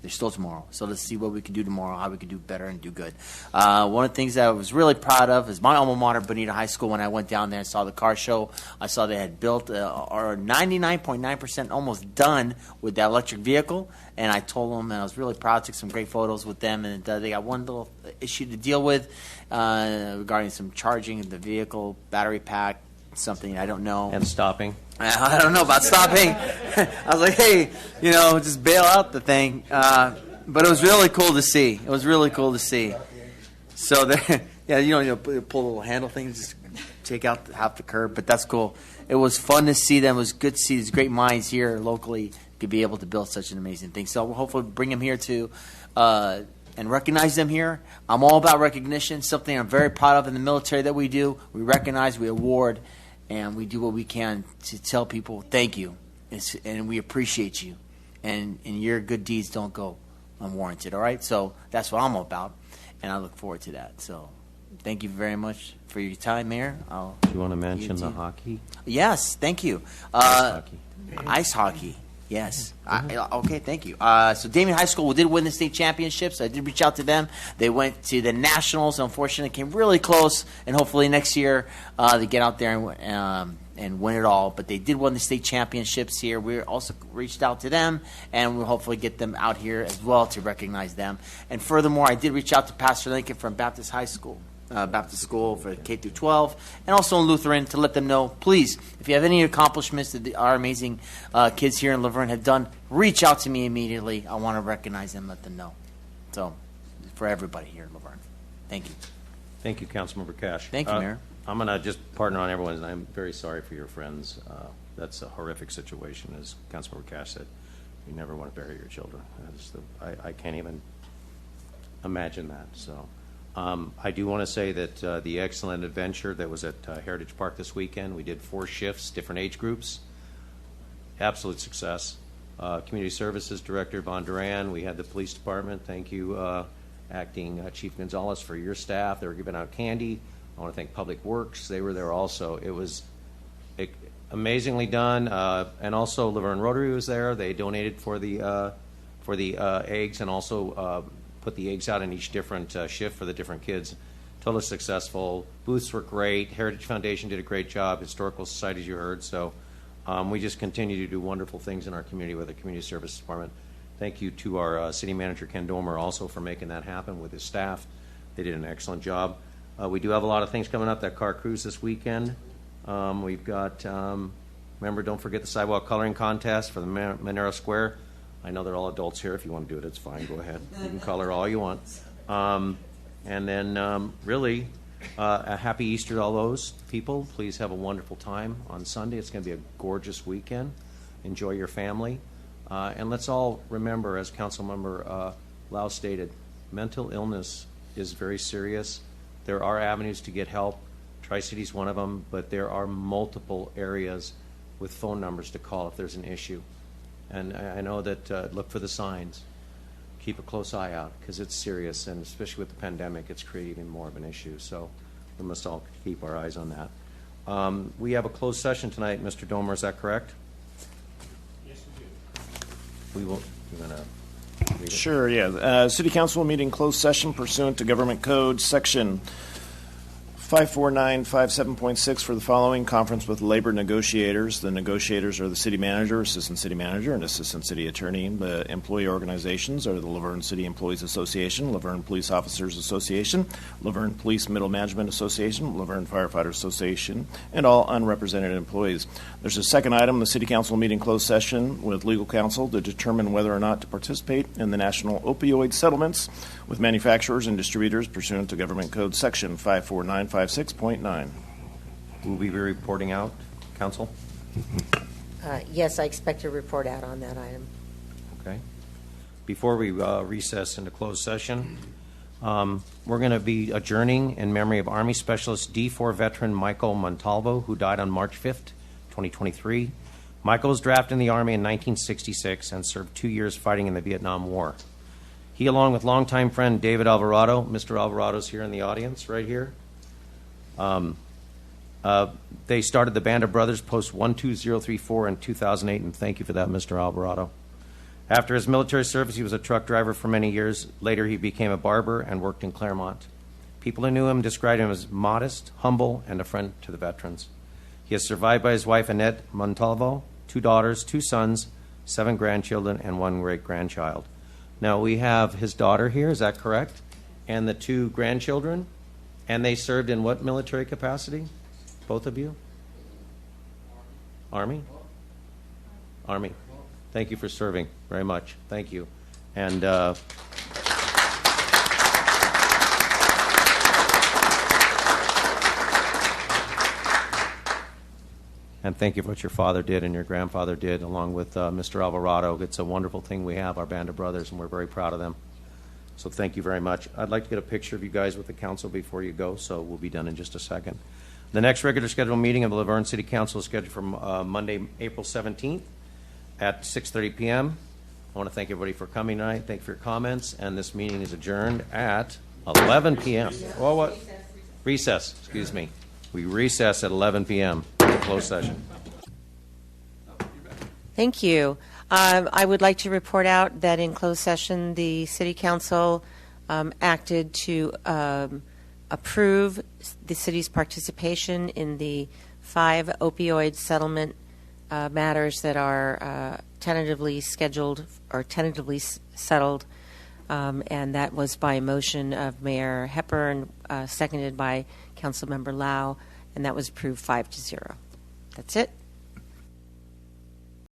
There's still tomorrow. So let's see what we can do tomorrow, how we can do better and do good. One of the things that I was really proud of is my alma mater, Bonita High School. When I went down there and saw the car show, I saw they had built or 99.9% almost done with that electric vehicle. And I told them, and I was really proud, took some great photos with them. And they got one little issue to deal with regarding some charging of the vehicle, battery pack, something I don't know. And stopping. I don't know about stopping. I was like, hey, just bail out the thing. But it was really cool to see. It was really cool to see. So, pull a little handle thing, just take out half the curb. But that's cool. It was fun to see them. It was good to see these great minds here locally to be able to build such an amazing thing. So we'll hopefully bring them here to and recognize them here. I'm all about recognition, something I'm very proud of in the military that we do. We recognize, we award, and we do what we can to tell people thank you, and we appreciate you, and your good deeds don't go unwarranted, all right? So that's what I'm about, and I look forward to that. So thank you very much for your time, Mayor. Do you want to mention the hockey? Yes, thank you. Ice hockey. Yes. Okay, thank you. So Damien High School did win the state championships. I did reach out to them. They went to the Nationals. Unfortunately, came really close, and hopefully next year they get out there and win it all. But they did win the state championships here. We also reached out to them, and we'll hopefully get them out here as well to recognize them. And furthermore, I did reach out to Pastor Lincoln from Baptist High School. Baptist School for K through 12, and also in Lutheran to let them know, please, if you have any accomplishments that our amazing kids here in Laverne have done, reach out to me immediately. I want to recognize them, let them know. So, for everybody here in Laverne. Thank you. Thank you, Councilmember Cash. Thank you, Mayor. I'm going to just partner on everyone's, and I'm very sorry for your friends. That's a horrific situation, as Councilmember Cash said. You never want to bury your children. I can't even imagine that, so... I do want to say that the excellent adventure that was at Heritage Park this weekend, we did 4 shifts, different age groups. absolute success. Community Services Director Von Duran, we had the police department. Thank you, Acting Chief Gonzalez, for your staff. They were giving out candy. I want to thank Public Works. They were there also. It was amazingly done. And also Laverne Rotary was there. They donated for the eggs and also put the eggs out in each different shift for the different kids. Totally successful. Booths were great. Heritage Foundation did a great job. Historical Society, as you heard. So we just continue to do wonderful things in our community with the Community Services Department. Thank you to our City Manager, Ken Domer, also for making that happen with his staff. They did an excellent job. We do have a lot of things coming up. That car cruise this weekend. We've got, remember, don't forget the sidewalk coloring contest for the Monero Square. I know they're all adults here. If you want to do it, it's fine. Go ahead. You can color all you want. And then really, a happy Easter to all those people. Please have a wonderful time on Sunday. It's going to be a gorgeous weekend. Enjoy your family. And let's all remember, as Councilmember Lau stated, mental illness is very serious. There are avenues to get help. Tri-City's one of them, but there are multiple areas with phone numbers to call if there's an issue. And I know that look for the signs. Keep a close eye out because it's serious, and especially with the pandemic, it's creating even more of an issue. So we must all keep our eyes on that. We have a closed session tonight, Mr. Domer. Is that correct? Yes, we do. We will. You're going to read it? Sure, yeah. City Council meeting closed session pursuant to Government Code Section 54957.6 for the following: conference with labor negotiators. The negotiators are the city manager, assistant city manager, and assistant city attorney. The employee organizations are the Laverne City Employees Association, Laverne Police Officers Association, Laverne Police Middle Management Association, Laverne Firefighters Association, and all unrepresented employees. There's a second item, the city council meeting closed session with legal counsel to determine whether or not to participate in the national opioid settlements with manufacturers and distributors pursuant to Government Code Section 54956.9. Will we be reporting out, Council? Yes, I expect a report out on that item. Okay. Before we recess into closed session, we're going to be adjourning in memory of Army Specialist D4 veteran Michael Montalvo, who died on March 5th, 2023. Michael was drafted in the Army in 1966 and served 2 years fighting in the Vietnam War. He, along with longtime friend David Alvarado, Mr. Alvarado's here in the audience, right here. They started the Band of Brothers Post 12034 in 2008, and thank you for that, Mr. Alvarado. After his military service, he was a truck driver for many years. Later, he became a barber and worked in Claremont. People who knew him described him as modest, humble, and a friend to the veterans. He is survived by his wife, Annette Montalvo, 2 daughters, 2 sons, 7 grandchildren, and 1 great-grandchild. Now, we have his daughter here, is that correct? And the 2 grandchildren? And they served in what military capacity? Both of you? Army? Army. Thank you for serving very much. Thank you. And and thank you for what your father did and your grandfather did, along with Mr. Alvarado. It's a wonderful thing we have, our Band of Brothers, and we're very proud of them. So thank you very much. I'd like to get a picture of you guys with the council before you go, so we'll be done in just a second. The next regular scheduled meeting of the Laverne City Council is scheduled for Monday, April 17th at 6:30 p.m. I want to thank everybody for coming tonight. Thank you for your comments, and this meeting is adjourned at 11 p.m. Well, what? Recess, excuse me. We recess at 11 p.m. Closed session. Thank you. I would like to report out that in closed session, the City Council acted to approve the city's participation in the 5 opioid settlement matters that are tentatively scheduled or tentatively settled, and that was by motion of Mayor Hepburn, seconded by Councilmember Lau, and that was approved 5-0. That's it.